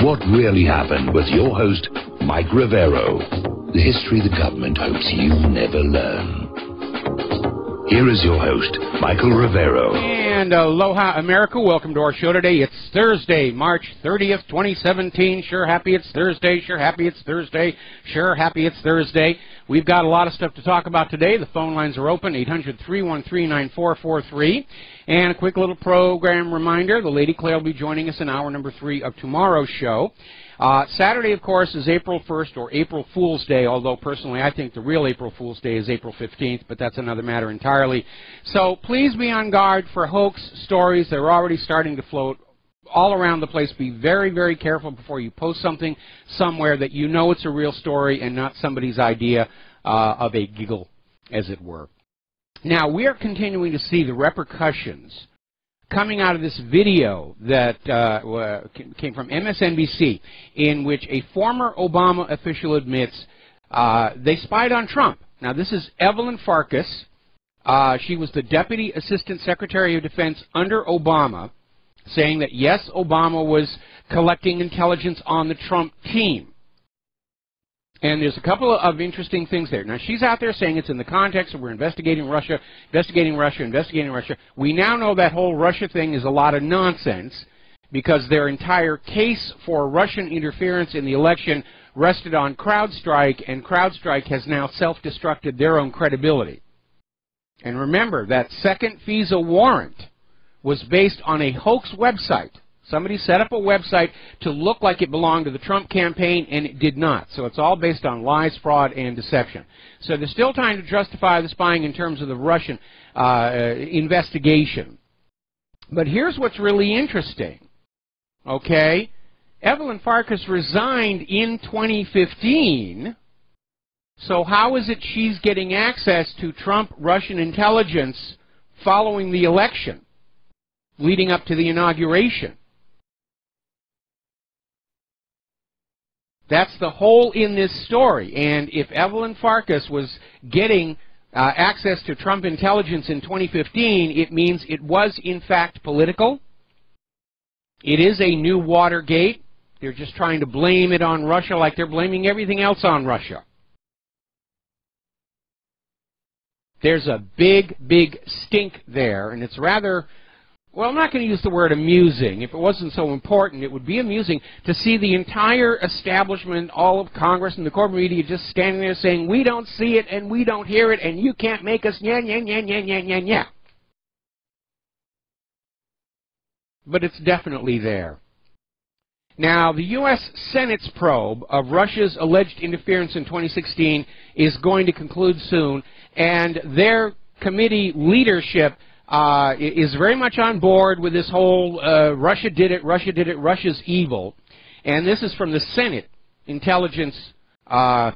What really happened with your host, Mike Rivero. The history the government hopes you never learn. Here is your host, Michael Rivero. And aloha, America. Welcome to our show today. It's Thursday, March 30th, 2017. Sure happy it's Thursday. Sure happy it's Thursday. Sure happy it's Thursday. We've got a lot of stuff to talk about today. The phone lines are open, 800-313-9443. And a quick little program reminder, the Lady Claire will be joining us in hour number 3 of tomorrow's show. Saturday, of course, is April 1st, or April Fool's Day, although personally I think the real April Fool's Day is April 15th, but that's another matter entirely. So please be on guard for hoax stories. They're already starting to float all around the place. Be very, very careful before you post something somewhere that you know it's a real story and not somebody's idea of a giggle, as it were. Now, we are continuing to see the repercussions coming out of this video that came from MSNBC, in which a former Obama official admits they spied on Trump. Now, this is Evelyn Farkas. She was the Deputy Assistant Secretary of Defense under Obama, saying that, yes, Obama was collecting intelligence on the Trump team. And there's a couple of interesting things there. Now, she's out there saying it's in the context of we're investigating Russia, investigating Russia, investigating Russia. We now know that whole Russia thing is a lot of nonsense because their entire case for Russian interference in the election rested on CrowdStrike, and CrowdStrike has now self-destructed their own credibility. And remember, that second FISA warrant was based on a hoax website. Somebody set up a website to look like it belonged to the Trump campaign, and it did not. So it's all based on lies, fraud, and deception. So there's still time to justify the spying in terms of the Russian investigation. But here's what's really interesting, okay? Evelyn Farkas resigned in 2015, so how is it she's getting access to Trump-Russian intelligence following the election, leading up to the inauguration? That's the hole in this story. And if Evelyn Farkas was getting access to Trump intelligence in 2015, it means it was, in fact, political. It is a new Watergate. They're just trying to blame it on Russia like they're blaming everything else on Russia. There's a big, big stink there, and it's rather... well, I'm not going to use the word amusing. If it wasn't so important, it would be amusing to see the entire establishment, all of Congress and the corporate media just standing there saying, we don't see it and we don't hear it and you can't make us nya, nya, nya, nya, nya, nya, nya. But it's definitely there. Now, the U.S. Senate's probe of Russia's alleged interference in 2016 is going to conclude soon, and their committee leadership is very much on board with this whole Russia did it, Russia's evil. And this is from the Senate Intelligence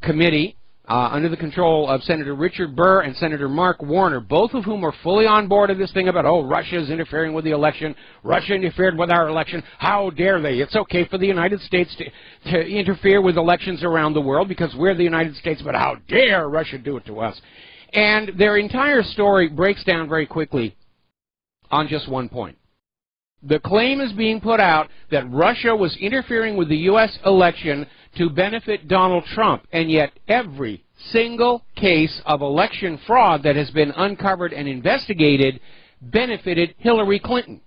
Committee under the control of Senator Richard Burr and Senator Mark Warner, both of whom are fully on board of this thing about, oh, Russia's interfering with the election, Russia interfered with our election, how dare they? It's okay for the United States to interfere with elections around the world because we're the United States, but how dare Russia do it to us? And their entire story breaks down very quickly on just one point. The claim is being put out that Russia was interfering with the U.S. election to benefit Donald Trump, and yet every single case of election fraud that has been uncovered and investigated benefited Hillary Clinton.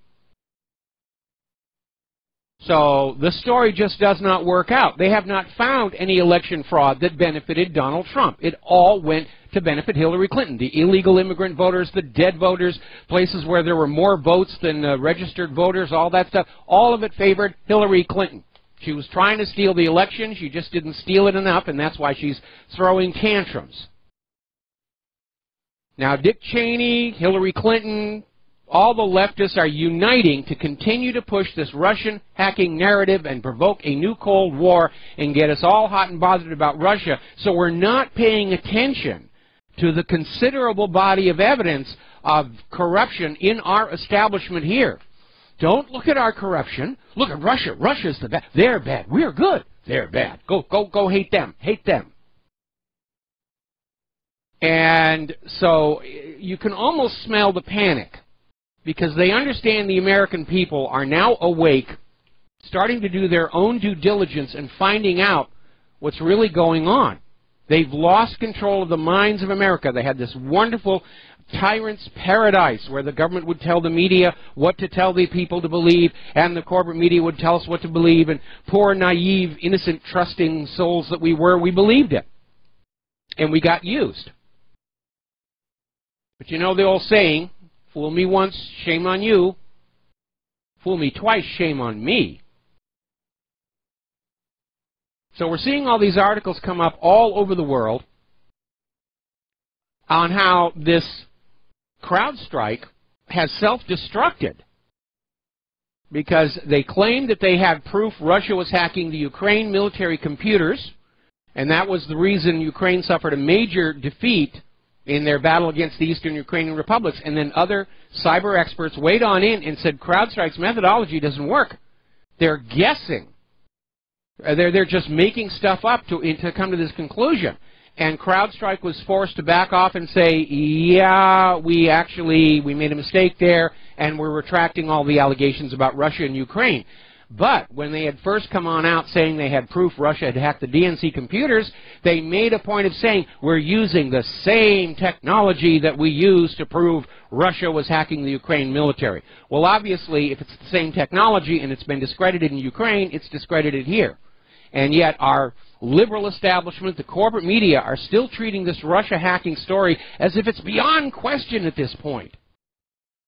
So the story just does not work out. They have not found any election fraud that benefited Donald Trump. It all went to benefit Hillary Clinton. The illegal immigrant voters, the dead voters, places where there were more votes than registered voters, all that stuff, all of it favored Hillary Clinton. She was trying to steal the election. She just didn't steal it enough, and that's why she's throwing tantrums. Now, Dick Cheney, Hillary Clinton, all the leftists are uniting to continue to push this Russian hacking narrative and provoke a new Cold War and get us all hot and bothered about Russia. So we're not paying attention to the considerable body of evidence of corruption in our establishment here. Don't look at our corruption. Look at Russia. Russia's the bad. They're bad. We're good. They're bad. Go hate them. Hate them. And so you can almost smell the panic, because they understand the American people are now awake starting to do their own due diligence and finding out what's really going on. They've lost control of the minds of America. They had this wonderful tyrant's paradise where the government would tell the media what to tell the people to believe, and the corporate media would tell us what to believe, and poor, naive, innocent, trusting souls that we were, we believed it. And we got used. But you know the old saying, fool me once, shame on you. Fool me twice, shame on me. So we're seeing all these articles come up all over the world on how this CrowdStrike has self-destructed because they claimed that they had proof Russia was hacking the Ukraine military computers, and that was the reason Ukraine suffered a major defeat in their battle against the Eastern Ukrainian republics. And then other cyber experts weighed on in and said CrowdStrike's methodology doesn't work. They're guessing. They're just making stuff up to come to this conclusion. And CrowdStrike was forced to back off and say, yeah, we made a mistake there, and we're retracting all the allegations about Russia and Ukraine. But when they had first come on out saying they had proof Russia had hacked the DNC computers, they made a point of saying, we're using the same technology that we used to prove Russia was hacking the Ukraine military. Well, obviously, if it's the same technology and it's been discredited in Ukraine, it's discredited here. And yet our liberal establishment, the corporate media, are still treating this Russia hacking story as if it's beyond question at this point.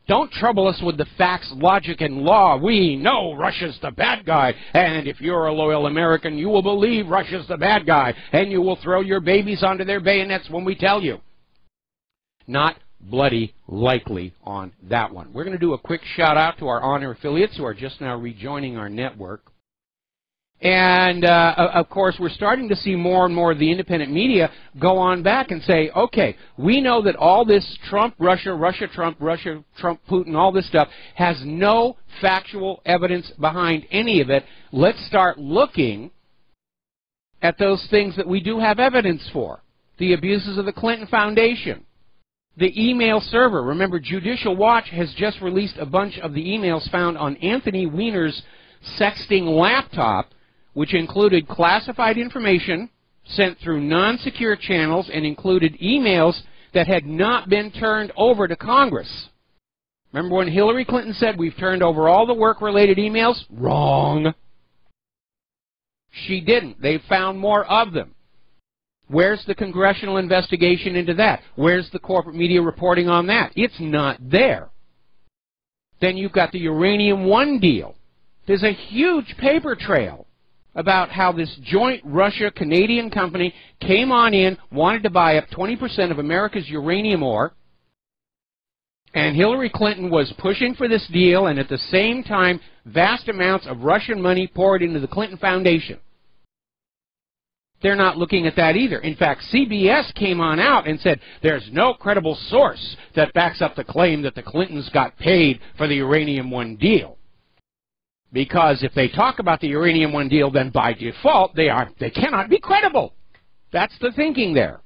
Don't trouble us with the facts, logic, and law. We know Russia's the bad guy, and if you're a loyal American, you will believe Russia's the bad guy, and you will throw your babies onto their bayonets when we tell you. Not bloody likely on that one. We're going to do a quick shout-out to our honor affiliates who are just now rejoining our network. And, of course, we're starting to see more and more of the independent media go on back and say, okay, we know that all this Trump, Russia, Russia, Trump, Putin, all this stuff has no factual evidence behind any of it. Let's start looking at those things that we do have evidence for. The abuses of the Clinton Foundation. The email server. Remember, Judicial Watch has just released a bunch of the emails found on Anthony Weiner's sexting laptop, which included classified information sent through non-secure channels and included emails that had not been turned over to Congress. Remember when Hillary Clinton said, we've turned over all the work-related emails? Wrong. She didn't. They found more of them. Where's the congressional investigation into that? Where's the corporate media reporting on that? It's not there. Then you've got the Uranium One deal. There's a huge paper trail about how this joint Russia-Canadian company came on in, wanted to buy up 20% of America's uranium ore, and Hillary Clinton was pushing for this deal, and at the same time, vast amounts of Russian money poured into the Clinton Foundation. They're not looking at that either. In fact, CBS came on out and said there's no credible source that backs up the claim that the Clintons got paid for the Uranium One deal. Because if they talk about the Uranium One deal, then by default, they cannot be credible. That's the thinking there.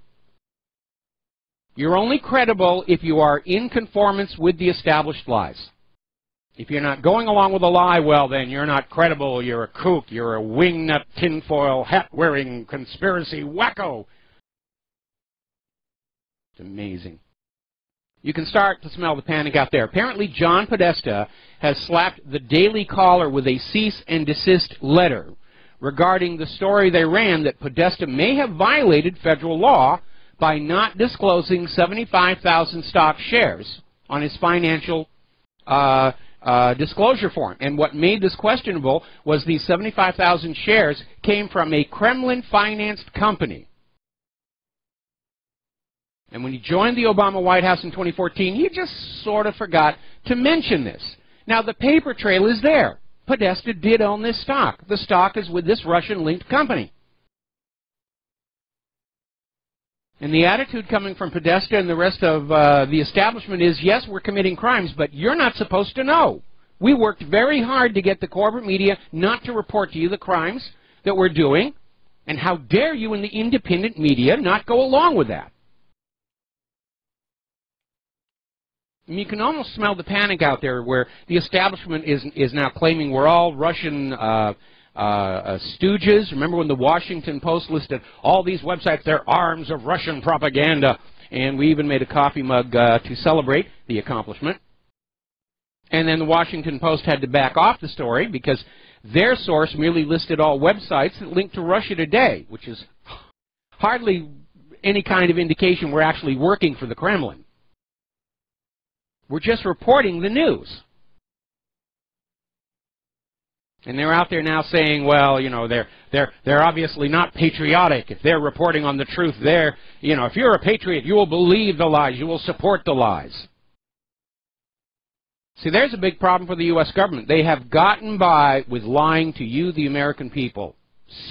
You're only credible if you are in conformance with the established lies. If you're not going along with a lie, well, then you're not credible. You're a kook. You're a wingnut, tinfoil, hat-wearing conspiracy wacko. It's amazing. You can start to smell the panic out there. Apparently, John Podesta has slapped the Daily Caller with a cease and desist letter regarding the story they ran that Podesta may have violated federal law by not disclosing 75,000 stock shares on his financial disclosure form. And what made this questionable was these 75,000 shares came from a Kremlin-financed company. And when he joined the Obama White House in 2014, he just sort of forgot to mention this. Now, the paper trail is there. Podesta did own this stock. The stock is with this Russian-linked company. And the attitude coming from Podesta and the rest of the establishment is, yes, we're committing crimes, but you're not supposed to know. We worked very hard to get the corporate media not to report to you the crimes that we're doing, and how dare you in the independent media not go along with that? You can almost smell the panic out there where the establishment is now claiming we're all Russian stooges. Remember when the Washington Post listed all these websites, they're arms of Russian propaganda, and we even made a coffee mug to celebrate the accomplishment. And then the Washington Post had to back off the story because their source merely listed all websites that linked to Russia Today, which is hardly any kind of indication we're actually working for the Kremlin. We're just reporting the news. And they're out there now saying, well, you know, they're obviously not patriotic. If they're reporting on the truth, you know, if you're a patriot, you will believe the lies, you will support the lies. See, there's a big problem for the U.S. government. They have gotten by with lying to you, the American people,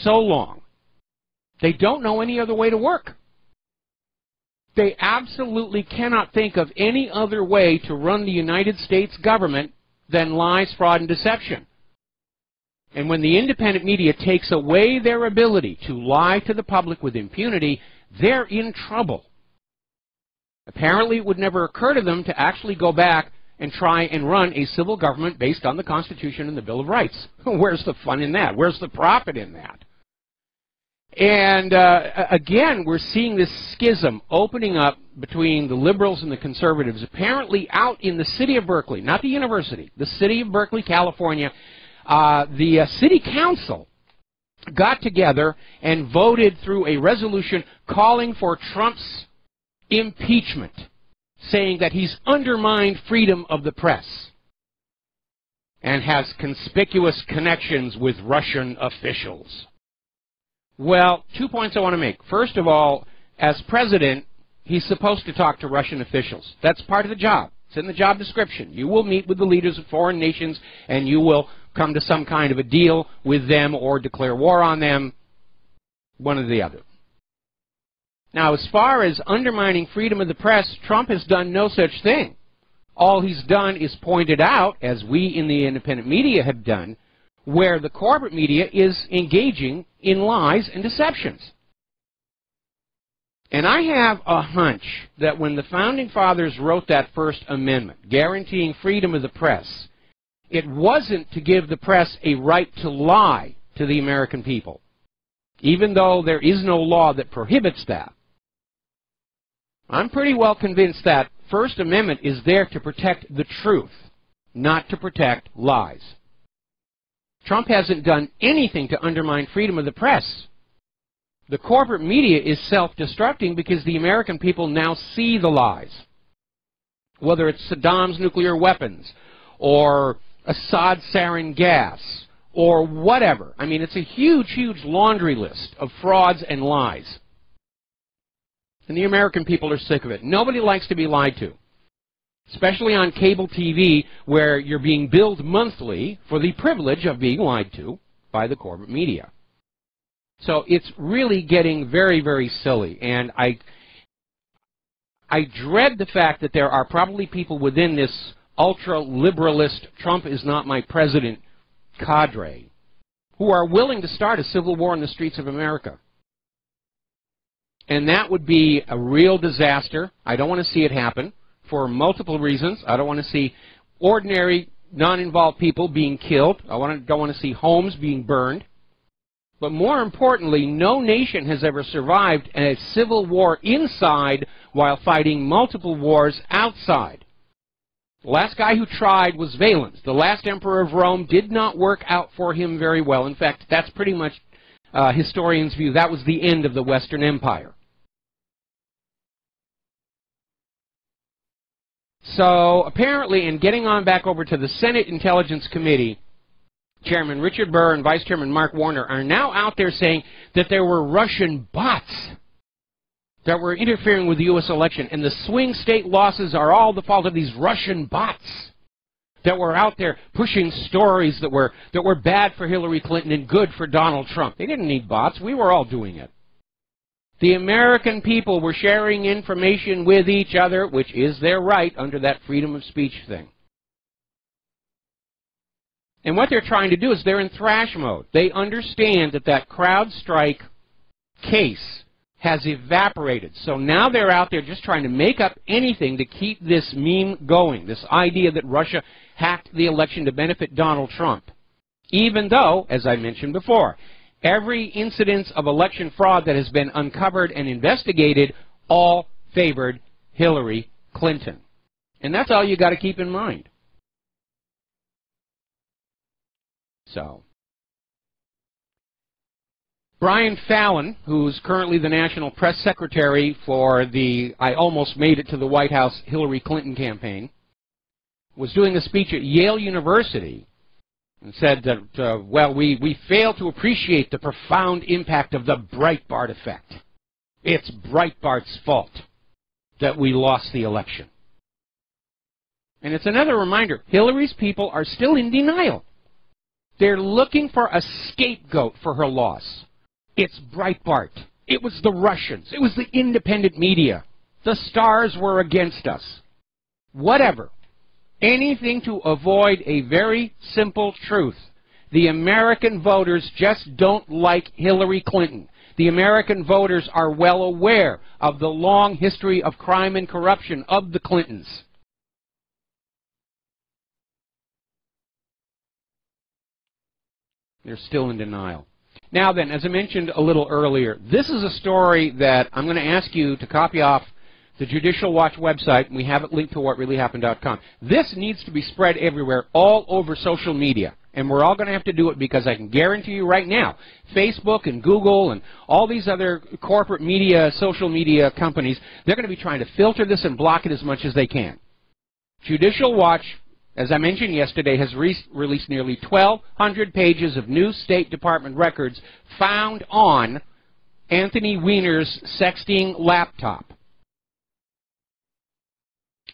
so long. They don't know any other way to work. They absolutely cannot think of any other way to run the United States government than lies, fraud, and deception. And when the independent media takes away their ability to lie to the public with impunity, they're in trouble. Apparently, it would never occur to them to actually go back and try and run a civil government based on the Constitution and the Bill of Rights. Where's the fun in that? Where's the profit in that? And again, we're seeing this schism opening up between the liberals and the conservatives, apparently out in the city of Berkeley, not the university, the city of Berkeley, California. The city council got together and voted through a resolution calling for Trump's impeachment, saying that he's undermined freedom of the press and has conspicuous connections with Russian officials. Well, 2 points I want to make. First of all, as president, he's supposed to talk to Russian officials. That's part of the job. It's in the job description. You will meet with the leaders of foreign nations and you will come to some kind of a deal with them or declare war on them, one or the other. Now, as far as undermining freedom of the press, Trump has done no such thing. All he's done is pointed out, as we in the independent media have done, where the corporate media is engaging in lies and deceptions. And I have a hunch that when the Founding Fathers wrote that First Amendment, guaranteeing freedom of the press, it wasn't to give the press a right to lie to the American people, even though there is no law that prohibits that. I'm pretty well convinced that First Amendment is there to protect the truth, not to protect lies. Trump hasn't done anything to undermine freedom of the press. The corporate media is self-destructing because the American people now see the lies. Whether it's Saddam's nuclear weapons, or Assad's sarin gas, or whatever. I mean, it's a huge, huge laundry list of frauds and lies. And the American people are sick of it. Nobody likes to be lied to. Especially on cable TV, where you're being billed monthly for the privilege of being lied to by the corporate media. So it's really getting very, very silly. And I dread the fact that there are probably people within this ultra-liberalist, Trump is not my president cadre, who are willing to start a civil war in the streets of America. And that would be a real disaster. I don't want to see it happen for multiple reasons. I don't want to see ordinary, non-involved people being killed. I don't want to see homes being burned. But more importantly, no nation has ever survived a civil war inside while fighting multiple wars outside. The last guy who tried was Valens. The last emperor of Rome did not work out for him very well. In fact, that's pretty much historians' view. That was the end of the Western Empire. So apparently, in getting on back over to the Senate Intelligence Committee, Chairman Richard Burr and Vice Chairman Mark Warner are now out there saying that there were Russian bots that were interfering with the U.S. election, and the swing state losses are all the fault of these Russian bots that were out there pushing stories that were bad for Hillary Clinton and good for Donald Trump. They didn't need bots. We were all doing it. The American people were sharing information with each other, which is their right under that freedom of speech thing. And what they're trying to do is they're in thrash mode. They understand that that CrowdStrike case has evaporated. So now they're out there just trying to make up anything to keep this meme going, this idea that Russia hacked the election to benefit Donald Trump. Even though, as I mentioned before, every incidence of election fraud that has been uncovered and investigated all favored Hillary Clinton. And that's all you got to keep in mind. So, Brian Fallon, who's currently the National Press Secretary for the I Almost Made It to the White House Hillary Clinton campaign, was doing a speech at Yale University and said that, well, we fail to appreciate the profound impact of the Breitbart effect. It's Breitbart's fault that we lost the election. And it's another reminder, Hillary's people are still in denial. They're looking for a scapegoat for her loss. It's Breitbart. It was the Russians. It was the independent media. The stars were against us. Whatever. Anything to avoid a very simple truth. The American voters just don't like Hillary Clinton. The American voters are well aware of the long history of crime and corruption of the Clintons. They're still in denial. Now then, as I mentioned a little earlier, this is a story that I'm going to ask you to copy off the Judicial Watch website, and we have it linked to whatreallyhappened.com. This needs to be spread everywhere, all over social media. And we're all going to have to do it because I can guarantee you right now, Facebook and Google and all these other corporate media, social media companies, they're going to be trying to filter this and block it as much as they can. Judicial Watch, as I mentioned yesterday, has released nearly 1,200 pages of new State Department records found on Anthony Weiner's sexting laptop.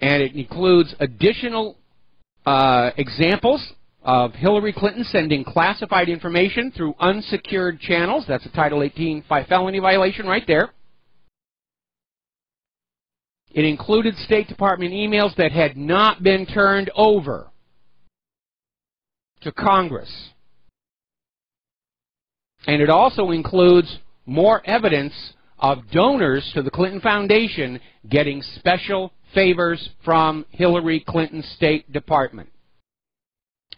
And it includes additional examples of Hillary Clinton sending classified information through unsecured channels. That's a Title 18 felony violation right there. It included State Department emails that had not been turned over to Congress. And it also includes more evidence of donors to the Clinton Foundation getting special favors from Hillary Clinton's State Department.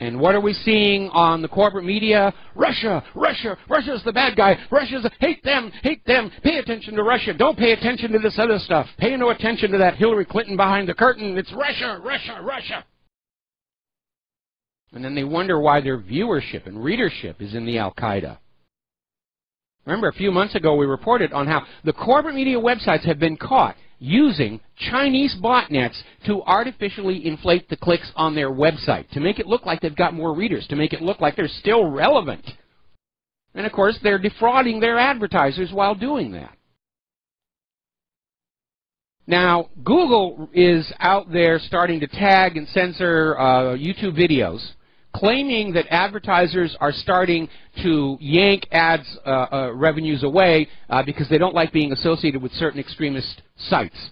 And what are we seeing on the corporate media? Russia, Russia, Russia's the bad guy. Russia's, hate them, pay attention to Russia. Don't pay attention to this other stuff. Pay no attention to that Hillary Clinton behind the curtain. It's Russia, Russia, Russia. And then they wonder why their viewership and readership is in the Al-Qaeda. Remember, a few months ago we reported on how the corporate media websites have been caught using Chinese botnets to artificially inflate the clicks on their website, to make it look like they've got more readers, to make it look like they're still relevant. And of course, they're defrauding their advertisers while doing that. Now, Google is out there starting to tag and censor YouTube videos, claiming that advertisers are starting to yank ads revenues away because they don't like being associated with certain extremist sites.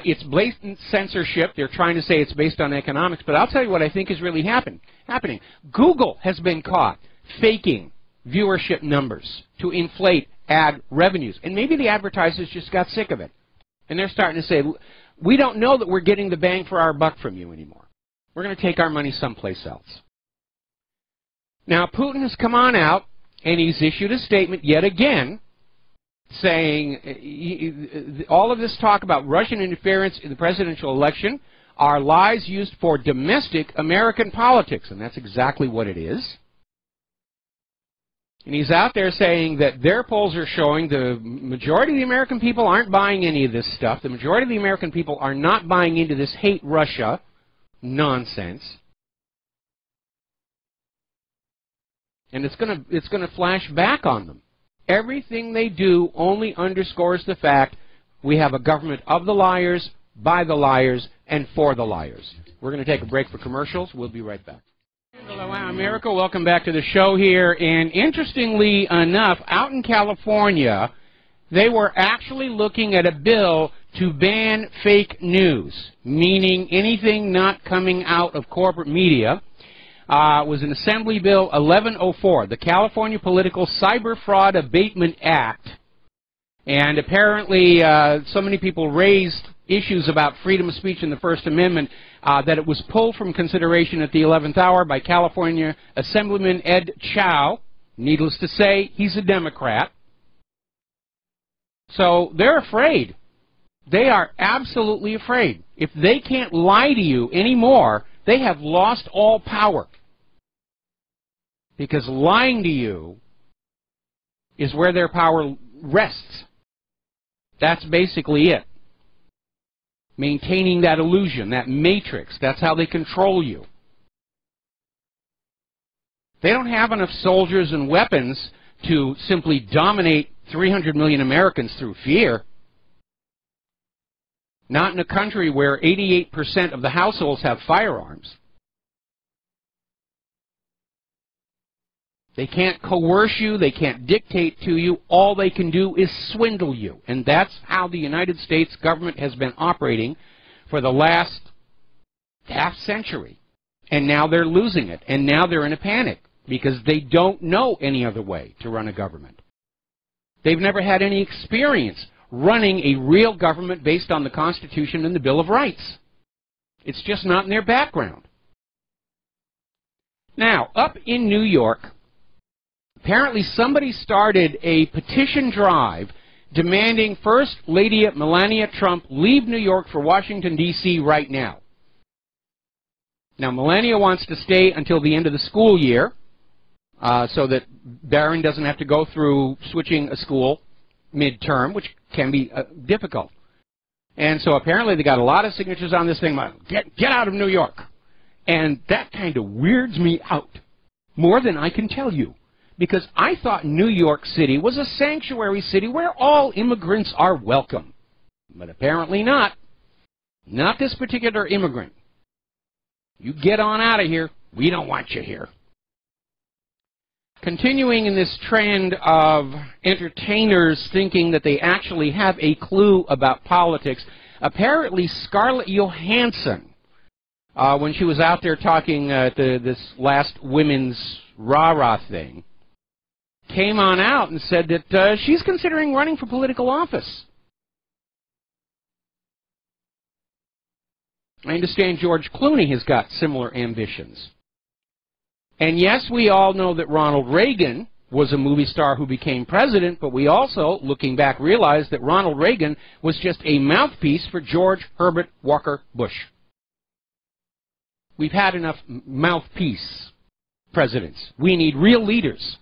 It's blatant censorship. They're trying to say it's based on economics, but I'll tell you what I think is really happening. Google has been caught faking viewership numbers to inflate ad revenues, and maybe the advertisers just got sick of it. And they're starting to say, we don't know that we're getting the bang for our buck from you anymore. We're going to take our money someplace else. Now, Putin has come on out, and he's issued a statement yet again saying all of this talk about Russian interference in the presidential election are lies used for domestic American politics, and that's exactly what it is. And he's out there saying that their polls are showing the majority of the American people aren't buying any of this stuff. The majority of the American people are not buying into this hate Russia nonsense. And it's going to flash back on them. Everything they do only underscores the fact we have a government of the liars, by the liars, and for the liars. We're going to take a break for commercials. We'll be right back. Hello, America. Welcome back to the show here. And interestingly enough, out in California, they were actually looking at a bill to ban fake news, meaning anything not coming out of corporate media. Was an Assembly Bill 1104, the California Political Cyber Fraud Abatement Act. And apparently so many people raised issues about freedom of speech in the First Amendment that it was pulled from consideration at the 11th hour by California Assemblyman Ed Chow. Needless to say, he's a Democrat. So they're afraid. They are absolutely afraid. If they can't lie to you anymore, they have lost all power. Because lying to you is where their power rests. That's basically it. Maintaining that illusion, that matrix, that's how they control you. They don't have enough soldiers and weapons to simply dominate 300 million Americans through fear. Not in a country where 88% of the households have firearms. They can't coerce you, they can't dictate to you, all they can do is swindle you. And that's how the United States government has been operating for the last half century. And now they're losing it, and now they're in a panic, because they don't know any other way to run a government. They've never had any experience running a real government based on the Constitution and the Bill of Rights. It's just not in their background. Now, up in New York, apparently somebody started a petition drive demanding First Lady Melania Trump leave New York for Washington, D.C. right now. Now, Melania wants to stay until the end of the school year so that Barron doesn't have to go through switching a school midterm, which can be difficult. And so apparently they got a lot of signatures on this thing, get out of New York. And that kind of weirds me out, more than I can tell you. Because I thought New York City was a sanctuary city where all immigrants are welcome. But apparently not. Not this particular immigrant. You get on out of here. We don't want you here. Continuing in this trend of entertainers thinking that they actually have a clue about politics, apparently Scarlett Johansson, when she was out there talking at this last women's rah-rah thing, came on out and said that she's considering running for political office. I understand George Clooney has got similar ambitions. And yes, we all know that Ronald Reagan was a movie star who became president, but we also, looking back, realized that Ronald Reagan was just a mouthpiece for George Herbert Walker Bush. We've had enough mouthpiece presidents. We need real leaders,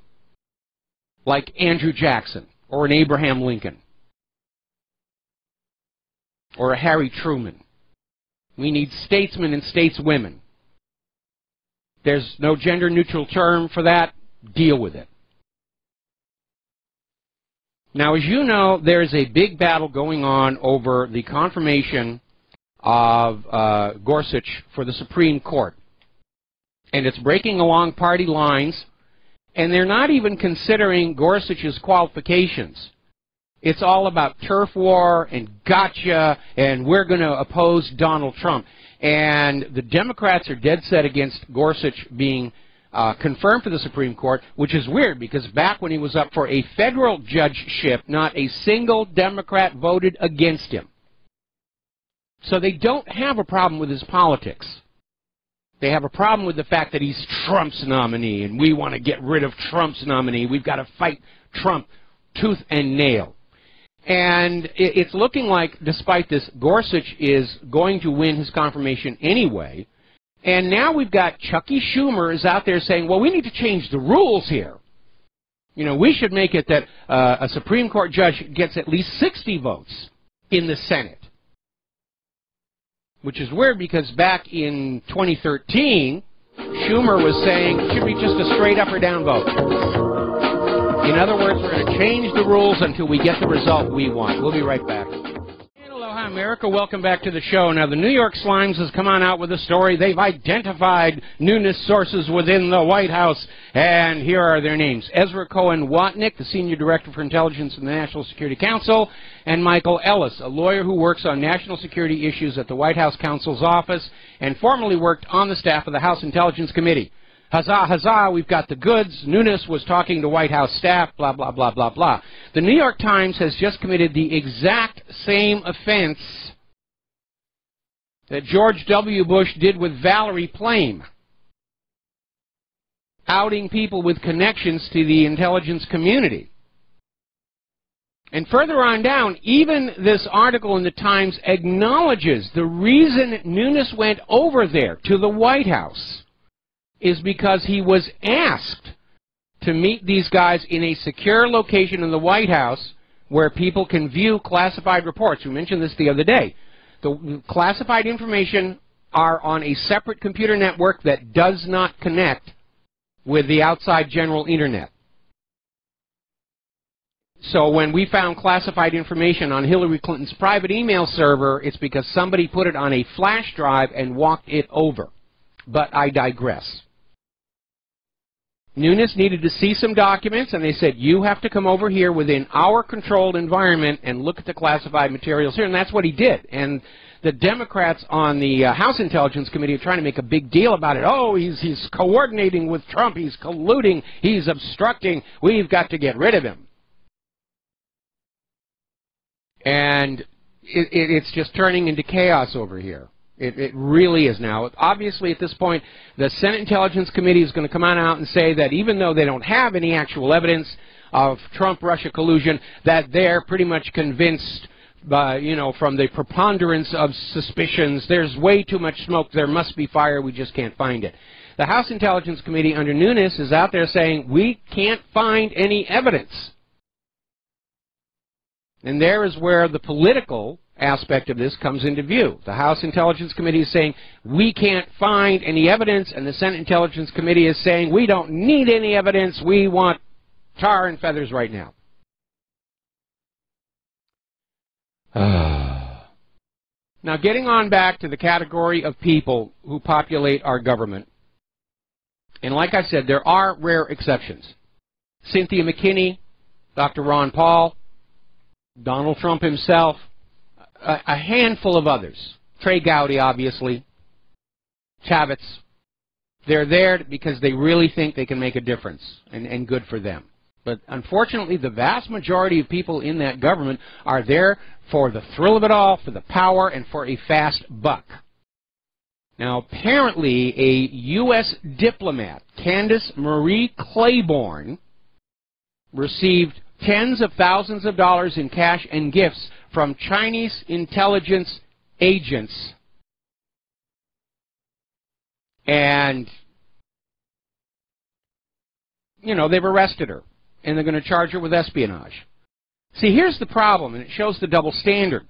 like Andrew Jackson, or an Abraham Lincoln, or a Harry Truman. We need statesmen and stateswomen. There's no gender-neutral term for that. Deal with it. Now, as you know, there's a big battle going on over the confirmation of Gorsuch for the Supreme Court. And it's breaking along party lines, and they're not even considering Gorsuch's qualifications. It's all about turf war and gotcha, and we're going to oppose Donald Trump. And the Democrats are dead set against Gorsuch being confirmed for the Supreme Court, which is weird because back when he was up for a federal judgeship, not a single Democrat voted against him. So they don't have a problem with his politics. They have a problem with the fact that he's Trump's nominee, and we want to get rid of Trump's nominee. We've got to fight Trump tooth and nail. And it's looking like, despite this, Gorsuch is going to win his confirmation anyway. And now we've got Chucky Schumer is out there saying, well, we need to change the rules here. You know, we should make it that a Supreme Court judge gets at least 60 votes in the Senate. Which is weird because back in 2013, Schumer was saying it should be just a straight up or down vote. In other words, we're going to change the rules until we get the result we want. We'll be right back. Aloha, America. Welcome back to the show. Now, the New York Slimes has come on out with a story. They've identified newness sources within the White House, and here are their names. Ezra Cohen-Watnick, the Senior Director for Intelligence in the National Security Council, and Michael Ellis, a lawyer who works on national security issues at the White House counsel's office and formerly worked on the staff of the House Intelligence Committee. Huzzah, huzzah, we've got the goods. Nunes was talking to White House staff, blah, blah, blah, blah, blah. The New York Times has just committed the exact same offense that George W. Bush did with Valerie Plame, outing people with connections to the intelligence community. And further on down, even this article in the Times acknowledges the reason Nunes went over there to the White House is because he was asked to meet these guys in a secure location in the White House where people can view classified reports. We mentioned this the other day. The classified information are on a separate computer network that does not connect with the outside general internet. So when we found classified information on Hillary Clinton's private email server, it's because somebody put it on a flash drive and walked it over. But I digress. Nunes needed to see some documents, and they said, you have to come over here within our controlled environment and look at the classified materials here, and that's what he did. And the Democrats on the House Intelligence Committee are trying to make a big deal about it. Oh, he's coordinating with Trump, he's colluding, he's obstructing, we've got to get rid of him. And it's just turning into chaos over here. It really is now. Obviously, at this point, the Senate Intelligence Committee is going to come on out and say that even though they don't have any actual evidence of Trump-Russia collusion, that they're pretty much convinced, you know, from the preponderance of suspicions, there's way too much smoke, there must be fire, we just can't find it. The House Intelligence Committee under Nunes is out there saying, we can't find any evidence. And there is where the political aspect of this comes into view. The House Intelligence Committee is saying, we can't find any evidence, and the Senate Intelligence Committee is saying, we don't need any evidence, we want tar and feathers right now. Now, getting on back to the category of people who populate our government, and like I said, there are rare exceptions. Cynthia McKinney, Dr. Ron Paul, Donald Trump himself, a handful of others. Trey Gowdy, obviously. Chavez. They're there because they really think they can make a difference, and good for them. But unfortunately, the vast majority of people in that government are there for the thrill of it all, for the power, and for a fast buck. Now, apparently, a U.S. diplomat, Candace Marie Claiborne, received tens of thousands of dollars in cash and gifts from Chinese intelligence agents. And, you know, they've arrested her, and they're going to charge her with espionage. See, here's the problem, and it shows the double standard.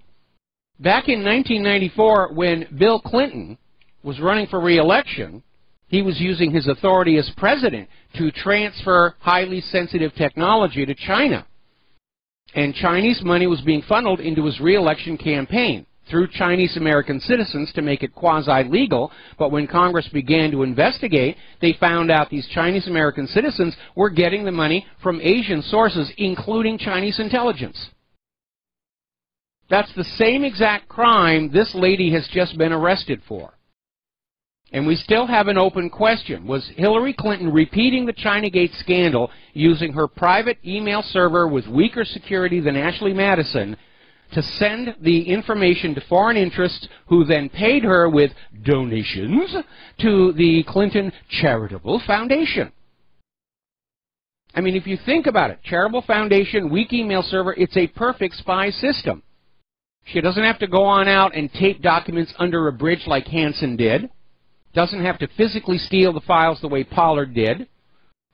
Back in 1994, when Bill Clinton was running for re-election, he was using his authority as president to transfer highly sensitive technology to China. And Chinese money was being funneled into his re-election campaign through Chinese American citizens to make it quasi-legal. But when Congress began to investigate, they found out these Chinese American citizens were getting the money from Asian sources, including Chinese intelligence. That's the same exact crime this lady has just been arrested for. And we still have an open question. Was Hillary Clinton repeating the Chinagate scandal using her private email server with weaker security than Ashley Madison to send the information to foreign interests who then paid her with donations to the Clinton Charitable Foundation? I mean, if you think about it, Charitable Foundation, weak email server, it's a perfect spy system. She doesn't have to go on out and tape documents under a bridge like Hansen did. Doesn't have to physically steal the files the way Pollard did.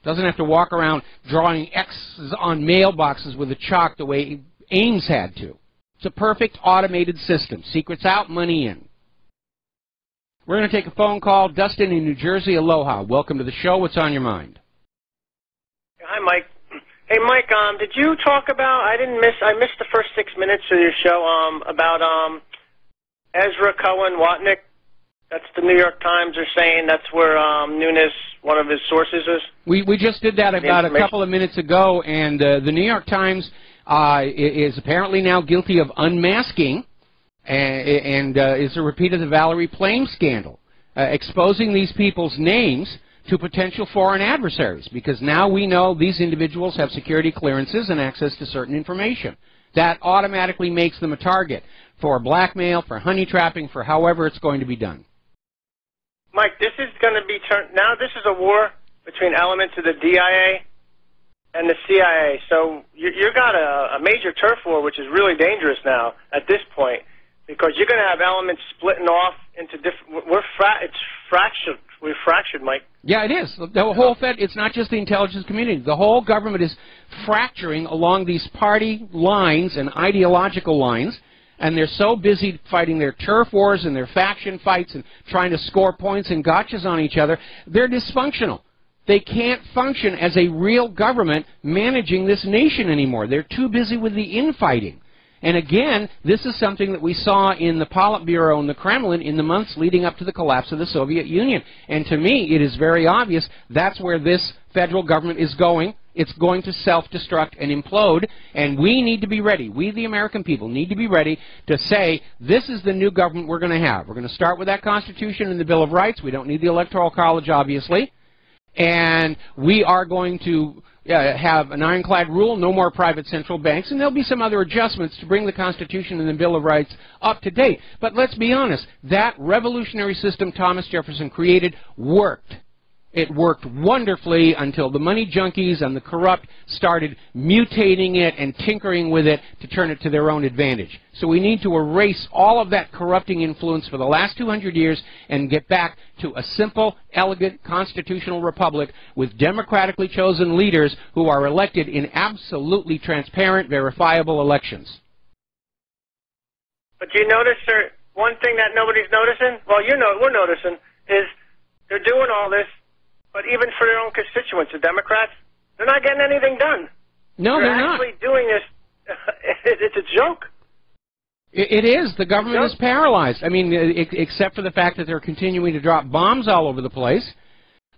Doesn't have to walk around drawing X's on mailboxes with a chalk the way Ames had to. It's a perfect automated system. Secrets out, money in. We're going to take a phone call. Dustin in New Jersey, aloha. Welcome to the show. What's on your mind? Hi, Mike. Hey, Mike, did you talk about, I missed the first 6 minutes of your show, about Ezra Cohen Watnick. That's the New York Times are saying that's where Nunes, one of his sources is. We just did that about a couple of minutes ago, and the New York Times is apparently now guilty of unmasking and is a repeat of the Valerie Plame scandal, exposing these people's names to potential foreign adversaries, because now we know these individuals have security clearances and access to certain information. That automatically makes them a target for blackmail, for honey trapping, for however it's going to be done. Mike, this is going to be now this is a war between elements of the DIA and the CIA. So you've got a major turf war, which is really dangerous now at this point, because you're going to have elements splitting off into different. It's fractured. We're fractured, Mike. Yeah, it is. The whole Fed. It's not just the intelligence community. The whole government is fracturing along these party lines and ideological lines. And they're so busy fighting their turf wars and their faction fights and trying to score points and gotchas on each other, they're dysfunctional. They can't function as a real government managing this nation anymore. They're too busy with the infighting. And again, this is something that we saw in the Politburo and the Kremlin in the months leading up to the collapse of the Soviet Union. And to me, it is very obvious that's where this federal government is going. It's going to self-destruct and implode, and we need to be ready. We, the American people, need to be ready to say, this is the new government we're going to have. We're going to start with that Constitution and the Bill of Rights. We don't need the Electoral College, obviously. And we are going to have an ironclad rule, no more private central banks, and there'll be some other adjustments to bring the Constitution and the Bill of Rights up to date. But let's be honest, that revolutionary system Thomas Jefferson created worked. It worked wonderfully until the money junkies and the corrupt started mutating it and tinkering with it to turn it to their own advantage. So we need to erase all of that corrupting influence for the last 200 years and get back to a simple, elegant, constitutional republic with democratically chosen leaders who are elected in absolutely transparent, verifiable elections. But you notice, sir, one thing that nobody's noticing, well, we're noticing, is they're doing all this. But even for their own constituents, the Democrats, they're not getting anything done. No, they're not. They're actually doing this. It's a joke. It is. The government is paralyzed. I mean, except for the fact that they're continuing to drop bombs all over the place.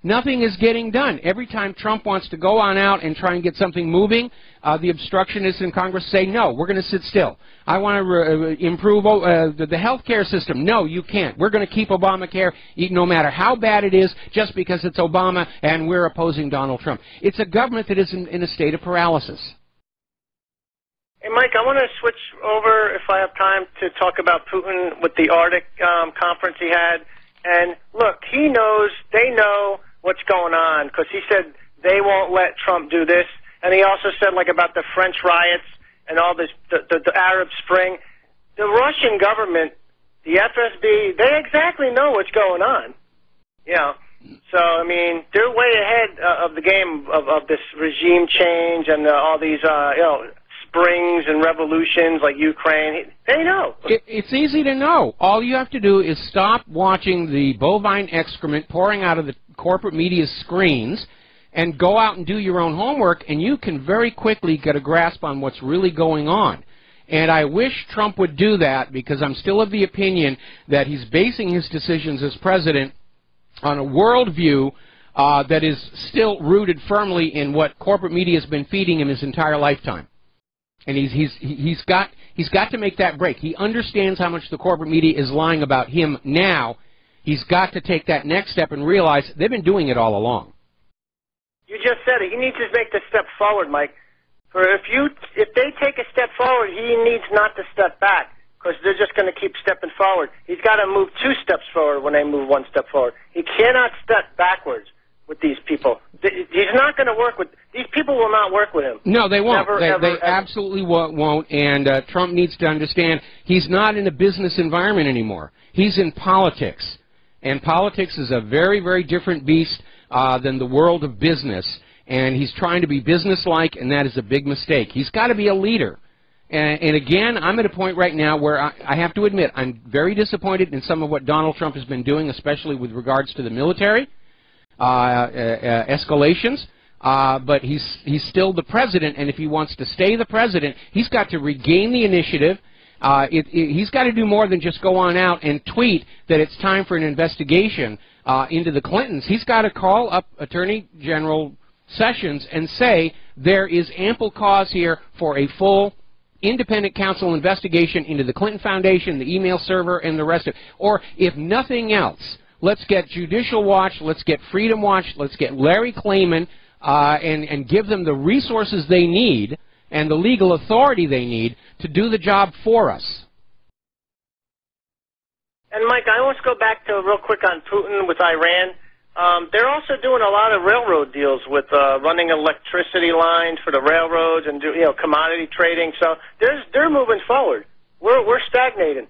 Nothing is getting done. Every time Trump wants to go on out and try and get something moving, the obstructionists in Congress say, no, we're going to sit still. I want to improve the health care system. No, you can't. We're going to keep Obamacare no matter how bad it is, just because it's Obama and we're opposing Donald Trump. It's a government that is in a state of paralysis. Hey, Mike, I want to switch over, if I have time, to talk about Putin with the Arctic conference he had. And look, he knows, they know what's going on, because he said they won't let Trump do this. And he also said, like, about the French riots and all this, the Arab Spring. The Russian government, the FSB, they exactly know what's going on. You know, so, I mean, they're way ahead of the game of this regime change and all these, springs and revolutions like Ukraine. They know. It's easy to know. All you have to do is stop watching the bovine excrement pouring out of the corporate media's screens and go out and do your own homework, and you can very quickly get a grasp on what's really going on. And I wish Trump would do that, because I'm still of the opinion that he's basing his decisions as president on a worldview that is still rooted firmly in what corporate media has been feeding him his entire lifetime. And he's got to make that break. He understands how much the corporate media is lying about him now. He's got to take that next step and realize they've been doing it all along. You just said it. He needs to make the step forward, Mike. For if they take a step forward, he needs not to step back, because they're just going to keep stepping forward. He's got to move 2 steps forward when they move 1 step forward. He cannot step backwards with these people. He's not going to work with these people. Will not work with him. No, they won't. Never, they absolutely won't. And Trump needs to understand he's not in a business environment anymore. He's in politics, and politics is a very, very different beast than the world of business. And he's trying to be businesslike, and that is a big mistake. He's got to be a leader. And again, I'm at a point right now where I have to admit I'm very disappointed in some of what Donald Trump has been doing, especially with regards to the military escalations. But he's still the president, and if he wants to stay the president, he's got to regain the initiative. He's got to do more than just go on out and tweet that it's time for an investigation into the Clintons. He's got to call up Attorney General Sessions and say there is ample cause here for a full independent counsel investigation into the Clinton Foundation, the email server, and the rest of it. Or if nothing else, Let's get Judicial Watch, let's get Freedom Watch, let's get Larry Klayman, and give them the resources they need and the legal authority they need to do the job for us. And Mike, I want to go back to real quick on Putin with Iran. They're also doing a lot of railroad deals with running electricity lines for the railroads and commodity trading. So they're moving forward. We're stagnating.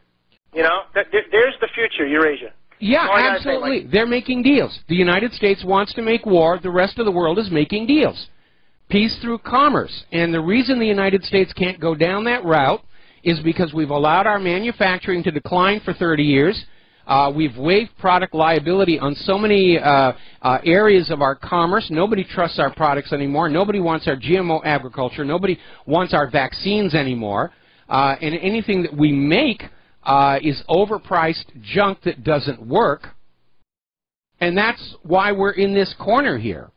There's the future, Eurasia. Yeah, absolutely. They're making deals. The United States wants to make war. The rest of the world is making deals. Peace through commerce. And the reason the United States can't go down that route is because we've allowed our manufacturing to decline for 30 years. We've waived product liability on so many areas of our commerce. Nobody trusts our products anymore. Nobody wants our GMO agriculture. Nobody wants our vaccines anymore. And anything that we make is overpriced junk that doesn't work. And that's why we're in this corner here.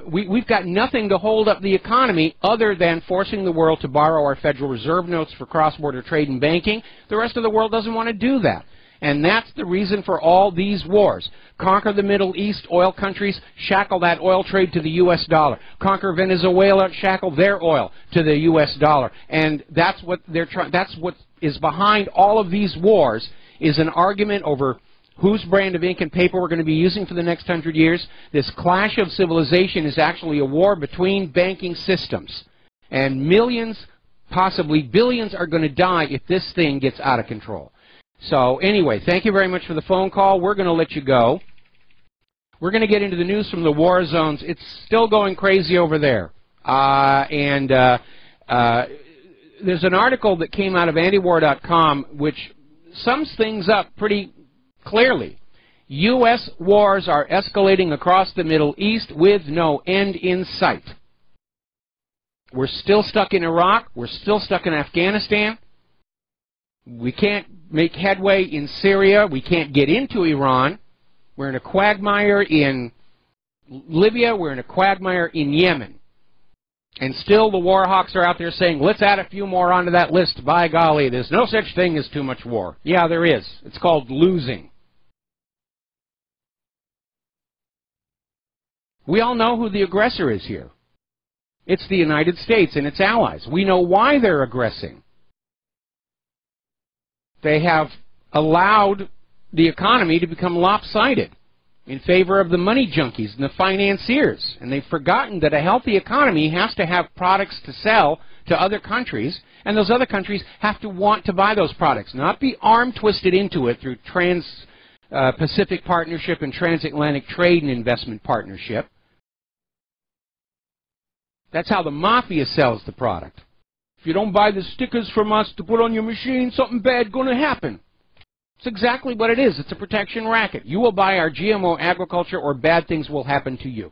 We've got nothing to hold up the economy other than forcing the world to borrow our Federal Reserve notes for cross-border trade and banking. The rest of the world doesn't want to do that. And that's the reason for all these wars. Conquer the Middle East, oil countries, shackle that oil trade to the U.S. dollar. Conquer Venezuela, shackle their oil to the U.S. dollar. And that's what they're trying. That's what is behind all of these wars, is an argument over whose brand of ink and paper we're going to be using for the next 100 years. This clash of civilization is actually a war between banking systems. And millions, possibly billions, are going to die if this thing gets out of control. So anyway, thank you very much for the phone call. We're going to let you go. We're going to get into the news from the war zones. It's still going crazy over there. There's an article that came out of antiwar.com which sums things up pretty clearly. U.S. wars are escalating across the Middle East with no end in sight. We're still stuck in Iraq. We're still stuck in Afghanistan. We can't make headway in Syria. We can't get into Iran. We're in a quagmire in Libya. We're in a quagmire in Yemen. And still the war hawks are out there saying, let's add a few more onto that list. By golly, there's no such thing as too much war. Yeah, there is. It's called losing. We all know who the aggressor is here. It's the United States and its allies. We know why they're aggressing. They have allowed the economy to become lopsided in favor of the money junkies and the financiers. And they've forgotten that a healthy economy has to have products to sell to other countries, and those other countries have to want to buy those products, not be arm-twisted into it through Trans-Pacific Partnership and Transatlantic Trade and Investment Partnership. That's how the mafia sells the product. If you don't buy the stickers from us to put on your machine, something bad going to happen. It's exactly what it is. It's a protection racket. You will buy our GMO agriculture or bad things will happen to you.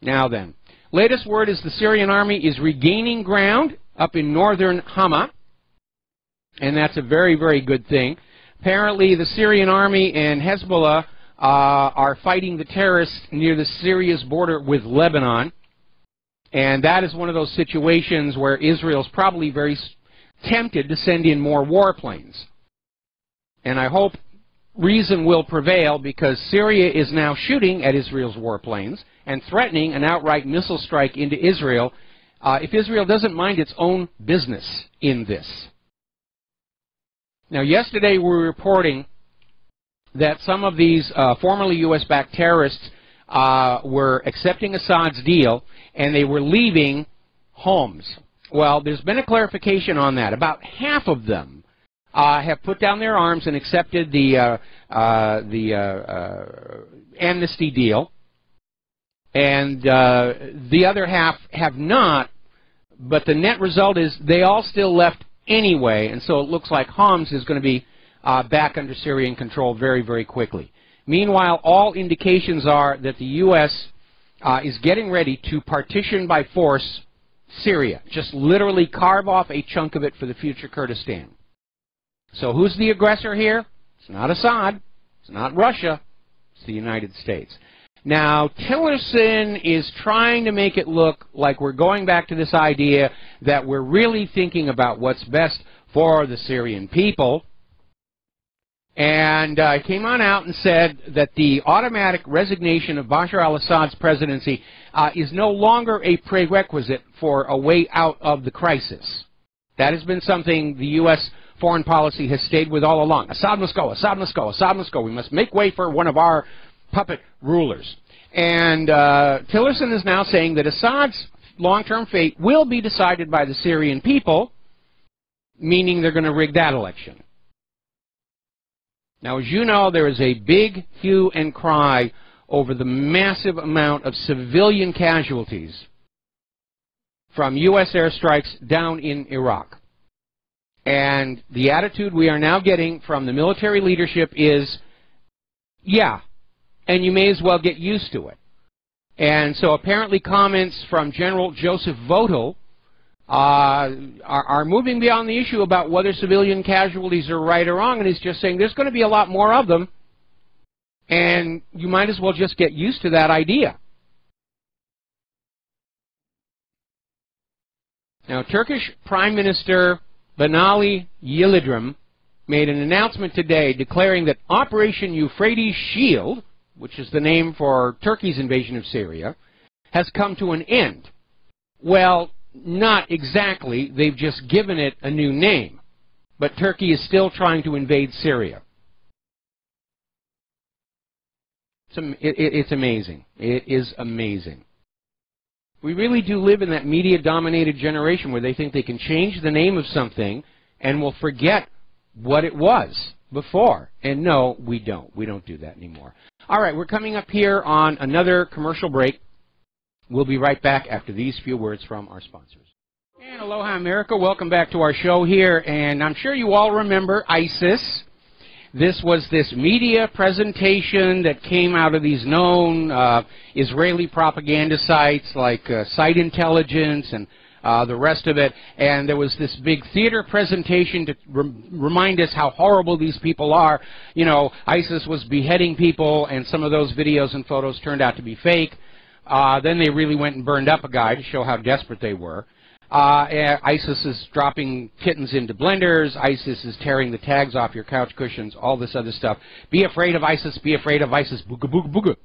Now then, latest word is the Syrian army is regaining ground up in northern Hama, and that's a very, very good thing. Apparently the Syrian army and Hezbollah are fighting the terrorists near the Syria's border with Lebanon. And that is one of those situations where Israel's probably very tempted to send in more warplanes. And I hope reason will prevail, because Syria is now shooting at Israel's warplanes and threatening an outright missile strike into Israel if Israel doesn't mind its own business in this. Now, yesterday we were reporting that some of these formerly U.S.-backed terrorists were accepting Assad's deal, and they were leaving Homs. Well, there's been a clarification on that. About half of them have put down their arms and accepted the amnesty deal, and the other half have not, but the net result is they all still left anyway, and so it looks like Homs is going to be back under Syrian control very, very quickly. Meanwhile, all indications are that the U.S. Is getting ready to partition by force Syria. Just literally carve off a chunk of it for the future Kurdistan. So who's the aggressor here? It's not Assad. It's not Russia. It's the United States. Now, Tillerson is trying to make it look like we're going back to this idea that we're really thinking about what's best for the Syrian people. and came on out and said that the automatic resignation of Bashar al-Assad's presidency is no longer a prerequisite for a way out of the crisis. That has been something the U.S. foreign policy has stayed with all along. Assad must go, Assad must go, Assad must go. We must make way for one of our puppet rulers. And Tillerson is now saying that Assad's long-term fate will be decided by the Syrian people, meaning they're going to rig that election. Now, as you know, there is a big hue and cry over the massive amount of civilian casualties from U.S. airstrikes down in Iraq. And the attitude we are now getting from the military leadership is, yeah, and you may as well get used to it. And so apparently comments from General Joseph Votel are moving beyond the issue about whether civilian casualties are right or wrong, and he's just saying there's going to be a lot more of them, and you might as well just get used to that idea. Now, Turkish Prime Minister Binali Yildirim made an announcement today declaring that Operation Euphrates Shield, which is the name for Turkey's invasion of Syria, has come to an end. Well, not exactly. They've just given it a new name. But Turkey is still trying to invade Syria. It's amazing. It is amazing. We really do live in that media-dominated generation where they think they can change the name of something and will forget what it was before. And no, we don't. We don't do that anymore. All right, we're coming up here on another commercial break. We'll be right back after these few words from our sponsors. And aloha, America. Welcome back to our show here. And I'm sure you all remember ISIS. This was this media presentation that came out of these known Israeli propaganda sites like Site Intelligence and the rest of it. And there was this big theater presentation to remind us how horrible these people are. You know, ISIS was beheading people, and some of those videos and photos turned out to be fake. Then they really went and burned up a guy to show how desperate they were. ISIS is dropping kittens into blenders. ISIS is tearing the tags off your couch cushions, all this other stuff. Be afraid of ISIS, be afraid of ISIS, booga, booga, booga.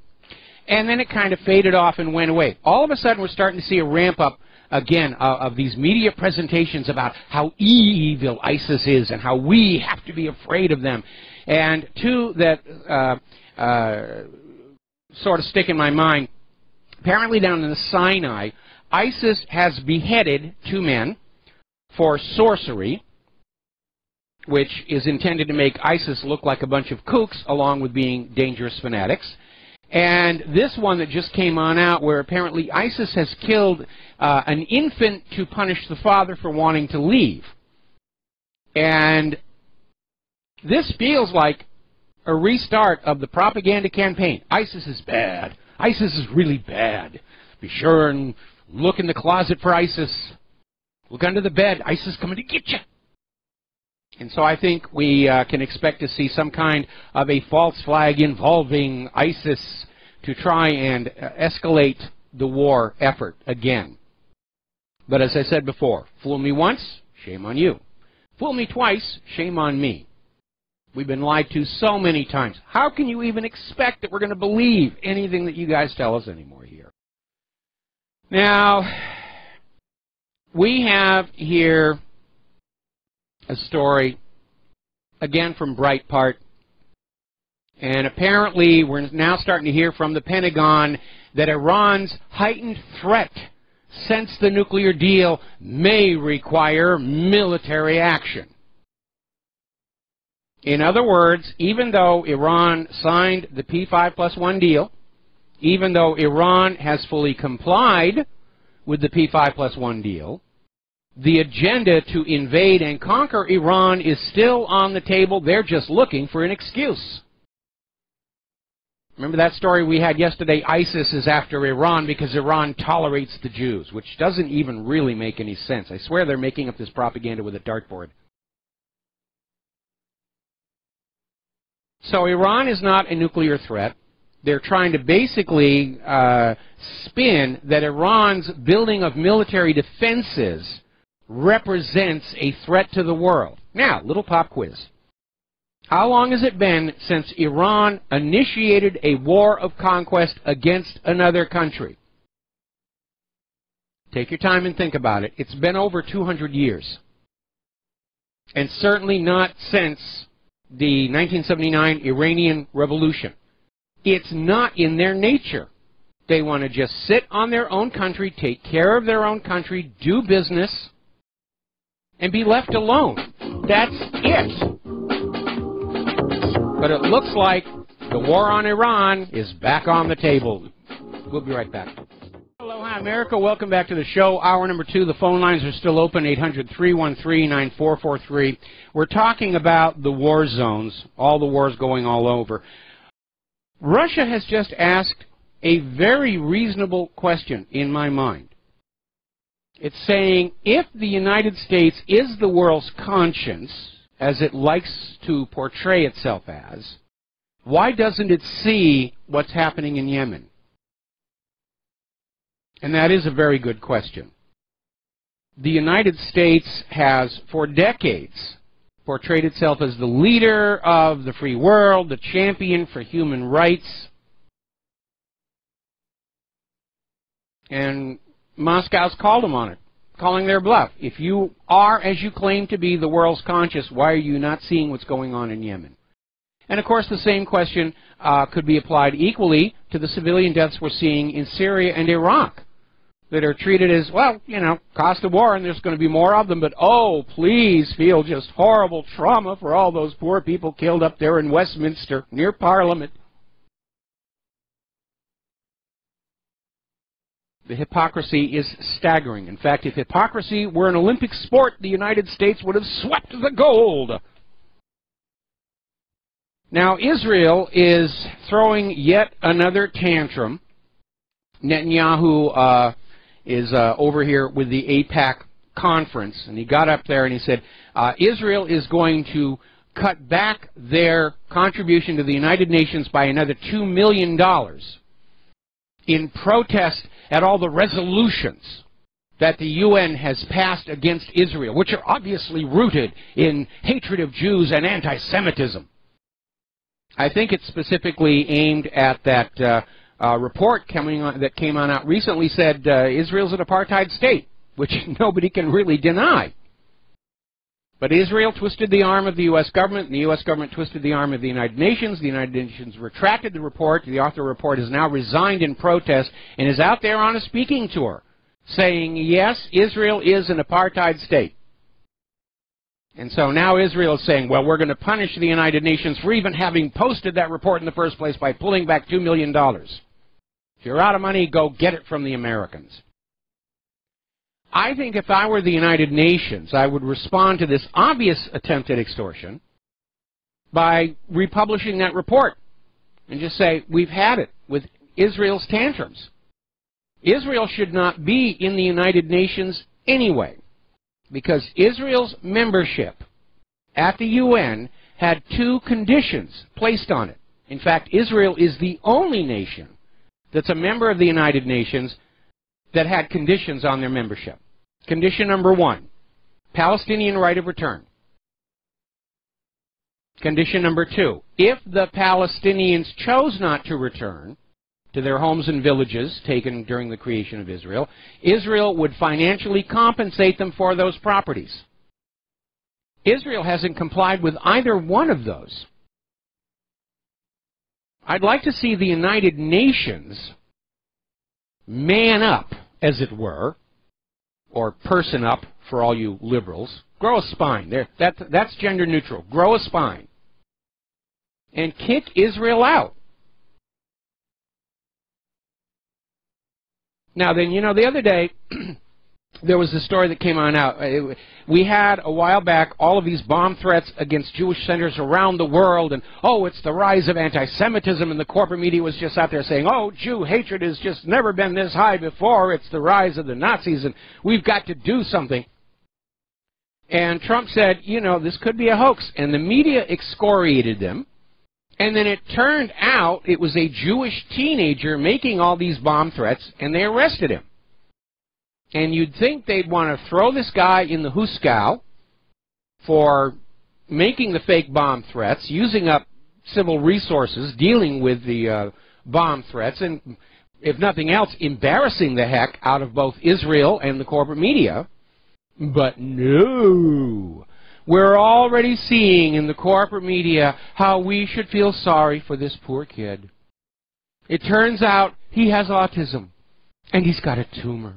And then it kind of faded off and went away. All of a sudden, we're starting to see a ramp up again of these media presentations about how evil ISIS is and how we have to be afraid of them. And two that sort of stick in my mind, apparently down in the Sinai, ISIS has beheaded 2 men for sorcery, which is intended to make ISIS look like a bunch of kooks along with being dangerous fanatics. And this one that just came on out where apparently ISIS has killed an infant to punish the father for wanting to leave. And this feels like a restart of the propaganda campaign. ISIS is bad. ISIS is really bad. Be sure and look in the closet for ISIS. Look under the bed. ISIS coming to get you. And so I think we can expect to see some kind of a false flag involving ISIS to try and escalate the war effort again. But as I said before, fool me once, shame on you. Fool me twice, shame on me. We've been lied to so many times. How can you even expect that we're going to believe anything that you guys tell us anymore here? Now, we have here a story, again from Breitbart, and apparently we're now starting to hear from the Pentagon that Iran's heightened threat since the nuclear deal may require military action. In other words, even though Iran signed the P5+1 deal, even though Iran has fully complied with the P5+1 deal, the agenda to invade and conquer Iran is still on the table. They're just looking for an excuse. Remember that story we had yesterday? ISIS is after Iran because Iran tolerates the Jews, which doesn't even really make any sense. I swear they're making up this propaganda with a dartboard. So Iran is not a nuclear threat. They're trying to basically spin that Iran's building of military defenses represents a threat to the world. Now, little pop quiz. How long has it been since Iran initiated a war of conquest against another country? Take your time and think about it. It's been over 200 years. And certainly not since the 1979 Iranian Revolution. It's not in their nature. They want to just sit on their own country, take care of their own country, do business, and be left alone. That's it. But it looks like the war on Iran is back on the table. We'll be right back. Aloha, America. Welcome back to the show. Hour number 2. The phone lines are still open, 800-313-9443. We're talking about the war zones, all the wars going all over. Russia has just asked a very reasonable question in my mind. It's saying, if the United States is the world's conscience, as it likes to portray itself as, why doesn't it see what's happening in Yemen? And that is a very good question. The United States has, for decades, portrayed itself as the leader of the free world, the champion for human rights. And Moscow's called them on it, calling their bluff. If you are, as you claim to be, the world's conscience, why are you not seeing what's going on in Yemen? And of course, the same question could be applied equally to the civilian deaths we're seeing in Syria and Iraq, that are treated as, well, you know, cost of war, and there's going to be more of them, but oh, please feel just horrible trauma for all those poor people killed up there in Westminster, near Parliament. The hypocrisy is staggering. In fact, if hypocrisy were an Olympic sport, the United States would have swept the gold. Now, Israel is throwing yet another tantrum. Netanyahu is over here with the AIPAC conference, and he got up there and he said, Israel is going to cut back their contribution to the United Nations by another $2 million in protest at all the resolutions that the UN has passed against Israel, which are obviously rooted in hatred of Jews and anti-Semitism. I think it's specifically aimed at that report that came on out recently said Israel's an apartheid state, which nobody can really deny. But Israel twisted the arm of the U.S. government, and the U.S. government twisted the arm of the United Nations. The United Nations retracted the report. The author of the report has now resigned in protest and is out there on a speaking tour saying, yes, Israel is an apartheid state. And so now Israel is saying, well, we're going to punish the United Nations for even having posted that report in the first place by pulling back $2 million. If you're out of money, go get it from the Americans. I think if I were the United Nations, I would respond to this obvious attempt at extortion by republishing that report and just say, we've had it with Israel's tantrums. Israel should not be in the United Nations anyway, because Israel's membership at the UN had 2 conditions placed on it. In fact, Israel is the only nation that's a member of the United Nations that had conditions on their membership. Condition number 1, Palestinian right of return. Condition number 2, if the Palestinians chose not to return to their homes and villages taken during the creation of Israel, Israel would financially compensate them for those properties. Israel hasn't complied with either one of those. I'd like to see the United Nations man up, as it were, or person up for all you liberals. Grow a spine. That's gender neutral. Grow a spine. And kick Israel out. Now then, you know, the other day, there was a story that came on out. We had a while back all of these bomb threats against Jewish centers around the world, and oh, it's the rise of anti-Semitism, and the corporate media was just out there saying, oh, Jew hatred has just never been this high before, it's the rise of the Nazis, and we've got to do something. And Trump said, you know, this could be a hoax, and the media excoriated them, and then it turned out it was a Jewish teenager making all these bomb threats, and they arrested him. And you'd think they'd want to throw this guy in the Huskow for making the fake bomb threats, using up civil resources, dealing with the bomb threats, and if nothing else, embarrassing the heck out of both Israel and the corporate media. But no, we're already seeing in the corporate media how we should feel sorry for this poor kid. It turns out he has autism, and he's got a tumor.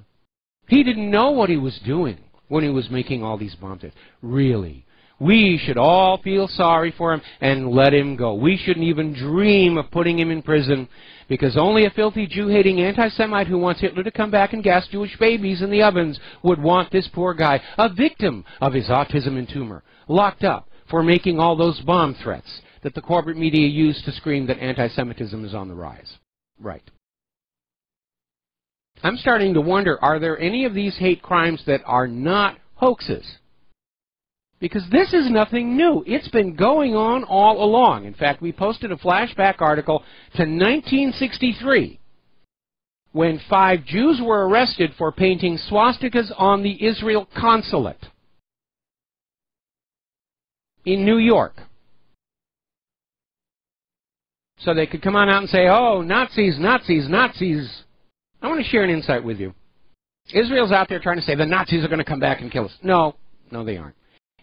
He didn't know what he was doing when he was making all these bombs. Really, we should all feel sorry for him and let him go. We shouldn't even dream of putting him in prison, because only a filthy Jew-hating anti-Semite who wants Hitler to come back and gas Jewish babies in the ovens would want this poor guy, a victim of his autism and tumor, locked up for making all those bomb threats that the corporate media use to scream that anti-Semitism is on the rise. Right. I'm starting to wonder, are there any of these hate crimes that are not hoaxes? Because this is nothing new. It's been going on all along. In fact, we posted a flashback article to 1963, when 5 Jews were arrested for painting swastikas on the Israel consulate in New York. So they could come on out and say, oh, Nazis, Nazis, Nazis. I want to share an insight with you. Israel's out there trying to say the Nazis are going to come back and kill us. No, they aren't.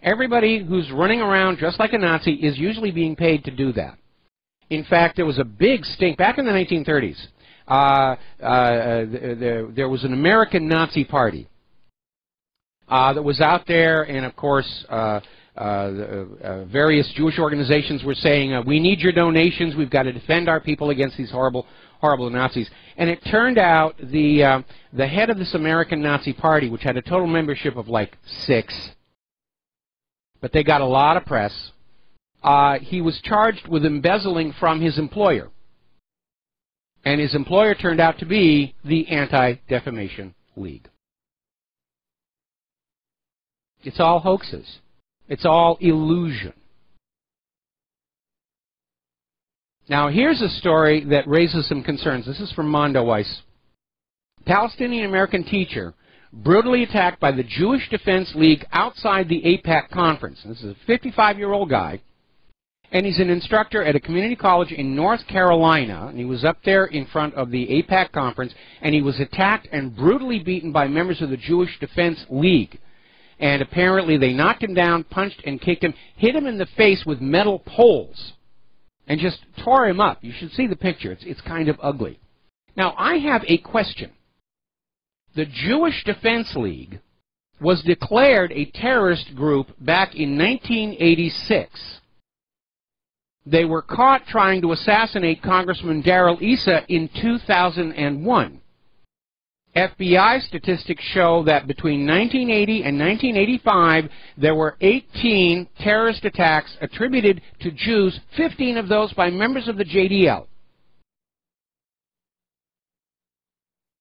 Everybody who's running around just like a Nazi is usually being paid to do that. In fact, there was a big stink back in the 1930s. There was an American Nazi party that was out there, and of course, various Jewish organizations were saying, we need your donations. We've got to defend our people against these horrible Nazis. And it turned out the head of this American Nazi party, which had a total membership of like 6, but they got a lot of press, he was charged with embezzling from his employer. And his employer turned out to be the Anti-Defamation League. It's all hoaxes. It's all illusion. Now, here's a story that raises some concerns. This is from Mondo Weiss. Palestinian-American teacher brutally attacked by the Jewish Defense League outside the AIPAC conference. This is a 55-year-old guy, and he's an instructor at a community college in North Carolina, and he was up there in front of the AIPAC conference, and he was attacked and brutally beaten by members of the Jewish Defense League. And apparently they knocked him down, punched and kicked him, hit him in the face with metal poles, and just tore him up. You should see the picture. It's kind of ugly. Now, I have a question. The Jewish Defense League was declared a terrorist group back in 1986. They were caught trying to assassinate Congressman Darrell Issa in 2001. FBI statistics show that between 1980 and 1985, there were 18 terrorist attacks attributed to Jews, 15 of those by members of the JDL.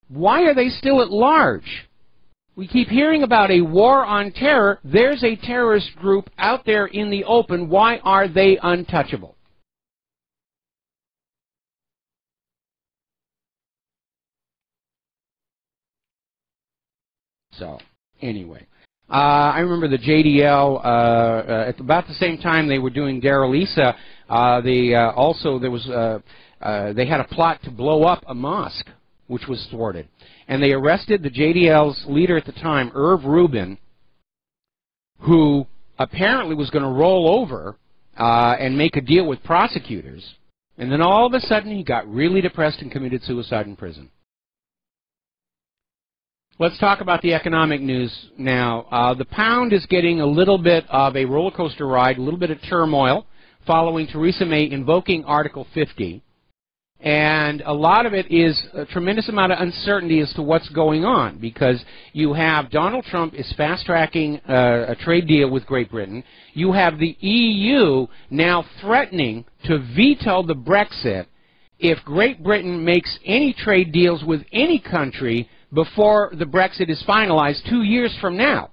Why are they still at large? We keep hearing about a war on terror. There's a terrorist group out there in the open. Why are they untouchable? So, anyway, I remember the JDL, at about the same time they were doing Darrell Issa, they had a plot to blow up a mosque, which was thwarted. And they arrested the JDL's leader at the time, Irv Rubin, who apparently was going to roll over and make a deal with prosecutors. And then all of a sudden he got really depressed and committed suicide in prison. Let's talk about the economic news now. The pound is getting a little bit of a roller coaster ride, a little bit of turmoil, following Theresa May invoking Article 50. And a lot of it is a tremendous amount of uncertainty as to what's going on, because you have Donald Trump is fast-tracking a trade deal with Great Britain. You have the EU now threatening to veto the Brexit if Great Britain makes any trade deals with any country before the Brexit is finalized 2 years from now.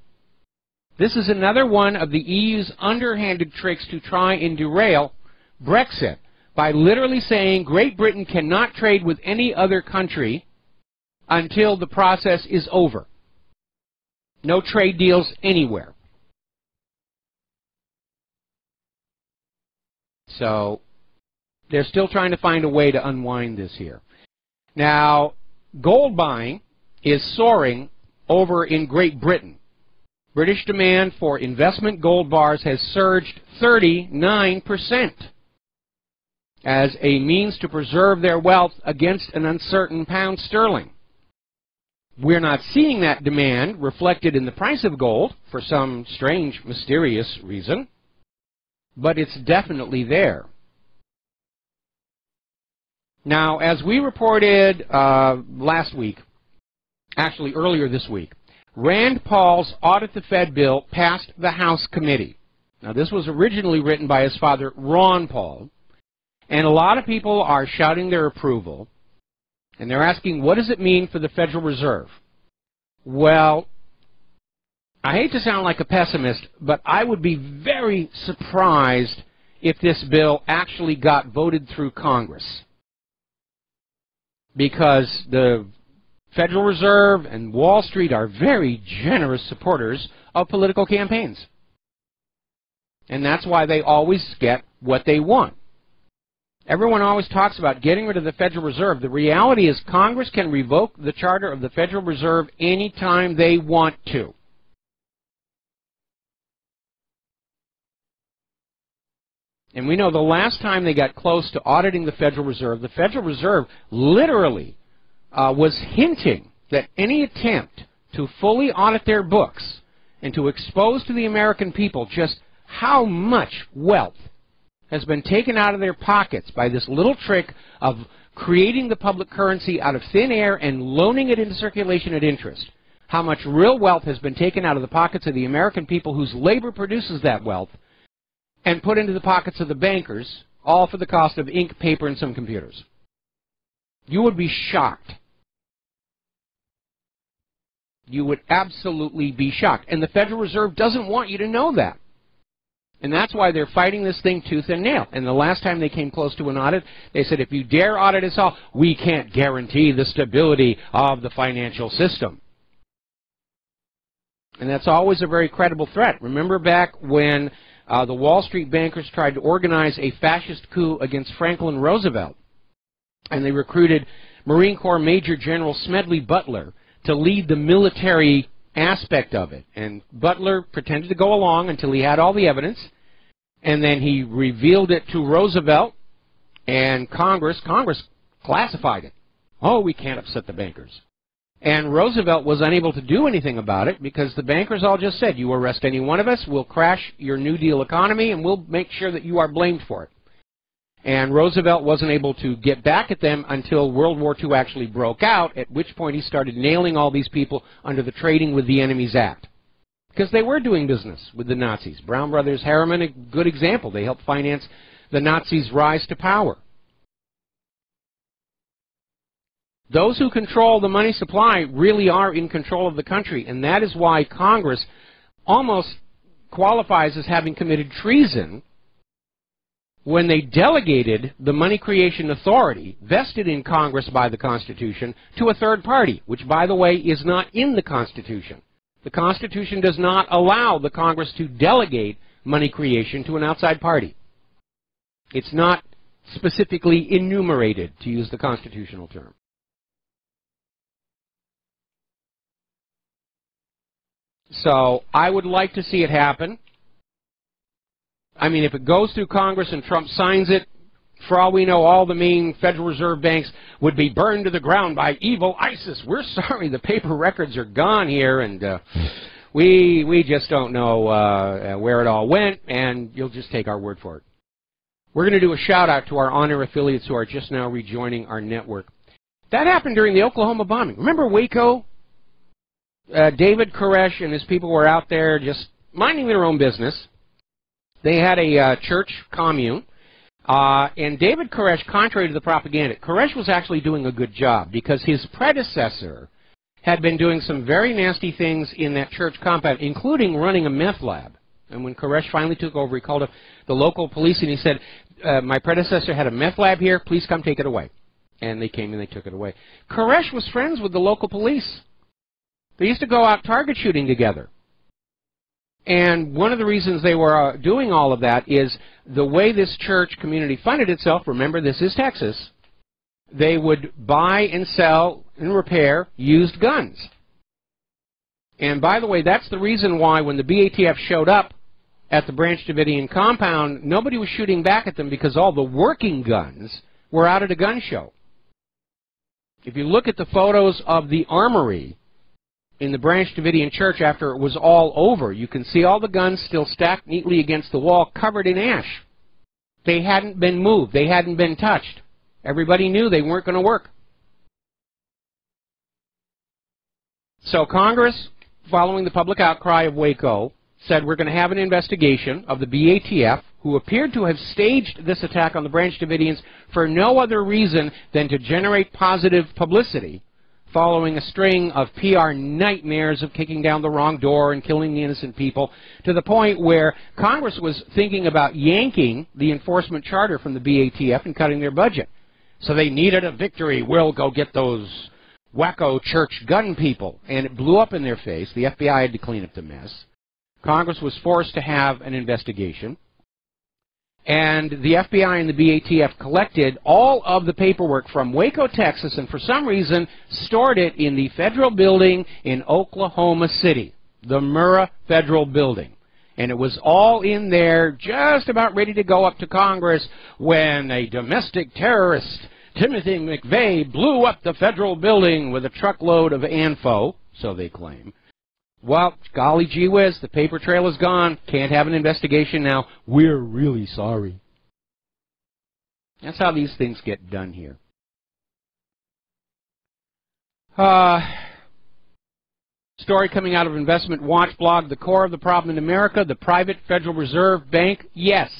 This is another one of the EU's underhanded tricks to try and derail Brexit by literally saying Great Britain cannot trade with any other country until the process is over. No trade deals anywhere. So they're still trying to find a way to unwind this here. Now, gold buying is soaring over in Great Britain. British demand for investment gold bars has surged 39% as a means to preserve their wealth against an uncertain pound sterling. We're not seeing that demand reflected in the price of gold for some strange, mysterious reason, but it's definitely there. Now, as we reported last week, actually earlier this week, Rand Paul's Audit the Fed bill passed the House committee. Now, this was originally written by his father, Ron Paul, and a lot of people are shouting their approval, and they're asking, what does it mean for the Federal Reserve? Well, I hate to sound like a pessimist, but I would be very surprised if this bill actually got voted through Congress, because the Federal Reserve and Wall Street are very generous supporters of political campaigns. And that's why they always get what they want. Everyone always talks about getting rid of the Federal Reserve. The reality is Congress can revoke the charter of the Federal Reserve anytime they want to. And we know the last time they got close to auditing the Federal Reserve literally was hinting that any attempt to fully audit their books and to expose to the American people just how much wealth has been taken out of their pockets by this little trick of creating the public currency out of thin air and loaning it into circulation at interest. How much real wealth has been taken out of the pockets of the American people whose labor produces that wealth and put into the pockets of the bankers, all for the cost of ink, paper, and some computers. You would be shocked. You would absolutely be shocked. And the Federal Reserve doesn't want you to know that. And that's why they're fighting this thing tooth and nail. And the last time they came close to an audit, they said, if you dare audit us all, we can't guarantee the stability of the financial system. And that's always a very credible threat. Remember back when the Wall Street bankers tried to organize a fascist coup against Franklin Roosevelt, and they recruited Marine Corps Major General Smedley Butler to lead the military aspect of it. And Butler pretended to go along until he had all the evidence, and then he revealed it to Roosevelt, and Congress classified it. Oh, we can't upset the bankers. And Roosevelt was unable to do anything about it because the bankers all just said, you arrest any one of us, we'll crash your New Deal economy, and we'll make sure that you are blamed for it. And Roosevelt wasn't able to get back at them until World War II actually broke out, at which point he started nailing all these people under the Trading with the Enemies Act. Because they were doing business with the Nazis. Brown Brothers Harriman, a good example. They helped finance the Nazis' rise to power. Those who control the money supply really are in control of the country, and that is why Congress almost qualifies as having committed treason when they delegated the money creation authority vested in Congress by the Constitution to a third party, which, by the way, is not in the Constitution. The Constitution does not allow the Congress to delegate money creation to an outside party. It's not specifically enumerated, to use the constitutional term. So I would like to see it happen. I mean, if it goes through Congress and Trump signs it, for all we know, all the main Federal Reserve banks would be burned to the ground by evil ISIS. We're sorry, the paper records are gone here, and we just don't know where it all went, and you'll just take our word for it. We're going to do a shout-out to our on-air affiliates who are just now rejoining our network. That happened during the Oklahoma bombing. Remember Waco? David Koresh and his people were out there just minding their own business. They had a church commune, and David Koresh, contrary to the propaganda, Koresh was actually doing a good job because his predecessor had been doing some very nasty things in that church compound, including running a meth lab. And when Koresh finally took over, he called up the local police and he said, my predecessor had a meth lab here, please come take it away. And they came and they took it away. Koresh was friends with the local police. They used to go out target shooting together. And one of the reasons they were doing all of that is the way this church community funded itself, remember this is Texas, they would buy and sell and repair used guns. And by the way, that's the reason why when the BATF showed up at the Branch Davidian compound, nobody was shooting back at them, because all the working guns were out at a gun show. If you look at the photos of the armory in the Branch Davidian church after it was all over, you can see all the guns still stacked neatly against the wall, covered in ash. They hadn't been moved. They hadn't been touched. Everybody knew they weren't going to work. So Congress, following the public outcry of Waco, said we're going to have an investigation of the BATF, who appeared to have staged this attack on the Branch Davidians for no other reason than to generate positive publicity, following a string of PR nightmares of kicking down the wrong door and killing the innocent people, to the point where Congress was thinking about yanking the enforcement charter from the BATF and cutting their budget. So they needed a victory. We'll go get those wacko church gun people. And it blew up in their face. The FBI had to clean up the mess. Congress was forced to have an investigation. And the FBI and the BATF collected all of the paperwork from Waco, Texas, and for some reason stored it in the federal building in Oklahoma City, the Murrah Federal Building. And it was all in there, just about ready to go up to Congress, when a domestic terrorist, Timothy McVeigh, blew up the federal building with a truckload of ANFO, so they claim. Well, golly gee whiz, the paper trail is gone. Can't have an investigation now. We're really sorry. That's how these things get done here. Story coming out of Investment Watch blog, the core of the problem in America, the private Federal Reserve Bank. Yes.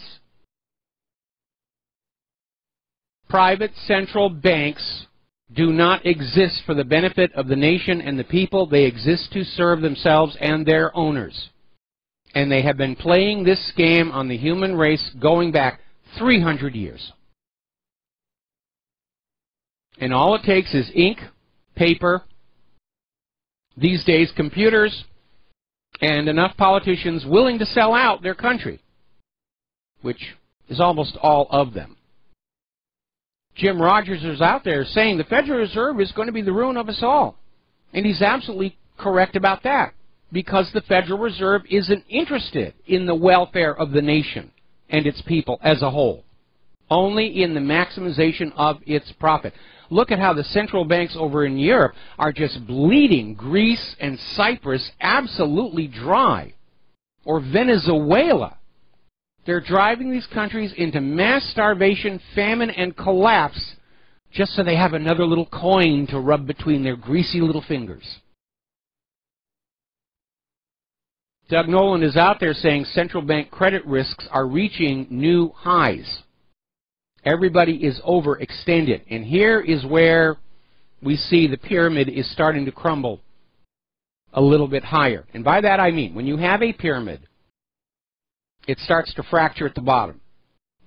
Private central banks do not exist for the benefit of the nation and the people. They exist to serve themselves and their owners. And they have been playing this game on the human race going back 300 years. And all it takes is ink, paper, these days computers, and enough politicians willing to sell out their country, which is almost all of them. Jim Rogers is out there saying the Federal Reserve is going to be the ruin of us all. And he's absolutely correct about that, because the Federal Reserve isn't interested in the welfare of the nation and its people as a whole, only in the maximization of its profit. Look at how the central banks over in Europe are just bleeding Greece and Cyprus absolutely dry, or Venezuela. They're driving these countries into mass starvation, famine, and collapse just so they have another little coin to rub between their greasy little fingers. Doug Nolan is out there saying central bank credit risks are reaching new highs. Everybody is overextended. And here is where we see the pyramid is starting to crumble a little bit higher. And by that I mean, when you have a pyramid, it starts to fracture at the bottom.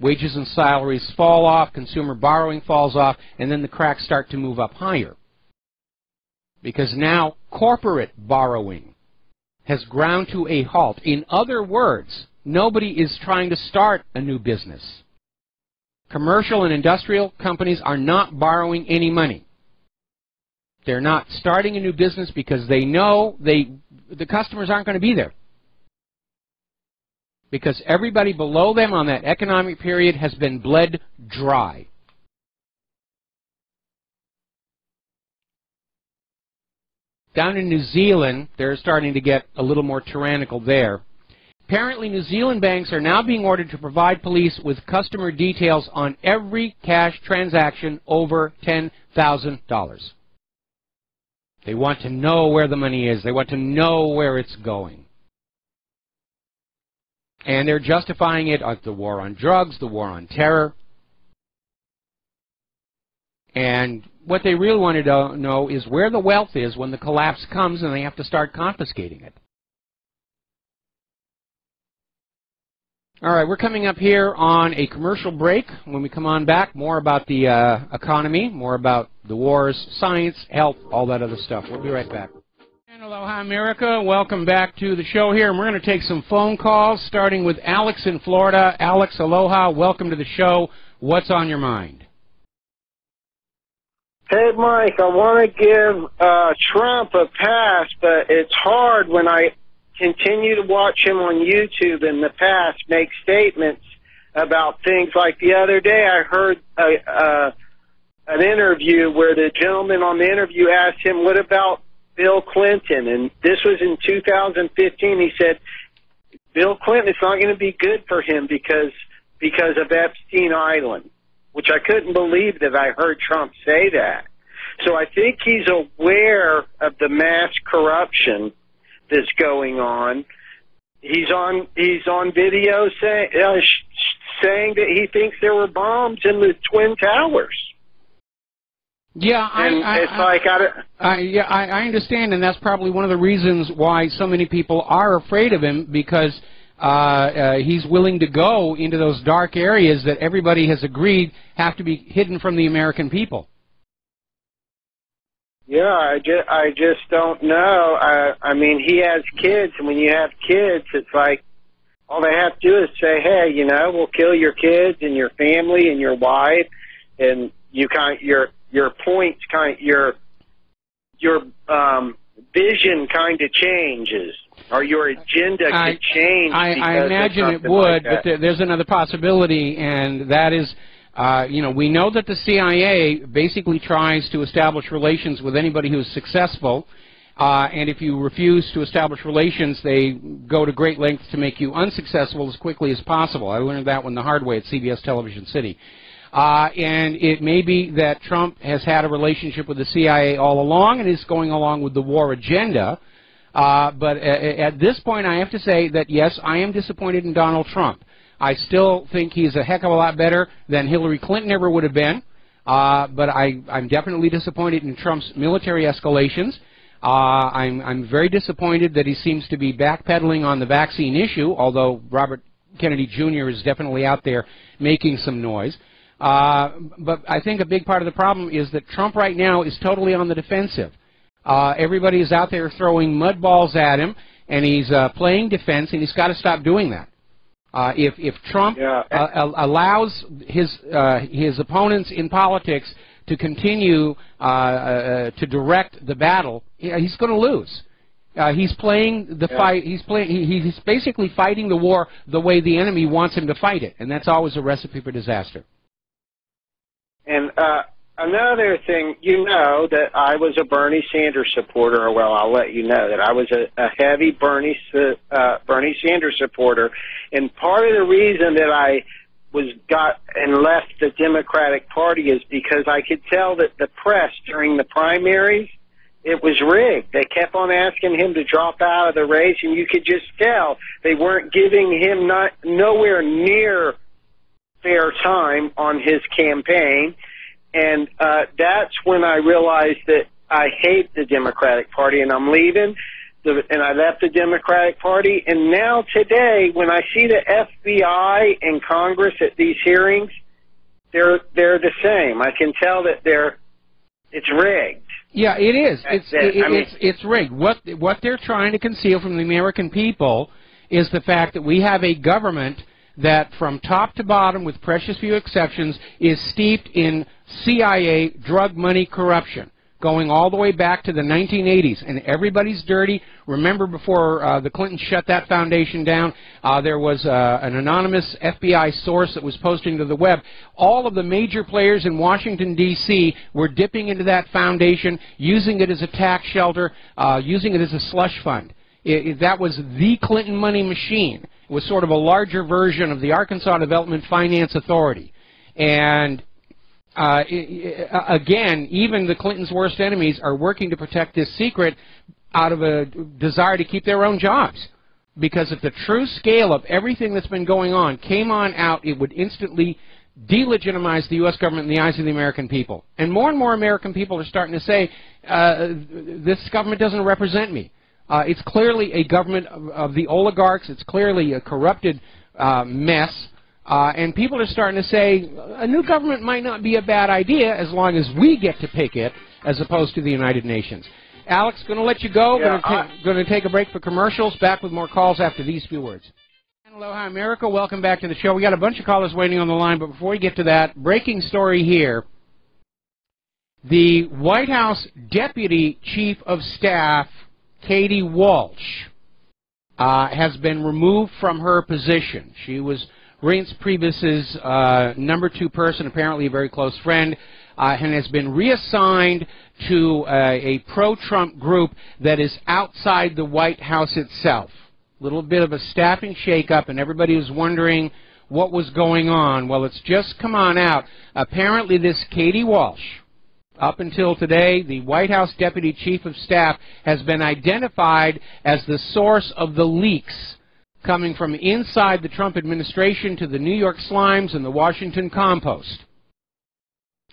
Wages and salaries fall off, consumer borrowing falls off, and then the cracks start to move up higher. Because now corporate borrowing has ground to a halt. In other words, nobody is trying to start a new business. Commercial and industrial companies are not borrowing any money. They're not starting a new business because they know the customers aren't going to be there. Because everybody below them on that economic period has been bled dry. Down in New Zealand, they're starting to get a little more tyrannical there. Apparently, New Zealand banks are now being ordered to provide police with customer details on every cash transaction over $10,000. They want to know where the money is. They want to know where it's going. And they're justifying it as the war on drugs, the war on terror. And what they really want to know is where the wealth is when the collapse comes and they have to start confiscating it. All right, we're coming up here on a commercial break. When we come on back, more about the economy, more about the wars, science, health, all that other stuff. We'll be right back. Aloha, America. Welcome back to the show here. And we're going to take some phone calls, starting with Alex in Florida. Alex, aloha. Welcome to the show. What's on your mind? Hey, Mike, I want to give Trump a pass, but it's hard when I continue to watch him on YouTube in the past make statements about things. Like the other day, I heard an interview where the gentleman on the interview asked him, what about Bill Clinton? And this was in 2015. He said, Bill Clinton, it's not going to be good for him because of Epstein Island, which I couldn't believe that I heard Trump say that. So I think he's aware of the mass corruption that's going on. He's on video saying that he thinks there were bombs in the Twin Towers. Yeah, I understand, and that's probably one of the reasons why so many people are afraid of him, because he's willing to go into those dark areas that everybody has agreed have to be hidden from the American people. Yeah, I just don't know. I mean, he has kids, and when you have kids, it's like all they have to do is say, hey, you know, we'll kill your kids and your family and your wife, and your points your vision kind of changes, or your agenda could change. I imagine it would, but there's another possibility, and that is, you know, we know that the CIA basically tries to establish relations with anybody who's successful, and if you refuse to establish relations, they go to great lengths to make you unsuccessful as quickly as possible. I learned that one the hard way at CBS Television City. And it may be that Trump has had a relationship with the CIA all along and is going along with the war agenda. But at this point, I have to say that, yes, I am disappointed in Donald Trump. I still think he's a heck of a lot better than Hillary Clinton ever would have been. But I'm definitely disappointed in Trump's military escalations. I'm very disappointed that he seems to be backpedaling on the vaccine issue, although Robert Kennedy Jr. is definitely out there making some noise. But I think a big part of the problem is that Trump right now is totally on the defensive. Everybody is out there throwing mud balls at him, and he's playing defense, and he's got to stop doing that. If Trump allows his opponents in politics to continue to direct the battle, he's going to lose. He's playing the fight. He's basically fighting the war the way the enemy wants him to fight it, and that's always a recipe for disaster. And another thing, you know that I was a Bernie Sanders supporter, or well, I'll let you know that I was a heavy Bernie Sanders supporter, and part of the reason that I got and left the Democratic Party is because I could tell that the press during the primaries, it was rigged. They kept on asking him to drop out of the race, and you could just tell they weren't giving him nowhere near fair time on his campaign, and that's when I realized that I hate the Democratic Party, and I'm leaving, and I left the Democratic Party, and now today, when I see the FBI and Congress at these hearings, they're the same. I can tell that it's rigged. Yeah, it is. It's rigged. What they're trying to conceal from the American people is the fact that we have a government that from top to bottom, with precious few exceptions, is steeped in CIA drug money corruption, going all the way back to the 1980s. And everybody's dirty. Remember, before the Clintons shut that foundation down, there was an anonymous FBI source that was posting to the web. All of the major players in Washington, D.C. were dipping into that foundation, using it as a tax shelter, using it as a slush fund. That was the Clinton money machine. It was sort of a larger version of the Arkansas Development Finance Authority. And again, even the Clintons' worst enemies are working to protect this secret out of a desire to keep their own jobs. Because if the true scale of everything that's been going on came on out, it would instantly delegitimize the U.S. government in the eyes of the American people. And more American people are starting to say, this government doesn't represent me. It's clearly a government of the oligarchs. It's clearly a corrupted mess. And people are starting to say a new government might not be a bad idea as long as we get to pick it, as opposed to the United Nations. Alex, going to let you go. Yeah, Going to take a break for commercials. Back with more calls after these few words. Aloha America, welcome back to the show. We got a bunch of callers waiting on the line, but before we get to that, breaking story here. The White House Deputy Chief of Staff, Katie Walsh, has been removed from her position. She was Reince Priebus's number 2 person, apparently a very close friend, and has been reassigned to a pro-Trump group that is outside the White House itself. A little bit of a staffing shakeup, and everybody was wondering what was going on. Well, it's just come on out. Apparently this Katie Walsh, up until today, the White House Deputy Chief of Staff has been identified as the source of the leaks coming from inside the Trump administration to the New York Slimes and the Washington Compost.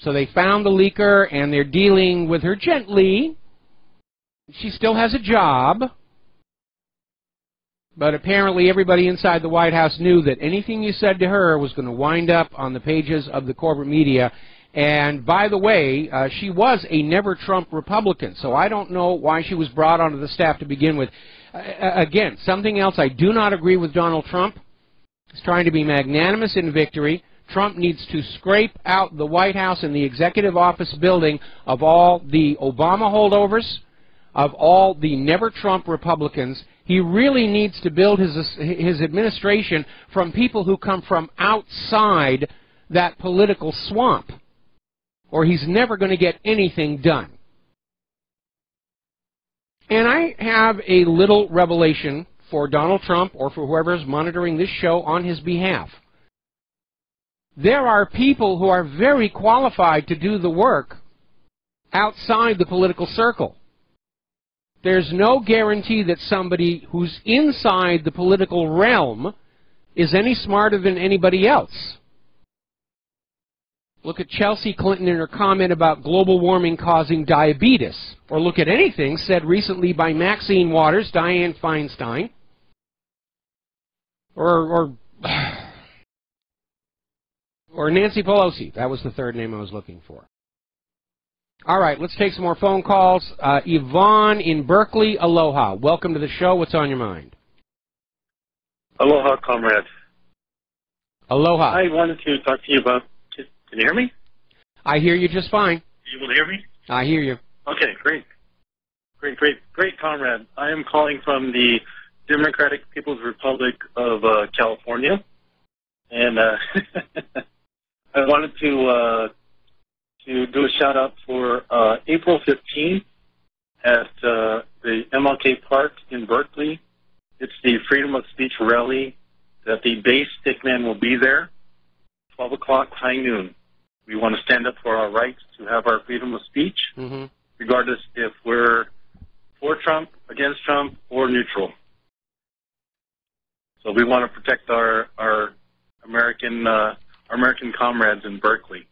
So they found the leaker, and they're dealing with her gently. She still has a job. But apparently everybody inside the White House knew that anything you said to her was going to wind up on the pages of the corporate media. And by the way, she was a never-Trump Republican, so I don't know why she was brought onto the staff to begin with. Again, something else I do not agree with Donald Trump. He's trying to be magnanimous in victory. Trump needs to scrape out the White House and the executive office building of all the Obama holdovers, of all the never-Trump Republicans. He really needs to build his administration from people who come from outside that political swamp, or he's never going to get anything done. And I have a little revelation for Donald Trump or for whoever's monitoring this show on his behalf. There are people who are very qualified to do the work outside the political circle. There's no guarantee that somebody who's inside the political realm is any smarter than anybody else. Look at Chelsea Clinton in her comment about global warming causing diabetes. Or look at anything said recently by Maxine Waters, Dianne Feinstein, or Nancy Pelosi. That was the third name I was looking for. All right, let's take some more phone calls. Yvonne in Berkeley, aloha. Welcome to the show. What's on your mind? Aloha, comrade. Aloha. I wanted to talk to you about... Can you hear me? I hear you just fine. You will hear me? I hear you. Okay, great. Great, comrade. I am calling from the Democratic People's Republic of California. And I wanted to do a shout-out for April 15th at the MLK Park in Berkeley. It's the Freedom of Speech rally that the base stickman will be there, 12 o'clock, high noon. We want to stand up for our rights to have our freedom of speech, regardless if we're for Trump, against Trump, or neutral. So we want to protect our American comrades in Berkeley.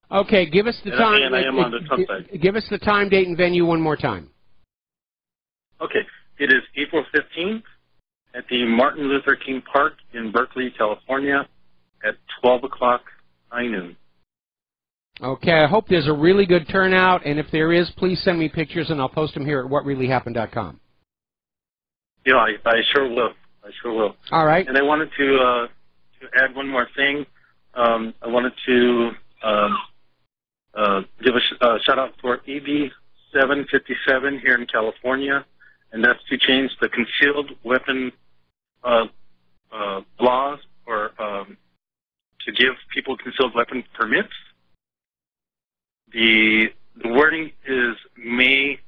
Okay, give us the time. And I am on the Trump side. Give us the time, date, and venue one more time. Okay, it is April 15th at the Martin Luther King Park in Berkeley, California, at 12 o'clock, high noon. Okay, I hope there's a really good turnout, and if there is, please send me pictures, and I'll post them here at whatreallyhappened.com. Yeah, I sure will. I sure will. All right. And I wanted to add one more thing. I wanted to give a shout-out for AB 757 here in California, and that's to change the concealed weapon laws, or to give people concealed weapon permits. The wording is may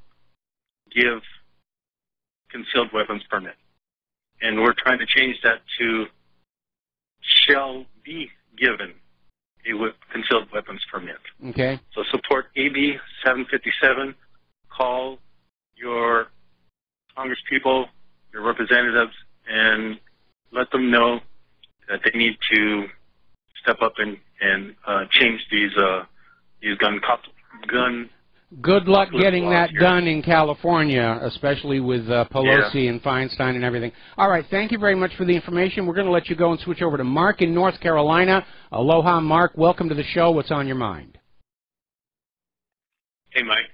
give concealed weapons permit. And we're trying to change that to shall be given a concealed weapons permit. Okay. So support AB 757. Call your congresspeople, your representatives, and let them know that they need to step up and change these gun. Good luck getting that done in California, especially with Pelosi and Feinstein and everything. All right, thank you very much for the information. We're going to let you go and switch over to Mark in North Carolina. Aloha, Mark. Welcome to the show. What's on your mind? Hey, Mike.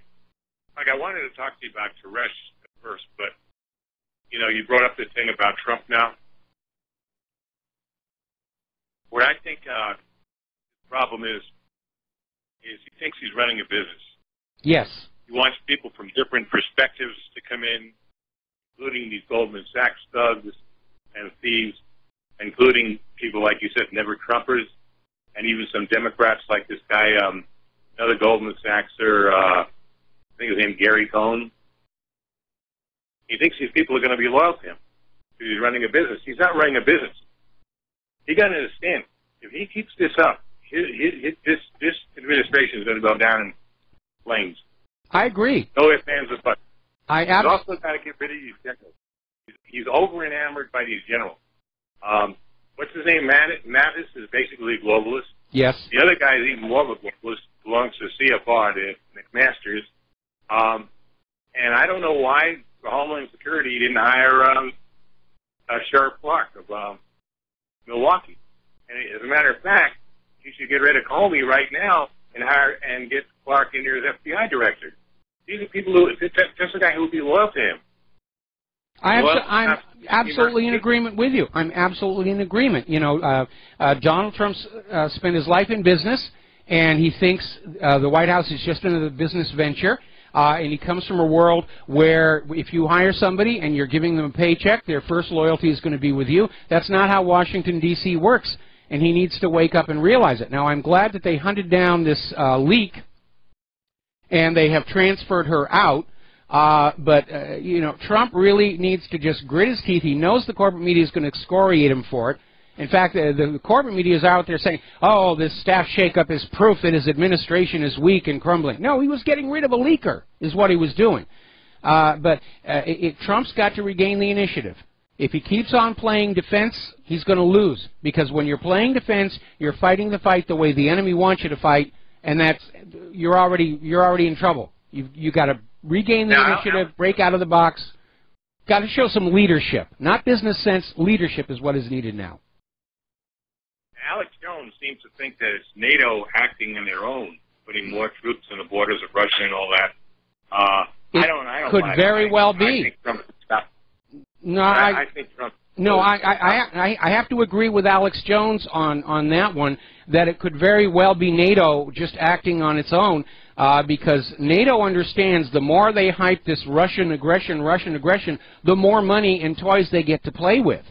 Like, I wanted to talk to you about Teresh at first, but, you know, you brought up the thing about Trump now. What I think the problem is he thinks he's running a business. Yes. He wants people from different perspectives to come in, including these Goldman Sachs thugs and thieves, including people, like you said, never Trumpers, and even some Democrats like this guy, another Goldman Sachser, I think his name Gary Cohn. He thinks these people are going to be loyal to him because he's running a business. He's not running a business. You got to understand, if he keeps this up, this administration is going to go down in flames. I agree. No ifs, ands, or buts. He's also got to get rid of these generals. He's over enamored by these generals. What's his name? Mattis is basically a globalist. Yes. The other guy is even more of a globalist, belongs to CFR, the McMasters. And I don't know why for Homeland Security didn't hire Sheriff Clark of Milwaukee. And as a matter of fact, you should get rid of Comey right now and get Clark in here as FBI director. These are people who, just a guy who would be loyal to him. I'm absolutely in agreement with you. I'm absolutely in agreement. You know, Donald Trump spent his life in business, and he thinks the White House is just another business venture. And he comes from a world where if you hire somebody and you're giving them a paycheck, their first loyalty is going to be with you. That's not how Washington, D.C. works, and he needs to wake up and realize it. Now, I'm glad that they hunted down this leak, and they have transferred her out. But you know, Trump really needs to just grit his teeth. He knows the corporate media is going to excoriate him for it. In fact, the corporate media is out there saying, oh, this staff shakeup is proof that his administration is weak and crumbling. No, he was getting rid of a leaker, is what he was doing. But Trump's got to regain the initiative. If he keeps on playing defense, he's going to lose. Because when you're playing defense, you're fighting the fight the way the enemy wants you to fight, and you're already in trouble. You've got to regain the initiative, break out of the box. Got to show some leadership. Not business sense, leadership is what is needed now. Alex Jones seems to think that it's NATO acting on their own, putting more troops on the borders of Russia and all that. I don't could very well be. I think Trump should stop. No, I think Trump. No, I have to agree with Alex Jones on that one, that it could very well be NATO just acting on its own, because NATO understands the more they hype this Russian aggression, the more money and toys they get to play with.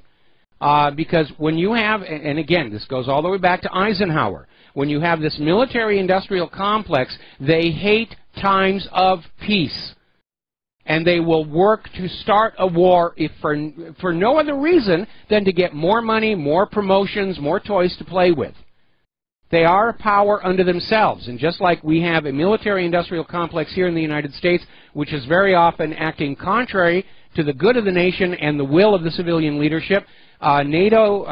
Because when you have, and again, this goes all the way back to Eisenhower, when you have this military-industrial complex, they hate times of peace. And they will work to start a war if for no other reason than to get more money, more promotions, more toys to play with. They are a power unto themselves. And just like we have a military-industrial complex here in the United States, which is very often acting contrary to the good of the nation and the will of the civilian leadership, NATO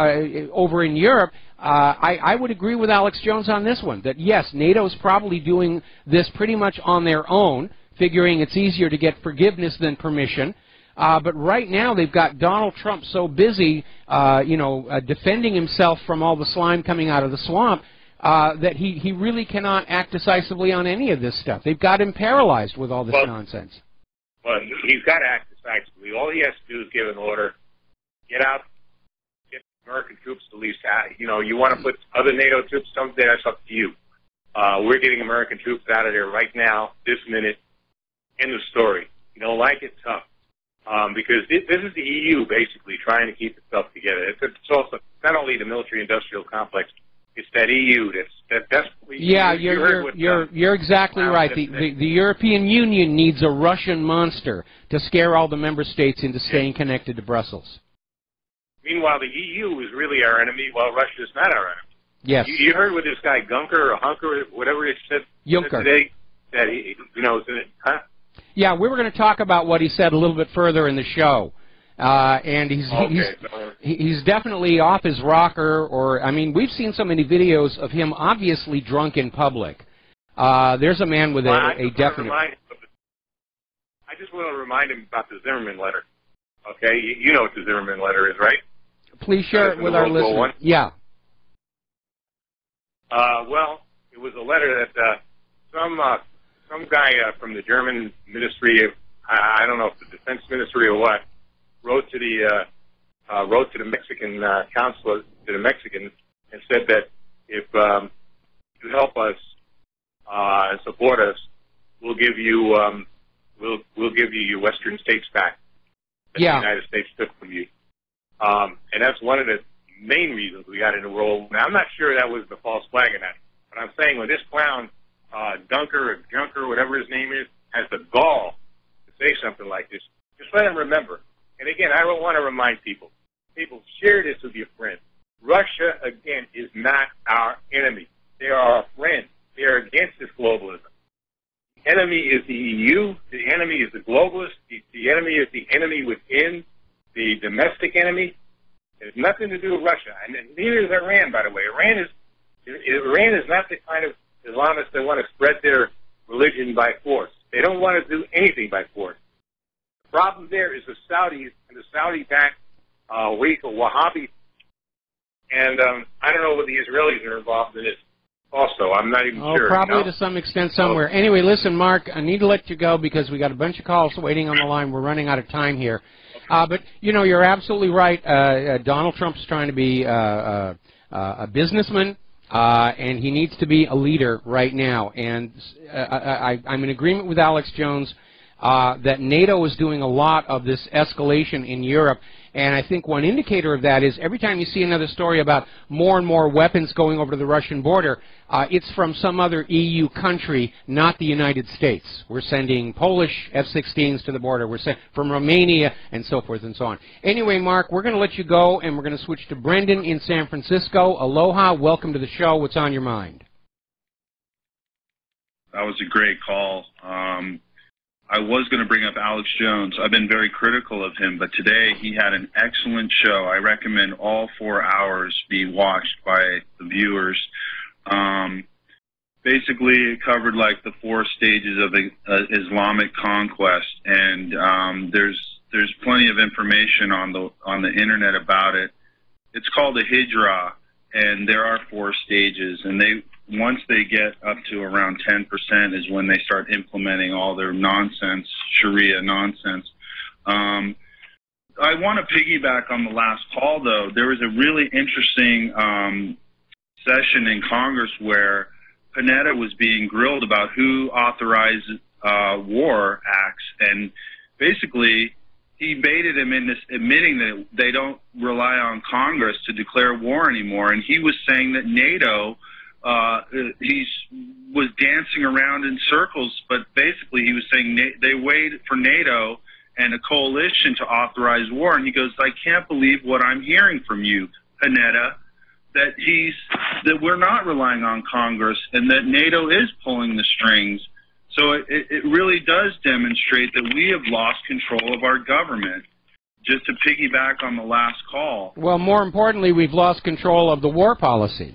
over in Europe, I would agree with Alex Jones on this one, that yes, NATO is probably doing this pretty much on their own, figuring it's easier to get forgiveness than permission. But right now they've got Donald Trump so busy, defending himself from all the slime coming out of the swamp, that he really cannot act decisively on any of this stuff. They've got him paralyzed with all this nonsense. Well, he's got to act decisively. All he has to do is give an order, get out, get American troops to leave. You want to put other NATO troops someday, that's up to you. We're getting American troops out of there right now, this minute. End of story. You don't like it, tough. Because this is the EU basically trying to keep itself together. It's also not only the military-industrial complex, it's that EU that's desperately. Yeah, you're exactly right. The European Union needs a Russian monster to scare all the member states into staying connected to Brussels. Meanwhile, the EU is really our enemy, while Russia is not our enemy. Yes. You heard what this guy Gunker or Hunker, whatever he said today, that he, huh? Yeah, we were going to talk about what he said a little bit further in the show, and he's definitely off his rocker. Or I mean, we've seen so many videos of him obviously drunk in public. There's a man with a definite. I just want to remind him about the Zimmerman letter. Okay, you know what the Zimmerman letter is, right? Please share it with our listeners. Yeah. Well, it was a letter that some some guy from the German Ministry of, I don't know if the Defense Ministry or what, wrote to the Mexican consulate, to the Mexicans, and said that if you help us and support us, we'll give you we'll give you your Western states back that the United States took from you. And that's one of the main reasons we got in the role. Now, I'm not sure that was the false flag in that, but I'm saying when this clown, Dunker or Junker, whatever his name is, has the gall to say something like this, just let him remember. And again, I don't want to remind people. People, share this with your friends. Russia, again, is not our enemy. They are our friend. They are against this globalism. The enemy is the EU. The enemy is the globalists. The enemy is the enemy within the domestic enemy. It has nothing to do with Russia. And neither is Iran, by the way. Iran is not the kind of Islamists that want to spread their religion by force. They don't want to do anything by force. The problem there is the Saudis and the Saudi-backed weak or Wahhabi. And I don't know whether the Israelis are involved in this also. I'm not even sure. Probably to some extent somewhere. Anyway, listen, Mark, I need to let you go because we got a bunch of calls waiting on the line. We're running out of time here. But, you know, you're absolutely right. Donald Trump's trying to be a businessman, and he needs to be a leader right now. And I'm in agreement with Alex Jones that NATO is doing a lot of this escalation in Europe. And I think one indicator of that is every time you see another story about more and more weapons going over to the Russian border, it's from some other EU country, not the United States. We're sending Polish F-16s to the border. We're sending from Romania and so forth and so on. Anyway, Mark, we're going to let you go, and we're going to switch to Brendan in San Francisco. Aloha. Welcome to the show. What's on your mind? That was a great call. I was going to bring up Alex Jones. I've been very critical of him, but today he had an excellent show. I recommend all 4 hours be watched by the viewers. Basically, it covered like the 4 stages of Islamic conquest, and there's plenty of information on the internet about it. It's called a hijra, and there are 4 stages, and once they get up to around 10% is when they start implementing all their nonsense, Sharia nonsense. I want to piggyback on the last call, though. There was a really interesting session in Congress where Panetta was being grilled about who authorized war acts, and basically he baited him into admitting that they don't rely on Congress to declare war anymore, and he was saying that NATO he was dancing around in circles, but basically he was saying they waited for NATO and a coalition to authorize war, and he goes, I can't believe what I'm hearing from you, Panetta, that we're not relying on Congress and that NATO is pulling the strings. So it really does demonstrate that we have lost control of our government, just to piggyback on the last call. Well, more importantly, we've lost control of the war policy.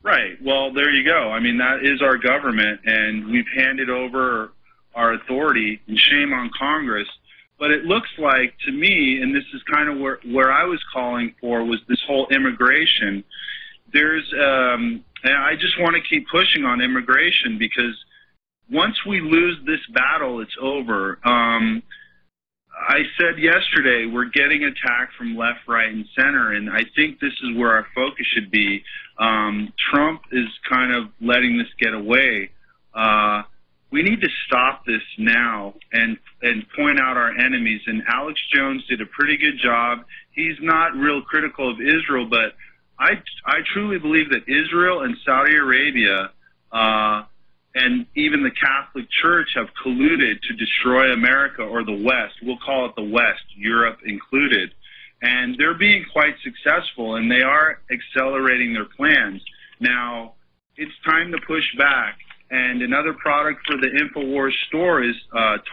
Right. Well, there you go. I mean, that is our government, and we've handed over our authority, and shame on Congress. But it looks like, to me, and this is kind of where I was calling for, was this whole immigration. And I just want to keep pushing on immigration, because once we lose this battle, it's over. I said yesterday we're getting attacked from left, right, and center, and I think this is where our focus should be. Trump is kind of letting this get away. We need to stop this now and point out our enemies, and Alex Jones did a pretty good job. He's not real critical of Israel, but I truly believe that Israel and Saudi Arabia and even the Catholic Church have colluded to destroy America, or the West. We'll call it the West, Europe included. And they're being quite successful, and they are accelerating their plans. Now, it's time to push back. And another product for the InfoWars store is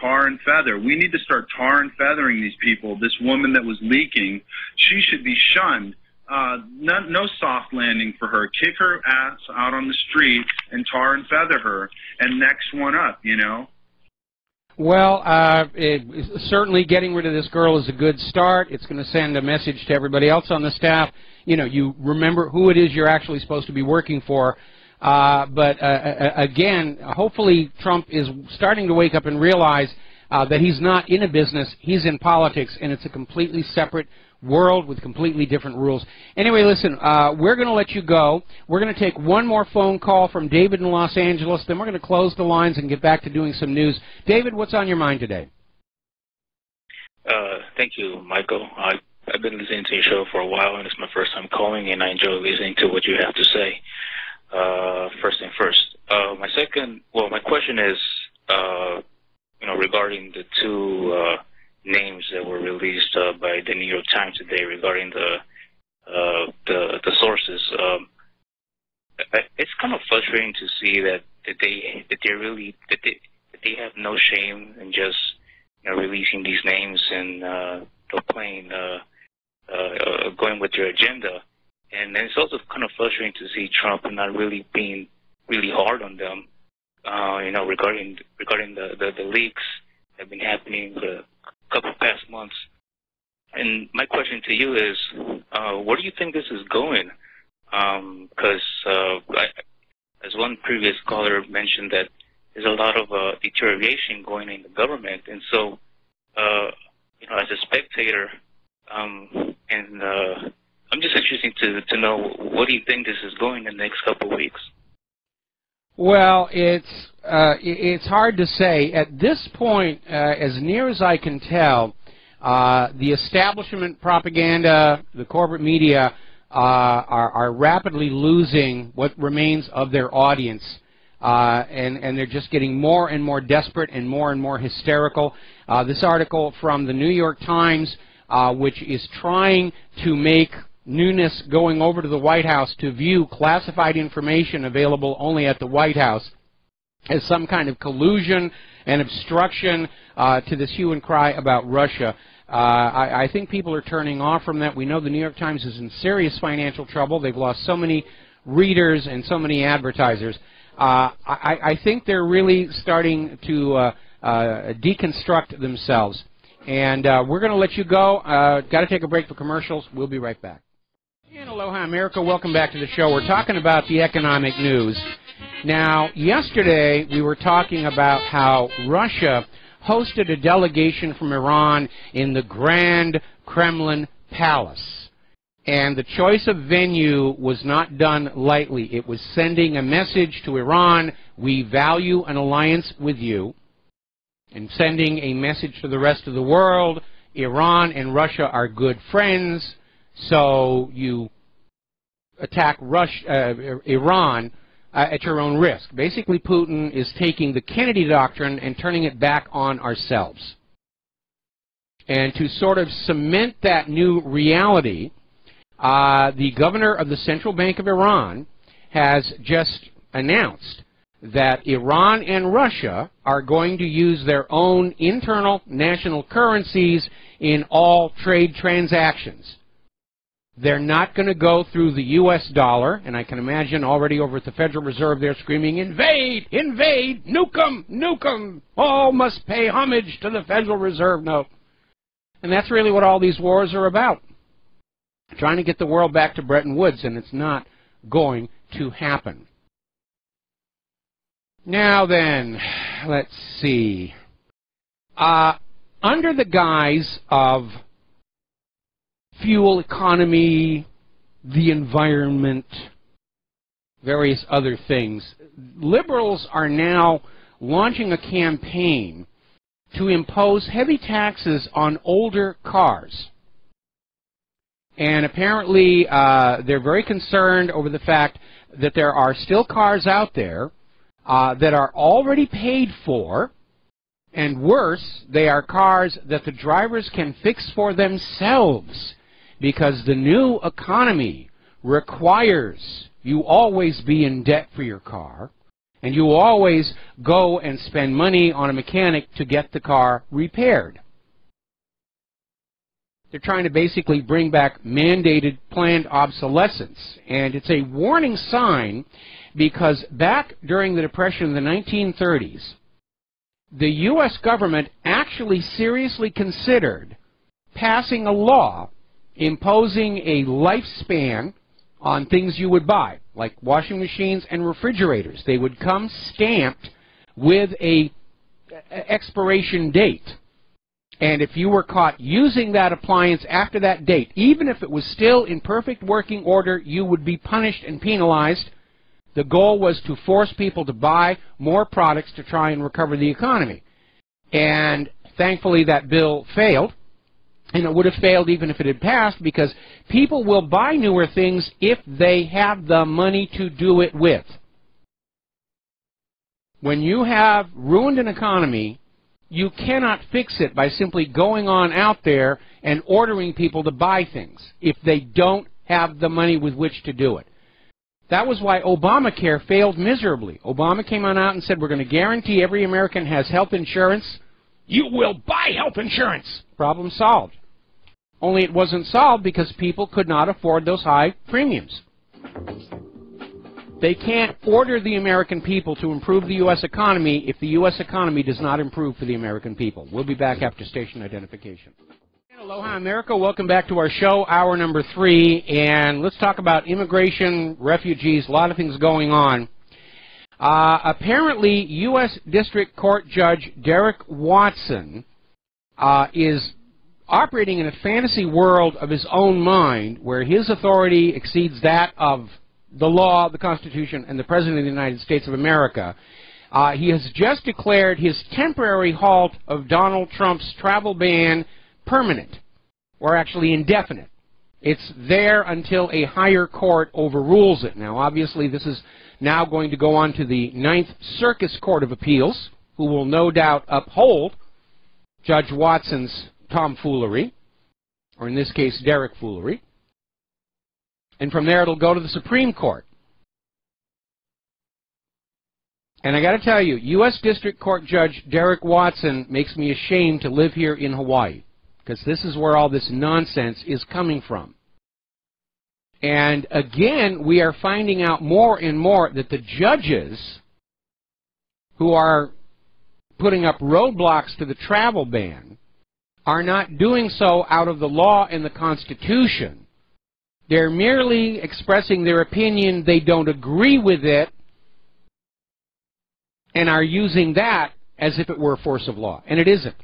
tar and feather. We need to start tar and feathering these people. This woman that was leaking, she should be shunned. No soft landing for her. Kick her ass out on the street and tar and feather her. And next one up, you know. Well, certainly getting rid of this girl is a good start. It's going to send a message to everybody else on the staff. You know, you remember who it is you're actually supposed to be working for. But again, hopefully Trump is starting to wake up and realize that he's not in a business, he's in politics, and it's a completely separate world with completely different rules. Anyway, listen, we're going to let you go. We're going to take one more phone call from David in Los Angeles, then we're going to close the lines and get back to doing some news. David, what's on your mind today? Thank you, Michael. I've been listening to your show for a while, and it's my first time calling, and I enjoy listening to what you have to say. First thing first. My question is, regarding the two names that were released by the New York Times today regarding the sources. It's kind of frustrating to see that they have no shame in just releasing these names and going with their agenda. And then it's also kind of frustrating to see Trump not really being really hard on them, regarding the leaks that have been happening for a couple of past months. And my question to you is, where do you think this is going? Because as one previous caller mentioned, that there's a lot of deterioration going in the government, and so as a spectator, I'm just interested to know, what do you think this is going in the next couple of weeks? Well, it's hard to say. At this point, as near as I can tell, the establishment propaganda, the corporate media, are rapidly losing what remains of their audience, and they're just getting more and more desperate and more hysterical. This article from the New York Times, which is trying to make newness going over to the White House to view classified information available only at the White House as some kind of collusion and obstruction to this hue and cry about Russia. I think people are turning off from that. We know the New York Times is in serious financial trouble. They've lost so many readers and so many advertisers. I think they're really starting to deconstruct themselves. And we're going to let you go. Got to take a break for commercials. We'll be right back. And aloha, America. Welcome back to the show. We're talking about the economic news. Now, yesterday we were talking about how Russia hosted a delegation from Iran in the Grand Kremlin Palace. And the choice of venue was not done lightly. It was sending a message to Iran: we value an alliance with you. And sending a message to the rest of the world: Iran and Russia are good friends, so you attack Iran at your own risk. Basically, Putin is taking the Kennedy doctrine and turning it back on ourselves. And to sort of cement that new reality, the governor of the Central Bank of Iran has just announced that Iran and Russia are going to use their own internal national currencies in all trade transactions. They're not going to go through the U.S. dollar, and I can imagine already over at the Federal Reserve they're screaming, invade, invade, nuke 'em, nuke 'em, all must pay homage to the Federal Reserve note. And that's really what all these wars are about. Trying to get the world back to Bretton Woods, and it's not going to happen. Now then, let's see. Under the guise of fuel economy, the environment, various other things, liberals are now launching a campaign to impose heavy taxes on older cars. And apparently they're very concerned over the fact that there are still cars out there that are already paid for, and worse, they are cars that the drivers can fix for themselves, because the new economy requires you always be in debt for your car, and you always go and spend money on a mechanic to get the car repaired. They're trying to basically bring back mandated planned obsolescence, and it's a warning sign, because back during the Depression in the 1930s, the U.S. government actually seriously considered passing a law imposing a lifespan on things you would buy, like washing machines and refrigerators. They would come stamped with a expiration date. And if you were caught using that appliance after that date, even if it was still in perfect working order, you would be punished and penalized. The goal was to force people to buy more products to try and recover the economy. And thankfully that bill failed. And it would have failed even if it had passed, because people will buy newer things if they have the money to do it with. When you have ruined an economy, you cannot fix it by simply going on out there and ordering people to buy things if they don't have the money with which to do it. That was why Obamacare failed miserably. Obama came on out and said, we're going to guarantee every American has health insurance. You will buy health insurance. Problem solved. Only it wasn't solved because people could not afford those high premiums. They can't order the American people to improve the U.S. economy if the U.S. economy does not improve for the American people. We'll be back after station identification. Aloha, America. Welcome back to our show, hour number 3. And let's talk about immigration, refugees, a lot of things going on. Apparently, U.S. District Court Judge Derek Watson is operating in a fantasy world of his own mind, where his authority exceeds that of the law, the Constitution, and the President of the United States of America. He has just declared his temporary halt of Donald Trump's travel ban permanent, or actually indefinite. It's there until a higher court overrules it. Now, obviously, this is now going to go on to the Ninth Circuit Court of Appeals, who will no doubt uphold Judge Watson's tomfoolery, or in this case, Derek foolery. And from there, it'll go to the Supreme Court. And I got to tell you, U.S. District Court Judge Derek Watson makes me ashamed to live here in Hawaii, because this is where all this nonsense is coming from. And again, we are finding out more and more that the judges who are putting up roadblocks to the travel ban are not doing so out of the law and the Constitution. They're merely expressing their opinion. They don't agree with it and are using that as if it were a force of law. And it isn't.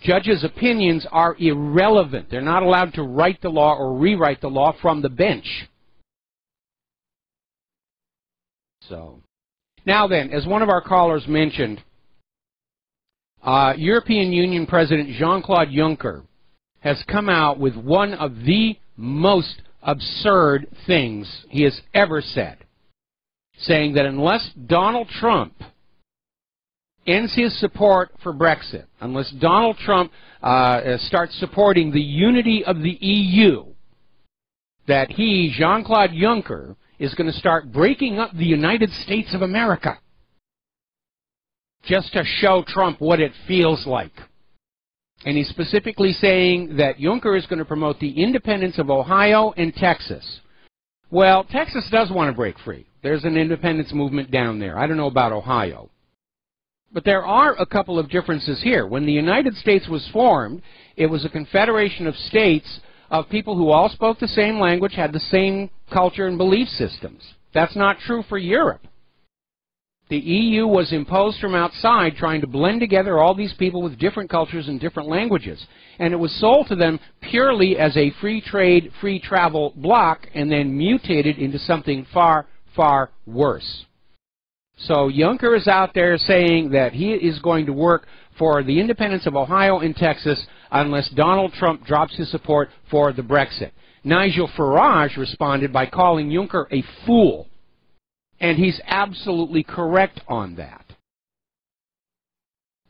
Judges' opinions are irrelevant. They're not allowed to write the law or rewrite the law from the bench. So, now then, as one of our callers mentioned, European Union President Jean-Claude Juncker has come out with one of the most absurd things he has ever said, saying that unless Donald Trump ends his support for Brexit, unless Donald Trump starts supporting the unity of the EU, that he, Jean-Claude Juncker, is going to start breaking up the United States of America just to show Trump what it feels like. And he's specifically saying that Juncker is going to promote the independence of Ohio and Texas. Well, Texas does want to break free. There's an independence movement down there. I don't know about Ohio. But there are a couple of differences here. When the United States was formed, it was a confederation of states of people who all spoke the same language, had the same culture and belief systems. That's not true for Europe. The EU was imposed from outside, trying to blend together all these people with different cultures and different languages. And it was sold to them purely as a free trade, free travel bloc, and then mutated into something far, far worse. So Juncker is out there saying that he is going to work for the independence of Ohio and Texas unless Donald Trump drops his support for the Brexit. Nigel Farage responded by calling Juncker a fool. And he's absolutely correct on that.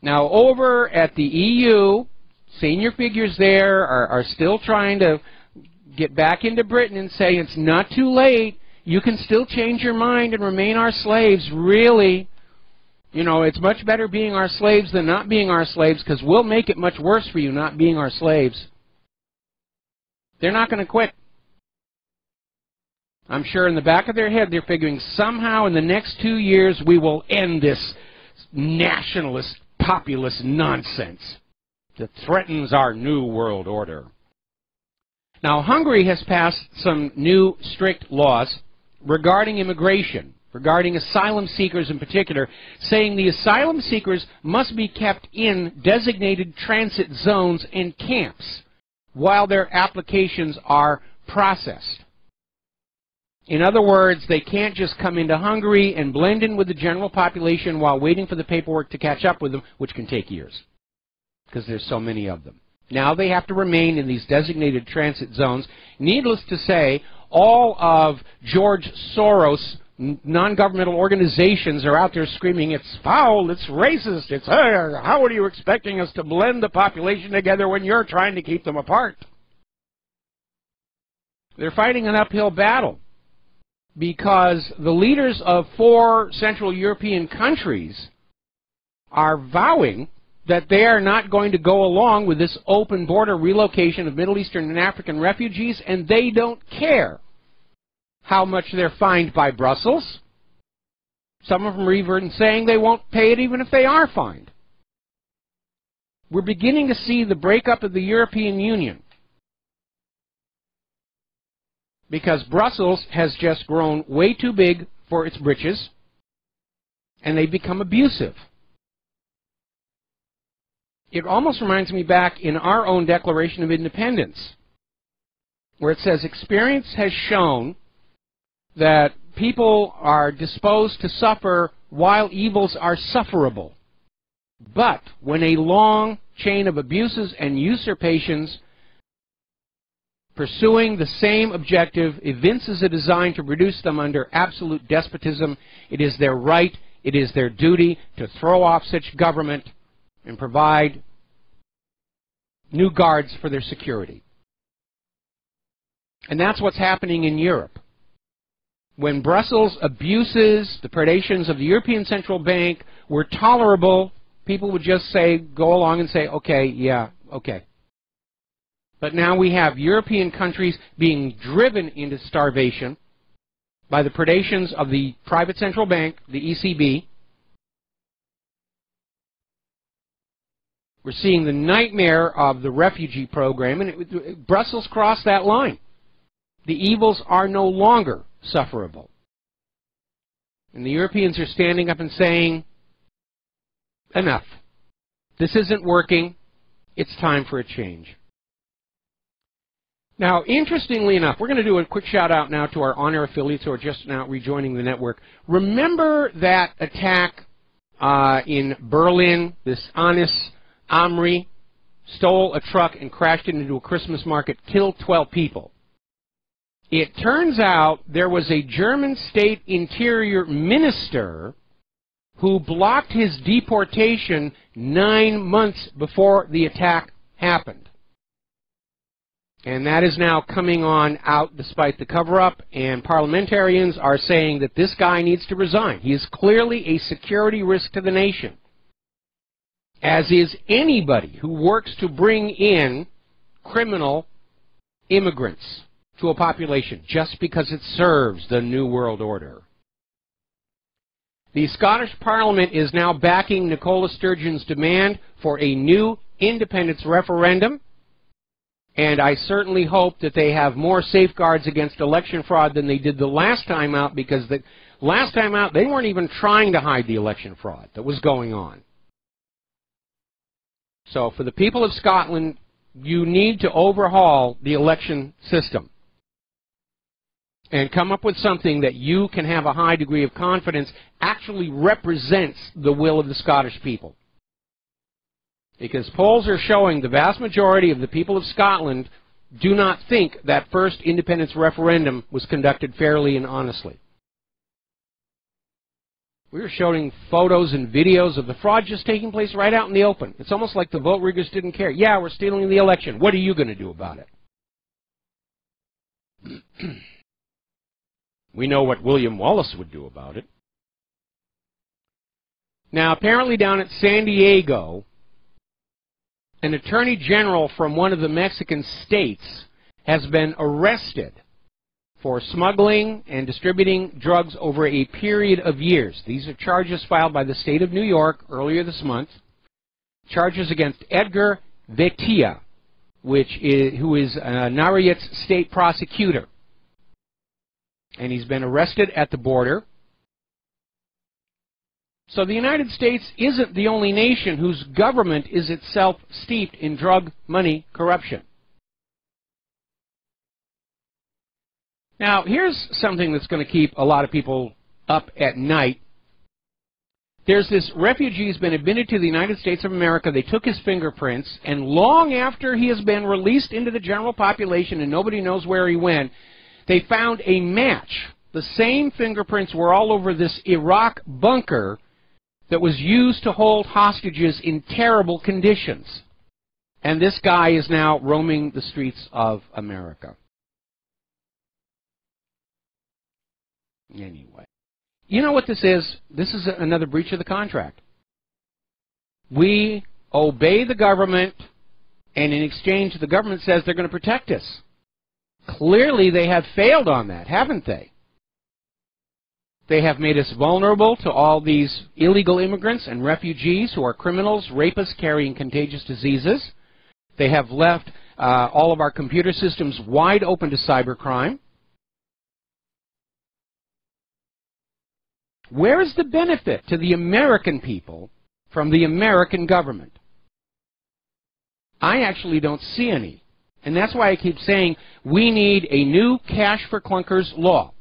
Now, over at the EU, senior figures there are still trying to get back into Britain and say it's not too late. You can still change your mind and remain our slaves. Really, you know, it's much better being our slaves than not being our slaves, because we'll make it much worse for you not being our slaves. They're not going to quit. I'm sure in the back of their head they're figuring somehow in the next 2 years we will end this nationalist, populist nonsense that threatens our new world order. Now, Hungary has passed some new strict laws regarding immigration, regarding asylum seekers in particular, saying the asylum seekers must be kept in designated transit zones and camps while their applications are processed. In other words, they can't just come into Hungary and blend in with the general population while waiting for the paperwork to catch up with them, which can take years because there's so many of them. Now they have to remain in these designated transit zones. Needless to say, all of George Soros' non-governmental organizations are out there screaming, it's foul, it's racist, it's, how are you expecting us to blend the population together when you're trying to keep them apart? They're fighting an uphill battle because the leaders of 4 Central European countries are vowing that they are not going to go along with this open border relocation of Middle Eastern and African refugees, and they don't care how much they're fined by Brussels. Some of them are even saying they won't pay it even if they are fined. We're beginning to see the breakup of the European Union because Brussels has just grown way too big for its britches, and they've become abusive. It almost reminds me back in our own Declaration of Independence, where it says, experience has shown that people are disposed to suffer while evils are sufferable. But when a long chain of abuses and usurpations pursuing the same objective evinces a design to reduce them under absolute despotism, it is their right, it is their duty to throw off such government and provide new guards for their security. And that's what's happening in Europe. When Brussels abuses the predations of the European Central Bank were tolerable, people would just say, go along and say, okay, yeah, okay. But now we have European countries being driven into starvation by the predations of the private central bank, the ECB. We're seeing the nightmare of the refugee program, and Brussels crossed that line. The evils are no longer sufferable. And the Europeans are standing up and saying, enough. This isn't working. It's time for a change. Now, interestingly enough, we're going to do a quick shout out now to our on-air affiliates who are just now rejoining the network. Remember that attack in Berlin, this Anis Amri stole a truck and crashed it into a Christmas market, killed 12 people. It turns out there was a German state interior minister who blocked his deportation 9 months before the attack happened. And that is now coming on out despite the cover-up, and parliamentarians are saying that this guy needs to resign. He is clearly a security risk to the nation, as is anybody who works to bring in criminal immigrants to a population just because it serves the New World Order. The Scottish Parliament is now backing Nicola Sturgeon's demand for a new independence referendum, and I certainly hope that they have more safeguards against election fraud than they did the last time out, because the last time out they weren't even trying to hide the election fraud that was going on. So for the people of Scotland, you need to overhaul the election system and come up with something that you can have a high degree of confidence actually represents the will of the Scottish people. Because polls are showing the vast majority of the people of Scotland do not think that first independence referendum was conducted fairly and honestly. We were showing photos and videos of the fraud just taking place right out in the open. It's almost like the vote riggers didn't care. Yeah, we're stealing the election. What are you going to do about it? We know what William Wallace would do about it. Now, apparently down at San Diego, an attorney general from one of the Mexican states has been arrested for smuggling and distributing drugs over a period of years. These are charges filed by the state of New York earlier this month. Charges against Edgar Vetia, who is Nayarit's state prosecutor. and he's been arrested at the border. So the United States isn't the only nation whose government is itself steeped in drug money corruption. Now, here's something that's going to keep a lot of people up at night. There's this refugee who's been admitted to the United States of America. They took his fingerprints, and long after he has been released into the general population and nobody knows where he went, they found a match. The same fingerprints were all over this Iraq bunker that was used to hold hostages in terrible conditions. And this guy is now roaming the streets of America. Anyway. You know what this is? This is another breach of the contract. We obey the government, and in exchange, the government says they're going to protect us. Clearly, they have failed on that, haven't they? They have made us vulnerable to all these illegal immigrants and refugees who are criminals, rapists carrying contagious diseases. They have left all of our computer systems wide open to cybercrime. Where is the benefit to the American people from the American government? I actually don't see any. And that's why I keep saying we need a new cash for clunkers law,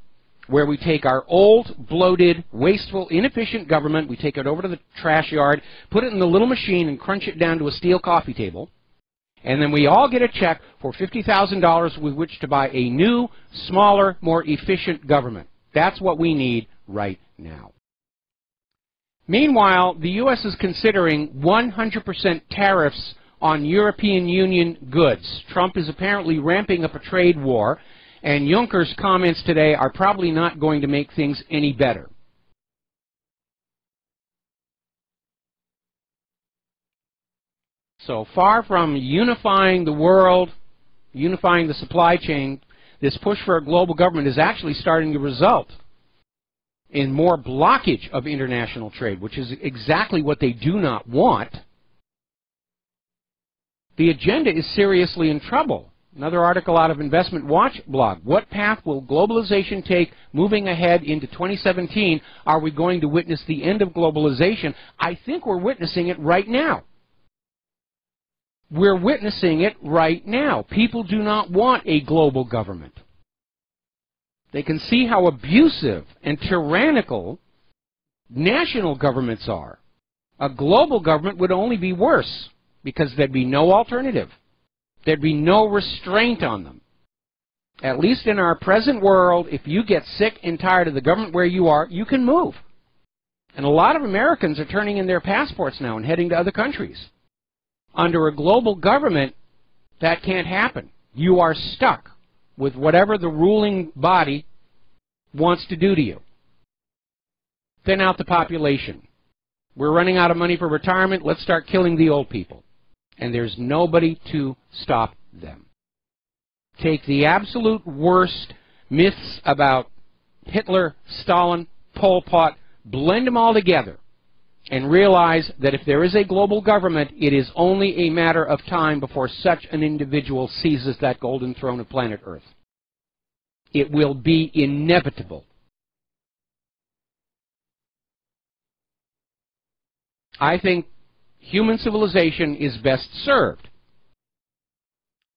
where we take our old, bloated, wasteful, inefficient government, we take it over to the trash yard, put it in the little machine and crunch it down to a steel coffee table, and then we all get a check for $50,000 with which to buy a new, smaller, more efficient government. That's what we need right now. Meanwhile, the U.S. is considering 100% tariffs on European Union goods. Trump is apparently ramping up a trade war, and Juncker's comments today are probably not going to make things any better. So far from unifying the world, unifying the supply chain, this push for a global government is actually starting to result in more blockage of international trade, which is exactly what they do not want. The agenda is seriously in trouble. Another article out of Investment Watch blog. What path will globalization take moving ahead into 2017? Are we going to witness the end of globalization? I think we're witnessing it right now. We're witnessing it right now. People do not want a global government. They can see how abusive and tyrannical national governments are. A global government would only be worse because there'd be no alternative. There'd be no restraint on them. At least in our present world, if you get sick and tired of the government where you are, you can move. And a lot of Americans are turning in their passports now and heading to other countries. Under a global government, that can't happen. You are stuck with whatever the ruling body wants to do to you. Thin out the population. We're running out of money for retirement. Let's start killing the old people. And there's nobody to stop them. Take the absolute worst myths about Hitler, Stalin, Pol Pot, blend them all together, and realize that if there is a global government, it is only a matter of time before such an individual seizes that golden throne of planet Earth. It will be inevitable. I think human civilization is best served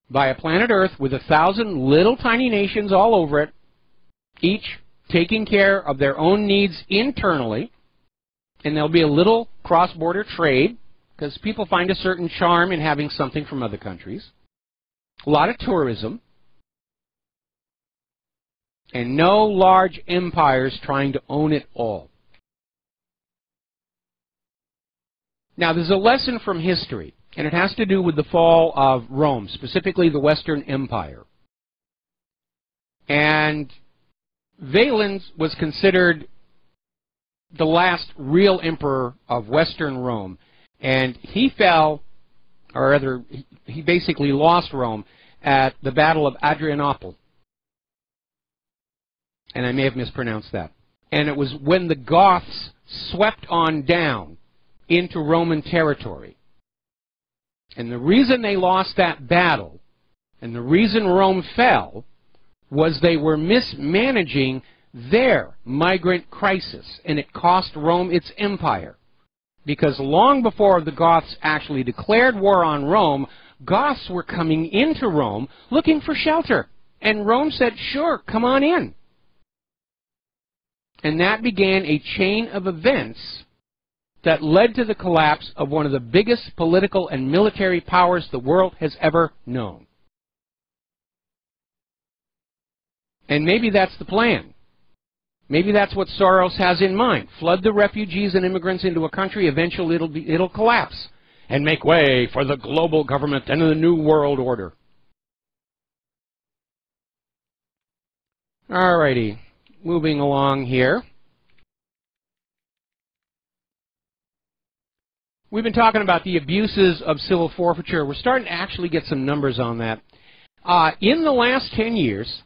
by a planet Earth with 1,000 little tiny nations all over it, each taking care of their own needs internally, and there'll be a little cross-border trade, because people find a certain charm in having something from other countries, a lot of tourism, and no large empires trying to own it all. Now, there's a lesson from history, and it has to do with the fall of Rome, specifically the Western Empire. And Valens was considered the last real emperor of Western Rome, and he fell, or rather, he basically lost Rome at the Battle of Adrianople. And I may have mispronounced that. And it was when the Goths swept on down into Roman territory. And the reason they lost that battle, and the reason Rome fell, was they were mismanaging their migrant crisis, and it cost Rome its empire. Because long before the Goths actually declared war on Rome, Goths were coming into Rome looking for shelter. And Rome said, sure, come on in. And that began a chain of events that led to the collapse of one of the biggest political and military powers the world has ever known. And maybe that's the plan. Maybe that's what Soros has in mind. Flood the refugees and immigrants into a country, eventually it'll collapse and make way for the global government and the new world order. Alrighty, moving along here. We've been talking about the abuses of civil forfeiture. We're starting to actually get some numbers on that. In the last 10 years,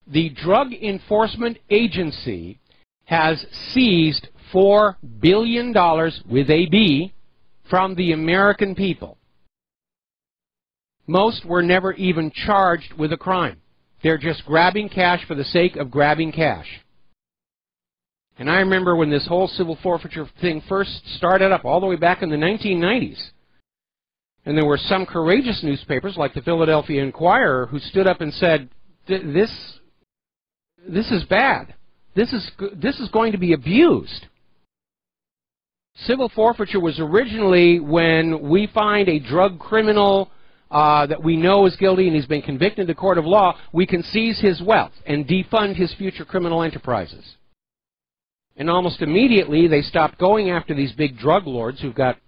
the Drug Enforcement Agency has seized $4 billion, with a B, from the American people. Most were never even charged with a crime. They're just grabbing cash for the sake of grabbing cash. And I remember when this whole civil forfeiture thing first started up, all the way back in the 1990s. And there were some courageous newspapers, like the Philadelphia Inquirer, who stood up and said, this is bad. This is going to be abused. Civil forfeiture was originally when we find a drug criminal that we know is guilty and he's been convicted in the court of law, we can seize his wealth and defund his future criminal enterprises. And almost immediately they stopped going after these big drug lords who've got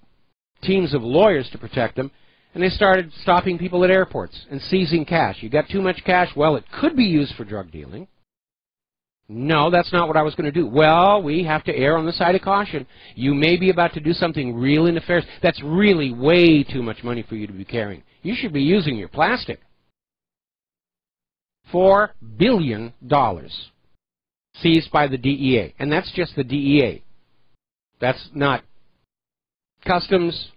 teams of lawyers to protect them, and they started stopping people at airports and seizing cash. You got too much cash? Well, it could be used for drug dealing. No, that's not what I was going to do. Well, we have to err on the side of caution. You may be about to do something really nefarious. That's really way too much money for you to be carrying. You should be using your plastic. $4 billion seized by the DEA. And that's just the DEA. That's not Customs.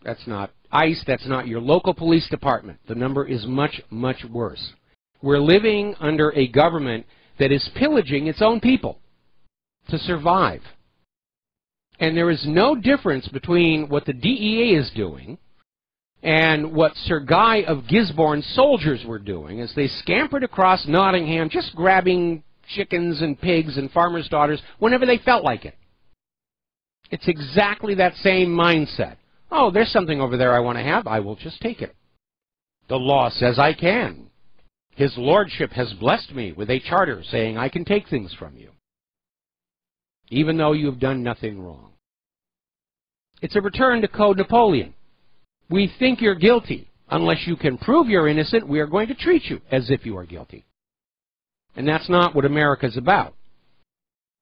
That's not ICE. That's not your local police department. The number is much, much worse. We're living under a government that is pillaging its own people to survive. And there is no difference between what the DEA is doing and what Sir Guy of Gisborne's soldiers were doing as they scampered across Nottingham just grabbing chickens and pigs and farmers' daughters whenever they felt like it. It's exactly that same mindset. Oh, there's something over there I want to have. I will just take it. The law says I can. His Lordship has blessed me with a charter saying I can take things from you, even though you have done nothing wrong. It's a return to Code Napoleon. We think you're guilty. Unless you can prove you're innocent, we are going to treat you as if you are guilty. And that's not what America's about.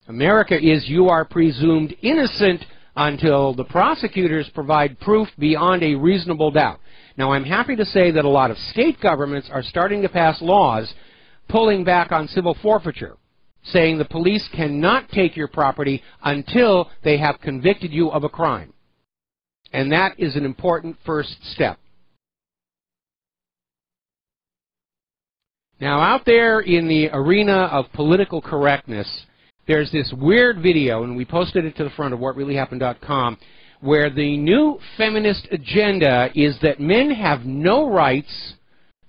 America is you are presumed innocent until the prosecutors provide proof beyond a reasonable doubt. Now, I'm happy to say that a lot of state governments are starting to pass laws pulling back on civil forfeiture, saying the police cannot take your property until they have convicted you of a crime. And that is an important first step. Now, out there in the arena of political correctness, there's this weird video, and we posted it to the front of whatreallyhappened.com, where the new feminist agenda is that men have no rights,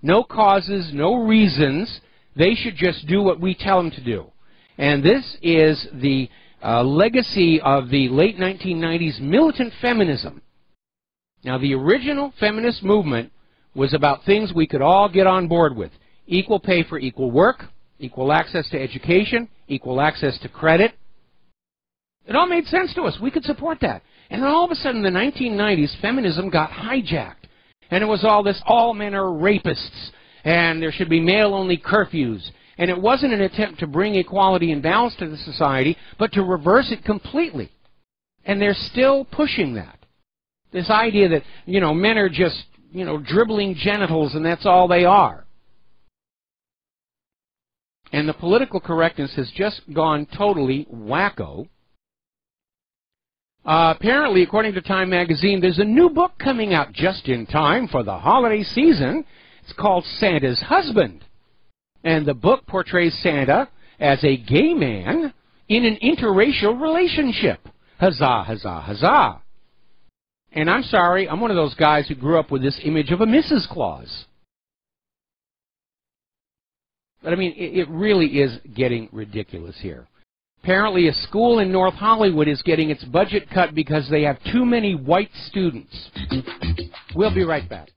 no causes, no reasons. They should just do what we tell them to do. And this is the legacy of the late 1990s militant feminism. Now, the original feminist movement was about things we could all get on board with. Equal pay for equal work, equal access to education, equal access to credit. It all made sense to us. We could support that. And then all of a sudden, in the 1990s, feminism got hijacked. And it was all this, all men are rapists, and there should be male-only curfews. And it wasn't an attempt to bring equality and balance to the society, but to reverse it completely. And they're still pushing that. This idea that, men are just, dribbling genitals, and that's all they are. And the political correctness has just gone totally wacko. Apparently, according to Time magazine, there's a new book coming out just in time for the holiday season. It's called Santa's Husband. And the book portrays Santa as a gay man in an interracial relationship. Huzzah, huzzah, huzzah. And I'm sorry, I'm one of those guys who grew up with this image of a Mrs. Claus. But I mean, it really is getting ridiculous here. Apparently a school in North Hollywood is getting its budget cut because they have too many white students. We'll be right back.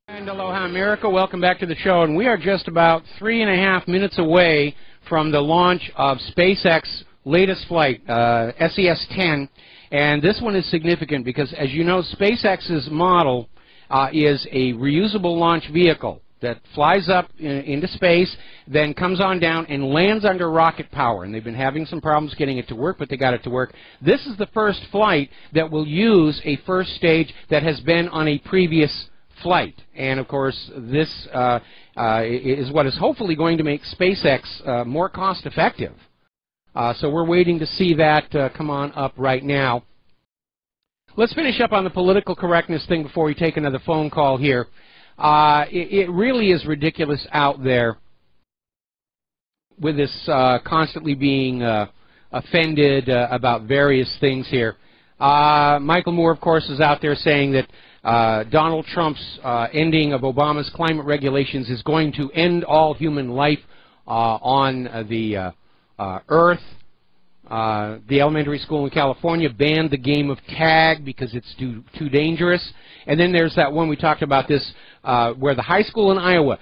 And aloha America, welcome back to the show. And we are just about 3.5 minutes away from the launch of SpaceX's latest flight, SES-10. And this one is significant because, as you know, SpaceX's model is a reusable launch vehicle that flies up into space, then comes on down and lands under rocket power. And they've been having some problems getting it to work, but they got it to work. This is the first flight that will use a first stage that has been on a previous flight. And, of course, this is what is hopefully going to make SpaceX more cost-effective. So we're waiting to see that come on up right now. Let's finish up on the political correctness thing before we take another phone call here. It really is ridiculous out there with this constantly being offended about various things here. Michael Moore, of course, is out there saying that Donald Trump's ending of Obama's climate regulations is going to end all human life on the Earth. The elementary school in California banned the game of tag because it's too dangerous. And then there's that one we talked about this, where the high school in Iowa,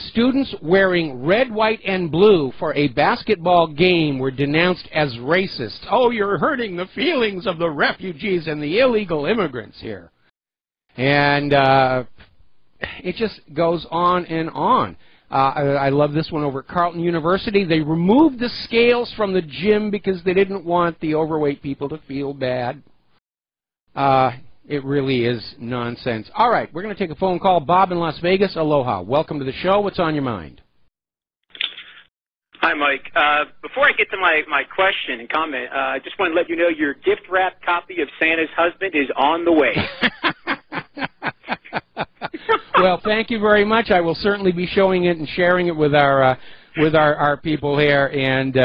students wearing red, white, and blue for a basketball game were denounced as racist. Oh, you're hurting the feelings of the refugees and the illegal immigrants here. And it just goes on and on. I love this one over at Carleton University. They removed the scales from the gym because they didn't want the overweight people to feel bad. It really is nonsense. All right, we're going to take a phone call. Bob in Las Vegas, aloha. Welcome to the show. What's on your mind? Hi, Mike. Before I get to my question and comment, I just want to let you know your gift-wrapped copy of Santa's Husband is on the way. Well, thank you very much. I will certainly be showing it and sharing it with our people here. And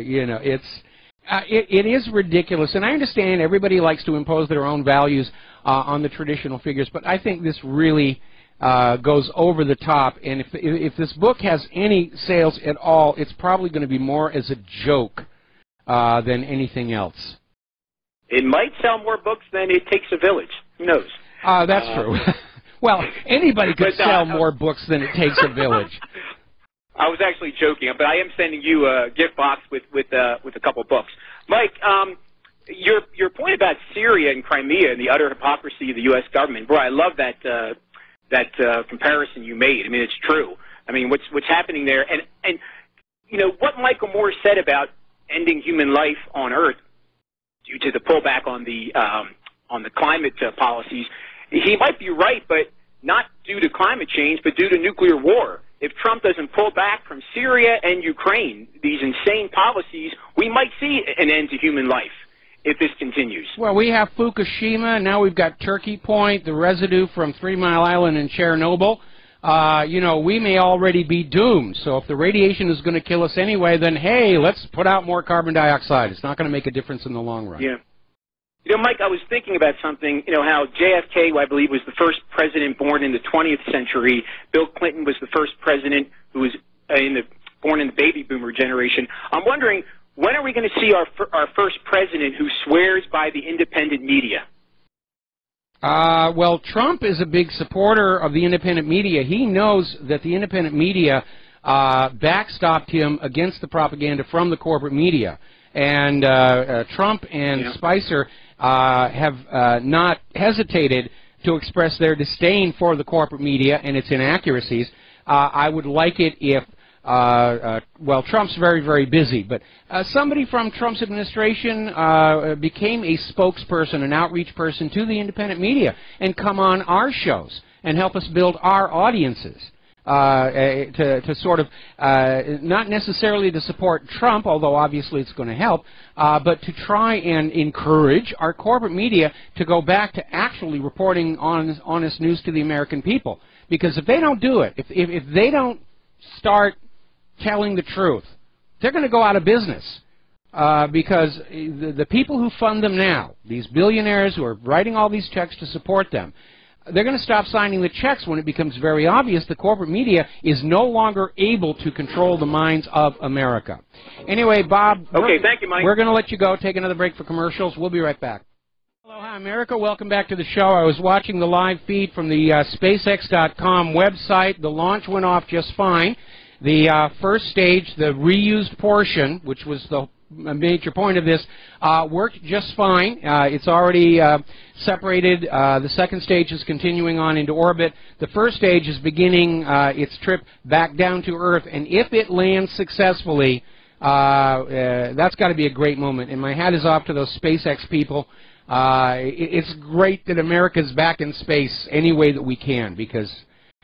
you know, it is ridiculous. And I understand everybody likes to impose their own values on the traditional figures, but I think this really goes over the top. And if this book has any sales at all, it's probably going to be more as a joke than anything else. It might sell more books than It Takes a Village. Who knows? That's true. Well, anybody could sell more books than It Takes a Village. I was actually joking, but I am sending you a gift box with a couple books. Mike, your point about Syria and Crimea and the utter hypocrisy of the U.S. government, boy, I love that comparison you made. I mean, it's true. I mean, what's happening there, and you know what Michael Moore said about ending human life on Earth due to the pullback on the climate policies. He might be right, but not due to climate change, but due to nuclear war. If Trump doesn't pull back from Syria and Ukraine, these insane policies, we might see an end to human life if this continues. Well, we have Fukushima, now we've got Turkey Point, the residue from 3 Mile Island and Chernobyl. You know, we may already be doomed. So if the radiation is going to kill us anyway, then, hey, let's put out more carbon dioxide. It's not going to make a difference in the long run. Yeah. You know, Mike, I was thinking about something, you know, how JFK, who I believe was the first president born in the 20th century. Bill Clinton was the first president who was born in the baby boomer generation. I'm wondering, when are we going to see our first president who swears by the independent media? Well, Trump is a big supporter of the independent media. He knows that the independent media backstopped him against the propaganda from the corporate media. And Trump and Spicer have not hesitated to express their disdain for the corporate media and its inaccuracies. I would like it if, well, Trump's very, very busy, but somebody from Trump's administration became a spokesperson, an outreach person to the independent media and come on our shows and help us build our audiences. To sort of, not necessarily to support Trump, although obviously it's going to help, but to try and encourage our corporate media to go back to actually reporting honest news to the American people. Because if they don't do it, if they don't start telling the truth, they're going to go out of business because the people who fund them now, these billionaires who are writing all these checks to support them, they're going to stop signing the checks when it becomes very obvious the corporate media is no longer able to control the minds of America. Anyway, Bob, okay, thank you, Mike. We're going to let you go. Take another break for commercials. We'll be right back. Hello, hi, America. Welcome back to the show. I was watching the live feed from the SpaceX.com website. The launch went off just fine. The first stage, the reused portion, which was the major point of this, worked just fine. It's already separated. The second stage is continuing on into orbit. The first stage is beginning its trip back down to Earth, and if it lands successfully, that's got to be a great moment. And my hat is off to those SpaceX people. It's great that America's back in space any way that we can, because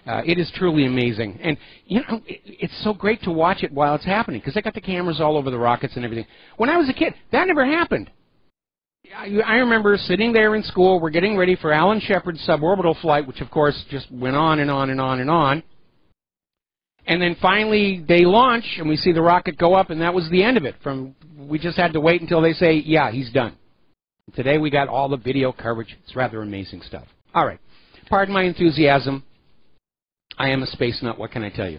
it is truly amazing. And, you know, it's so great to watch it while it's happening, because they got the cameras all over the rockets and everything. When I was a kid, that never happened. I remember sitting there in school, we're getting ready for Alan Shepard's suborbital flight, which, of course, just went on and on and on and on. And then finally they launch, and we see the rocket go up, and that was the end of it. We just had to wait until they say, yeah, he's done. Today we got all the video coverage. It's rather amazing stuff. All right. Pardon my enthusiasm. I am a space nut. What can I tell you?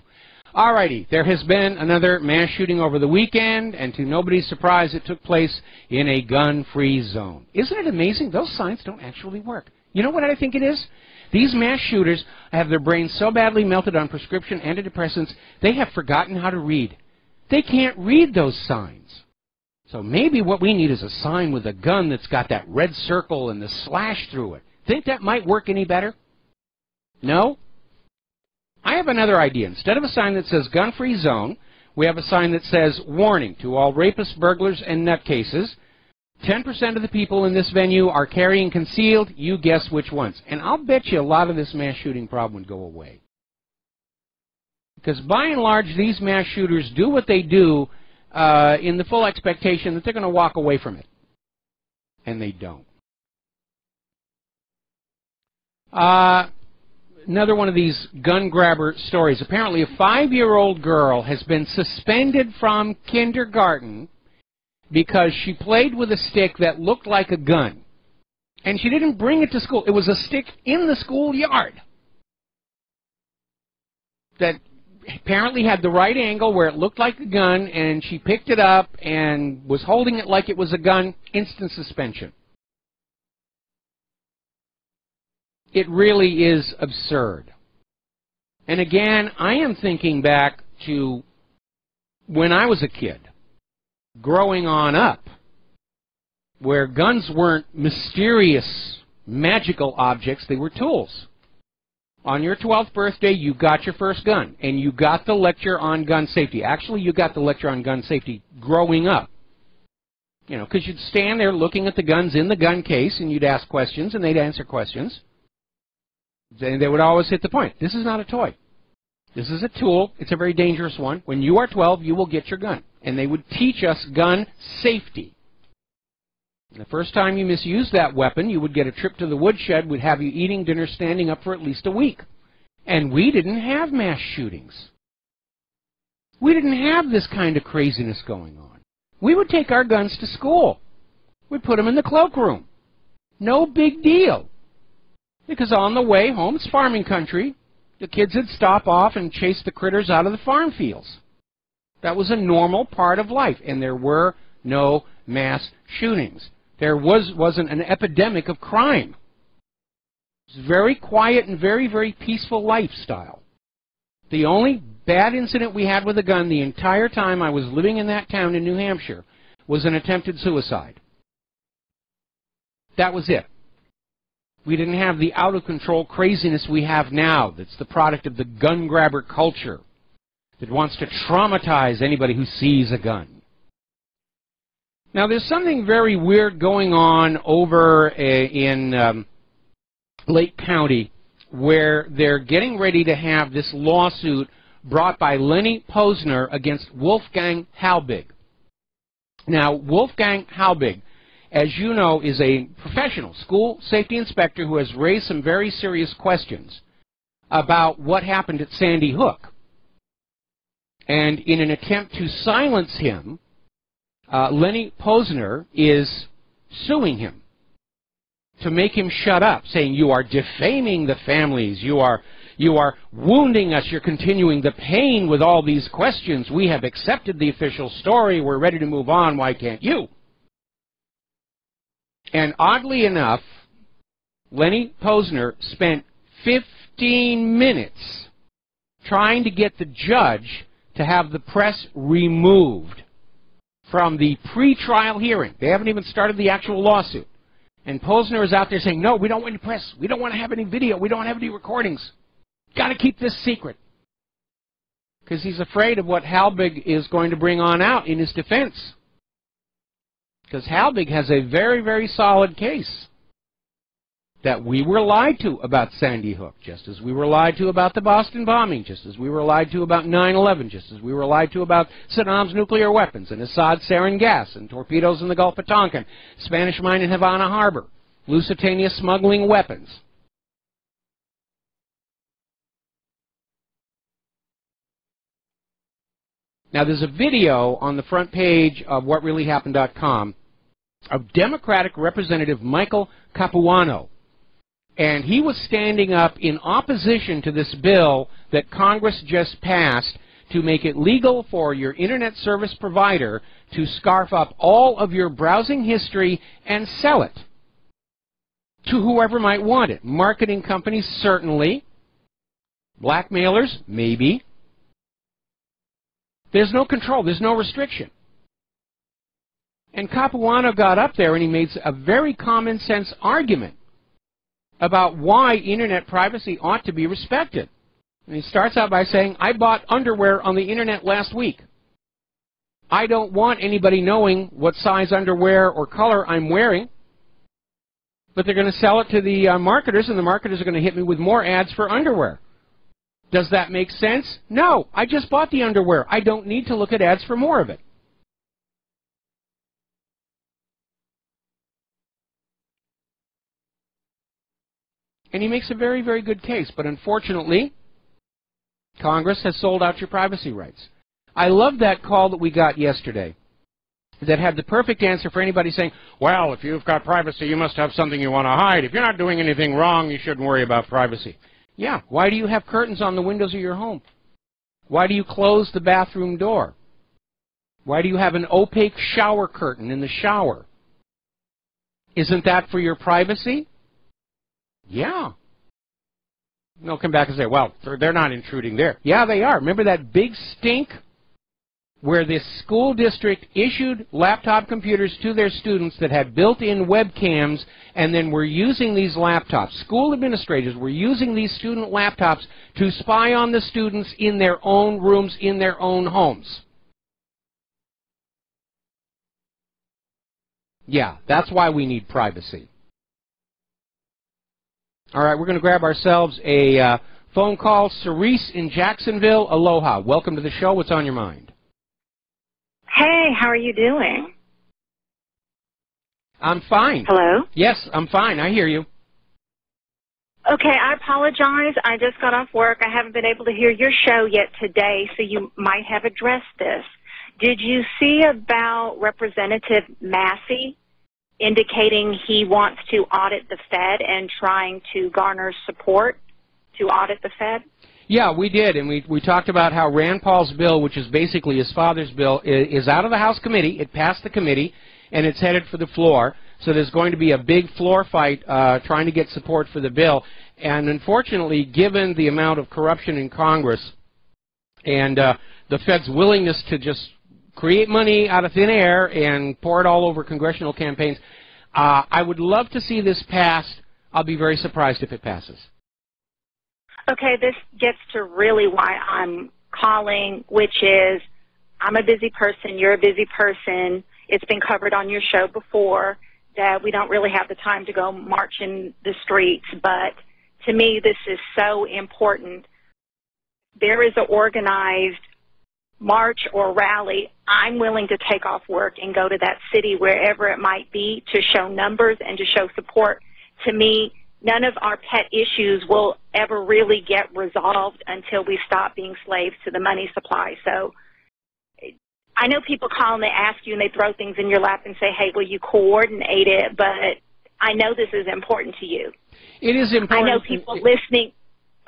All righty. There has been another mass shooting over the weekend, and to nobody's surprise, it took place in a gun-free zone. Isn't it amazing? Those signs don't actually work. You know what I think it is? These mass shooters have their brains so badly melted on prescription antidepressants, they have forgotten how to read. They can't read those signs. So maybe what we need is a sign with a gun that's got that red circle and the slash through it. Think that might work any better? No? I have another idea. Instead of a sign that says gun-free zone, we have a sign that says warning to all rapists, burglars, and nutcases. 10% of the people in this venue are carrying concealed. You guess which ones. And I'll bet you a lot of this mass shooting problem would go away. Because by and large, these mass shooters do what they do in the full expectation that they're going to walk away from it. And they don't. Another one of these gun grabber stories. Apparently a 5-year-old girl has been suspended from kindergarten because she played with a stick that looked like a gun. And she didn't bring it to school. It was a stick in the schoolyard that apparently had the right angle where it looked like a gun, and she picked it up and was holding it like it was a gun. Instant suspension. It really is absurd. And again, I am thinking back to when I was a kid, growing on up, where guns weren't mysterious, magical objects, they were tools. On your 12th birthday, you got your first gun, and you got the lecture on gun safety. Actually, you got the lecture on gun safety growing up. You know, because you'd stand there looking at the guns in the gun case, and you'd ask questions, and they'd answer questions. They would always hit the point. This is not a toy. This is a tool. It's a very dangerous one. When you are 12, you will get your gun. And they would teach us gun safety. And the first time you misused that weapon, you would get a trip to the woodshed, would have you eating dinner standing up for at least a week. And we didn't have mass shootings. We didn't have this kind of craziness going on. We would take our guns to school. We'd put them in the cloakroom. No big deal. Because on the way home, it's farming country, the kids would stop off and chase the critters out of the farm fields. That was a normal part of life, and there were no mass shootings. There wasn't an epidemic of crime. It was very quiet and very, very peaceful lifestyle. The only bad incident we had with a gun the entire time I was living in that town in New Hampshire was an attempted suicide. That was it. We didn't have the out-of-control craziness we have now that's the product of the gun-grabber culture that wants to traumatize anybody who sees a gun. Now, there's something very weird going on over in Lake County where they're getting ready to have this lawsuit brought by Lenny Posner against Wolfgang Halbig. Now, Wolfgang Halbig, as you know, is a professional school safety inspector who has raised some very serious questions about what happened at Sandy Hook. And in an attempt to silence him, Lenny Posner is suing him to make him shut up, saying, you are defaming the families, you are wounding us, you're continuing the pain with all these questions, we have accepted the official story, we're ready to move on, why can't you? And oddly enough, Lenny Posner spent 15 minutes trying to get the judge to have the press removed from the pre-trial hearing. They haven't even started the actual lawsuit. And Posner is out there saying, no, we don't want any press. We don't want to have any video. We don't want to have any recordings. Got to keep this secret. Because he's afraid of what Halbig is going to bring on out in his defense. Because Halbig has a very, very solid case that we were lied to about Sandy Hook, just as we were lied to about the Boston bombing, just as we were lied to about 9/11, just as we were lied to about Saddam's nuclear weapons and Assad's sarin gas and torpedoes in the Gulf of Tonkin, Spanish mine in Havana Harbor, Lusitania smuggling weapons. Now, there's a video on the front page of WhatReallyHappened.com of Democratic Representative Michael Capuano. And he was standing up in opposition to this bill that Congress just passed to make it legal for your internet service provider to scarf up all of your browsing history and sell it to whoever might want it. Marketing companies, certainly. Blackmailers, maybe. There's no control. There's no restriction. And Capuano got up there and he made a very common sense argument about why internet privacy ought to be respected. And he starts out by saying, I bought underwear on the internet last week. I don't want anybody knowing what size underwear or color I'm wearing, but they're going to sell it to the marketers, and the marketers are going to hit me with more ads for underwear. Does that make sense? No, I just bought the underwear. I don't need to look at ads for more of it. And he makes a very, very good case, but unfortunately, Congress has sold out your privacy rights. I love that call that we got yesterday that had the perfect answer for anybody saying, well, if you've got privacy, you must have something you want to hide. If you're not doing anything wrong, you shouldn't worry about privacy. Yeah, why do you have curtains on the windows of your home? Why do you close the bathroom door? Why do you have an opaque shower curtain in the shower? Isn't that for your privacy? Yeah. They'll come back and say, well, they're not intruding there. Yeah, they are. Remember that big stink where this school district issued laptop computers to their students that had built-in webcams, and then were using these laptops. School administrators were using these student laptops to spy on the students in their own rooms, in their own homes. Yeah, that's why we need privacy. All right, we're going to grab ourselves a phone call. Cerise in Jacksonville, aloha. Welcome to the show. What's on your mind? Hey, how are you doing? I'm fine. Hello? Yes, I'm fine. I hear you. Okay, I apologize. I just got off work. I haven't been able to hear your show yet today, so you might have addressed this. Did you see about Representative Massey indicating he wants to audit the Fed and trying to garner support to audit the Fed? Yeah, we did, and we talked about how Rand Paul's bill, which is basically his father's bill, is out of the House committee. It passed the committee, and it's headed for the floor. So there's going to be a big floor fight trying to get support for the bill. And unfortunately, given the amount of corruption in Congress and the Fed's willingness to just create money out of thin air and pour it all over congressional campaigns, I would love to see this passed. I'll be very surprised if it passes. Okay, this gets to really why I'm calling, which is I'm a busy person, you're a busy person. It's been covered on your show before that we don't really have the time to go march in the streets, but to me this is so important. There is an organized march or rally. I'm willing to take off work and go to that city, wherever it might be, to show numbers and to show support. To me, none of our pet issues will ever really get resolved until we stop being slaves to the money supply. So I know people call and they ask you and they throw things in your lap and say, hey, will you coordinate it? But I know this is important to you. It is important. I know people listening.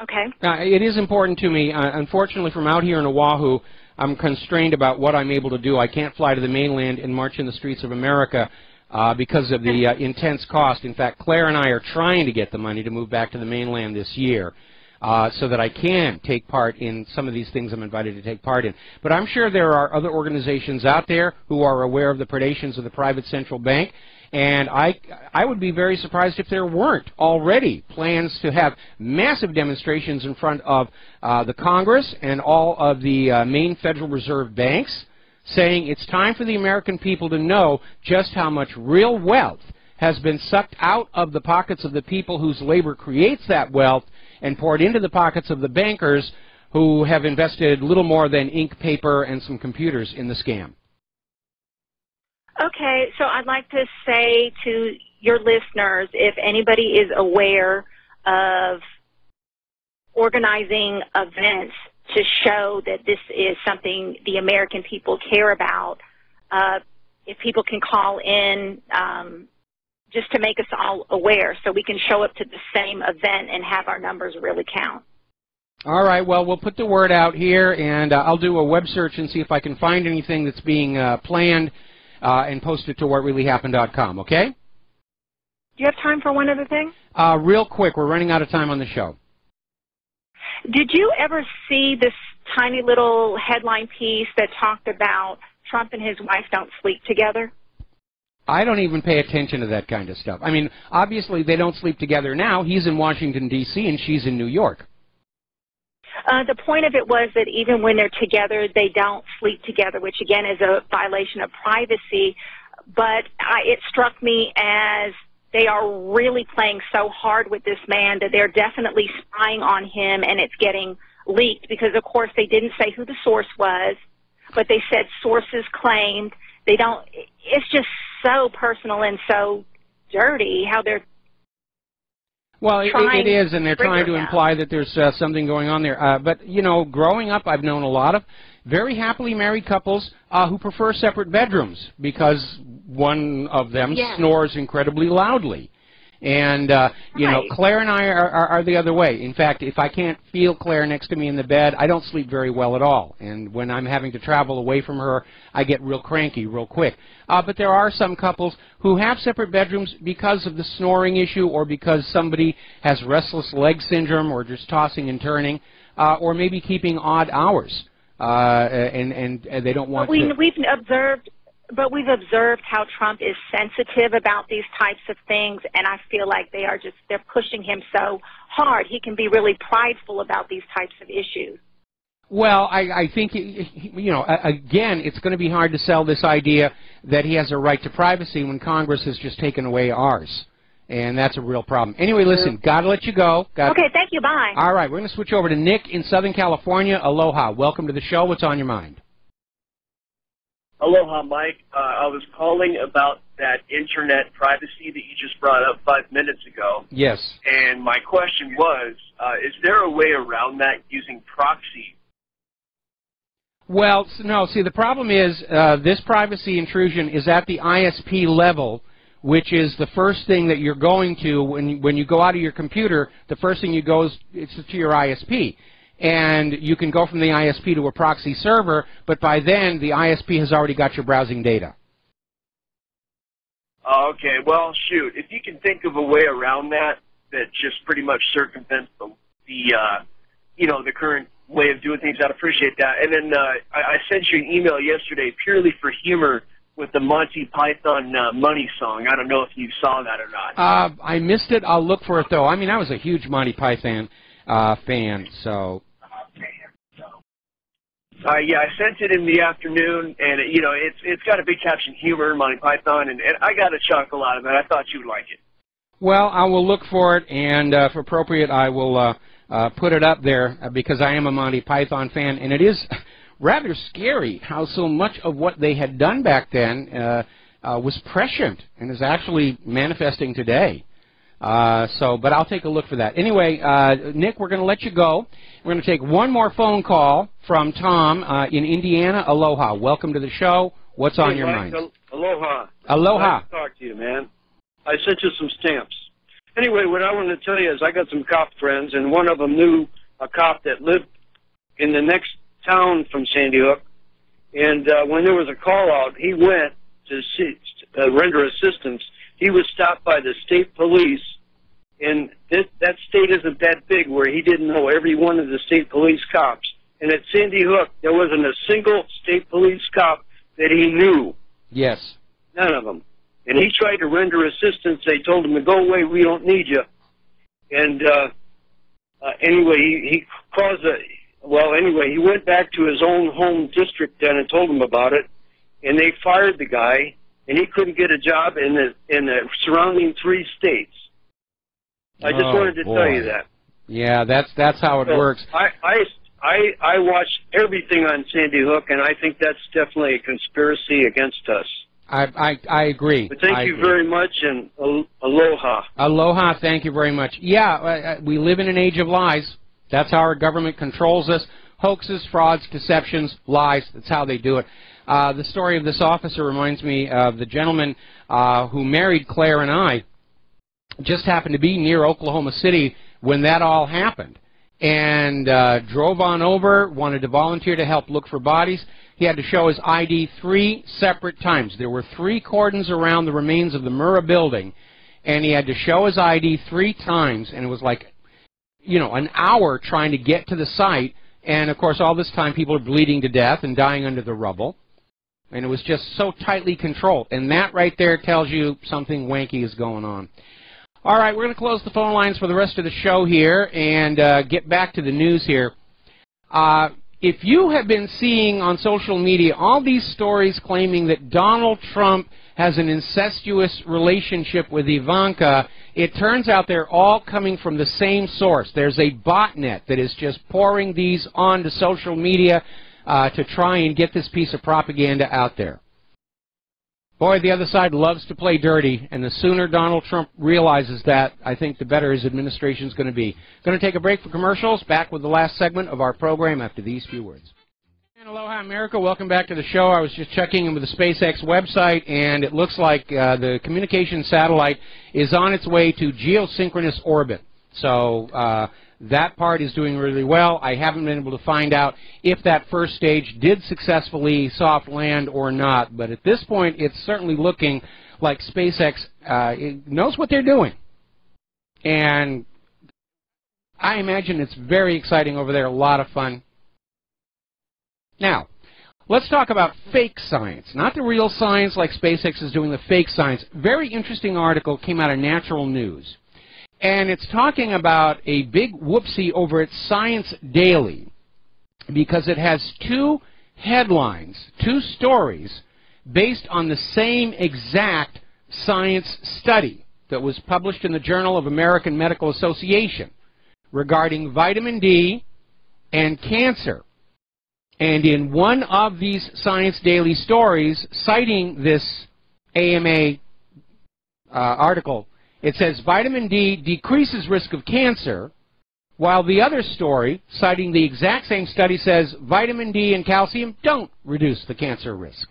Okay. It is important to me. Unfortunately, from out here in Oahu, I'm constrained about what I'm able to do. I can't fly to the mainland and march in the streets of America because of the intense cost. In fact, Claire and I are trying to get the money to move back to the mainland this year so that I can take part in some of these things I'm invited to take part in. But I'm sure there are other organizations out there who are aware of the predations of the private central bank. And I would be very surprised if there weren't already plans to have massive demonstrations in front of the Congress and all of the main Federal Reserve banks saying it's time for the American people to know just how much real wealth has been sucked out of the pockets of the people whose labor creates that wealth and poured into the pockets of the bankers who have invested little more than ink, paper, and some computers in the scam. Okay, so I'd like to say to your listeners, if anybody is aware of organizing events to show that this is something the American people care about, if people can call in just to make us all aware so we can show up to the same event and have our numbers really count. All right, well, we'll put the word out here, and I'll do a web search and see if I can find anything that's being planned and post it to whatreallyhappened.com, okay? Do you have time for one other thing? Real quick, we're running out of time on the show. Did you ever see this tiny little headline piece that talked about Trump and his wife don't sleep together? I don't even pay attention to that kind of stuff. I mean, obviously they don't sleep together now. He's in Washington, D.C., and she's in New York. The point of it was that even when they're together, they don't sleep together, which again is a violation of privacy. But it struck me as they are really playing so hard with this man that they're definitely spying on him, and it's getting leaked because, of course, they didn't say who the source was, but they said sources claimed. They don't. It's just so personal and so dirty how they're. Well, it is, and they're trying to imply that there's something going on there. But, you know, growing up, I've known a lot of very happily married couples who prefer separate bedrooms because one of them snores incredibly loudly. And, you know, Claire and I are the other way. In fact, if I can't feel Claire next to me in the bed, I don't sleep very well at all. And when I'm having to travel away from her, I get real cranky real quick. But there are some couples who have separate bedrooms because of the snoring issue or because somebody has restless leg syndrome or just tossing and turning or maybe keeping odd hours. And they don't want to... We've observed how Trump is sensitive about these types of things, and I feel like they're pushing him so hard. He can be really prideful about these types of issues. Well, I think, you know, again, it's going to be hard to sell this idea that he has a right to privacy when Congress has just taken away ours. And that's a real problem. Anyway, listen, got to let you go. Okay, thank you. Bye. All right, we're going to switch over to Nick in Southern California. Aloha. Welcome to the show. What's on your mind? Aloha, Mike. I was calling about that internet privacy that you just brought up 5 minutes ago. Yes. And my question was, is there a way around that using proxy? Well, no. See, the problem is this privacy intrusion is at the ISP level, which is the first thing that you're going to when you go out of your computer. The first thing you go is to your ISP. And you can go from the ISP to a proxy server, but by then the ISP has already got your browsing data. Okay, well, shoot, if you can think of a way around that just pretty much circumvents the you know, the current way of doing things, I'd appreciate that. And then I sent you an email yesterday purely for humor with the Monty Python Money song. I don't know if you saw that or not. I missed it. I'll look for it, though. I mean, I was a huge Monty Python fan, so... Yeah, I sent it in the afternoon, and you know, it's got a big caption, humor, Monty Python, and I got a chuckle out of it. I thought you would like it. Well, I will look for it, and if appropriate, I will put it up there because I am a Monty Python fan, and it is rather scary how so much of what they had done back then was prescient and is actually manifesting today. But I'll take a look for that. Anyway, Nick, we're going to let you go. We're going to take one more phone call from Tom in Indiana. Aloha. Welcome to the show. What's on your mind? Aloha. Aloha. Nice to talk to you, man. I sent you some stamps. Anyway, what I wanted to tell you is I got some cop friends, and one of them knew a cop that lived in the next town from Sandy Hook. And when there was a call-out, he went to render assistance. He was stopped by the state police, and that state isn't that big where he didn't know every one of the state police cops. And at Sandy Hook, there wasn't a single state police cop that he knew. Yes. None of them. And he tried to render assistance. They told him to go away. We don't need you. And anyway, he caused a... Well, anyway, he went back to his own home district then and told them about it. And they fired the guy, and he couldn't get a job in the surrounding 3 states. I just wanted to tell you that. Yeah, that's how it works. I watched everything on Sandy Hook, and I think that's definitely a conspiracy against us. I agree. But thank you very much, and aloha. Aloha, thank you very much. Yeah, we live in an age of lies. That's how our government controls us. Hoaxes, frauds, deceptions, lies. That's how they do it. The story of this officer reminds me of the gentleman who married Claire and I. Just happened to be near Oklahoma City when that all happened. And drove on over, wanted to volunteer to help look for bodies. He had to show his ID 3 separate times. There were 3 cordons around the remains of the Murrah building, and he had to show his ID 3 times, and it was like, you know, an hour trying to get to the site. And, of course, all this time people are bleeding to death and dying under the rubble. And it was just so tightly controlled. And that right there tells you something wanky is going on. All right, we're going to close the phone lines for the rest of the show here and get back to the news here. If you have been seeing on social media all these stories claiming that Donald Trump has an incestuous relationship with Ivanka, it turns out they're all coming from the same source. There's a botnet that is just pouring these onto social media to try and get this piece of propaganda out there. Boy, the other side loves to play dirty, and the sooner Donald Trump realizes that, I think the better his administration is going to be. Going to take a break for commercials. Back with the last segment of our program after these few words. And aloha, America. Welcome back to the show. I was just checking in with the SpaceX website, and it looks like the communication satellite is on its way to geosynchronous orbit. So that part is doing really well. I haven't been able to find out if that first stage did successfully soft land or not, but at this point it's certainly looking like SpaceX knows what they're doing. And I imagine it's very exciting over there, a lot of fun. Now, let's talk about fake science, not the real science like SpaceX is doing, the fake science. Very interesting article came out of Natural News. And it's talking about a big whoopsie over at Science Daily because it has 2 headlines, 2 stories based on the same exact science study that was published in the Journal of American Medical Association regarding vitamin D and cancer. And in one of these Science Daily stories citing this AMA article, it says vitamin D decreases risk of cancer, while the other story, citing the exact same study, says vitamin D and calcium don't reduce the cancer risk.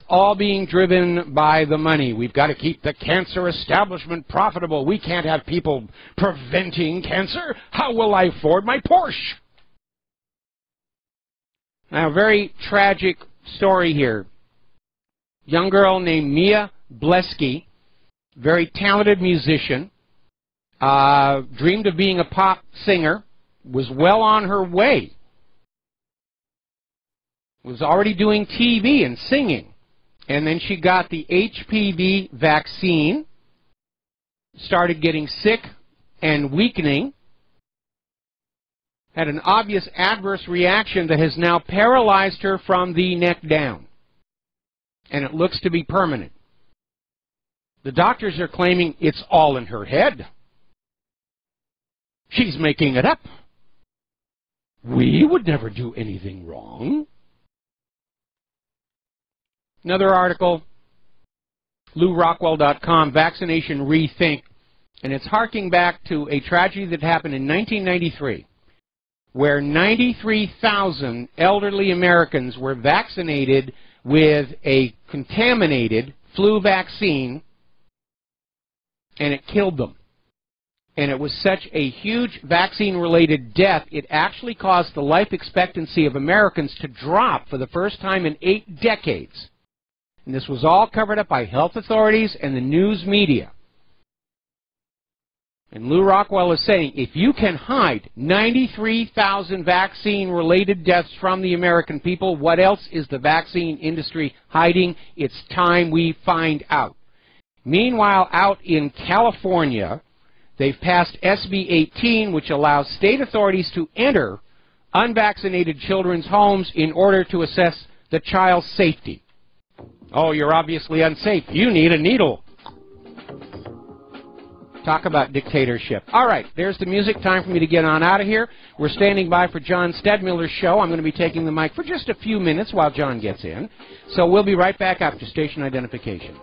All being driven by the money. We've got to keep the cancer establishment profitable. We can't have people preventing cancer. How will I afford my Porsche? Now, a very tragic story here. Young girl named Mia Blesky, very talented musician, dreamed of being a pop singer, was well on her way, was already doing TV and singing, and then she got the HPV vaccine, started getting sick and weakening, had an obvious adverse reaction that has now paralyzed her from the neck down, and it looks to be permanent. The doctors are claiming it's all in her head. She's making it up. We would never do anything wrong. Another article, LouRockwell.com, Vaccination Rethink. And it's harking back to a tragedy that happened in 1993, where 93,000 elderly Americans were vaccinated with a contaminated flu vaccine, and it killed them. And it was such a huge vaccine-related death, it actually caused the life expectancy of Americans to drop for the first time in 8 decades. And this was all covered up by health authorities and the news media. And Lou Rockwell is saying, if you can hide 93,000 vaccine-related deaths from the American people, what else is the vaccine industry hiding? It's time we find out. Meanwhile, out in California, they've passed SB 18, which allows state authorities to enter unvaccinated children's homes in order to assess the child's safety. Oh, you're obviously unsafe. You need a needle. Talk about dictatorship. All right, there's the music. Time for me to get on out of here. We're standing by for John Stedmiller's show. I'm going to be taking the mic for just a few minutes while John gets in. So we'll be right back after station identification.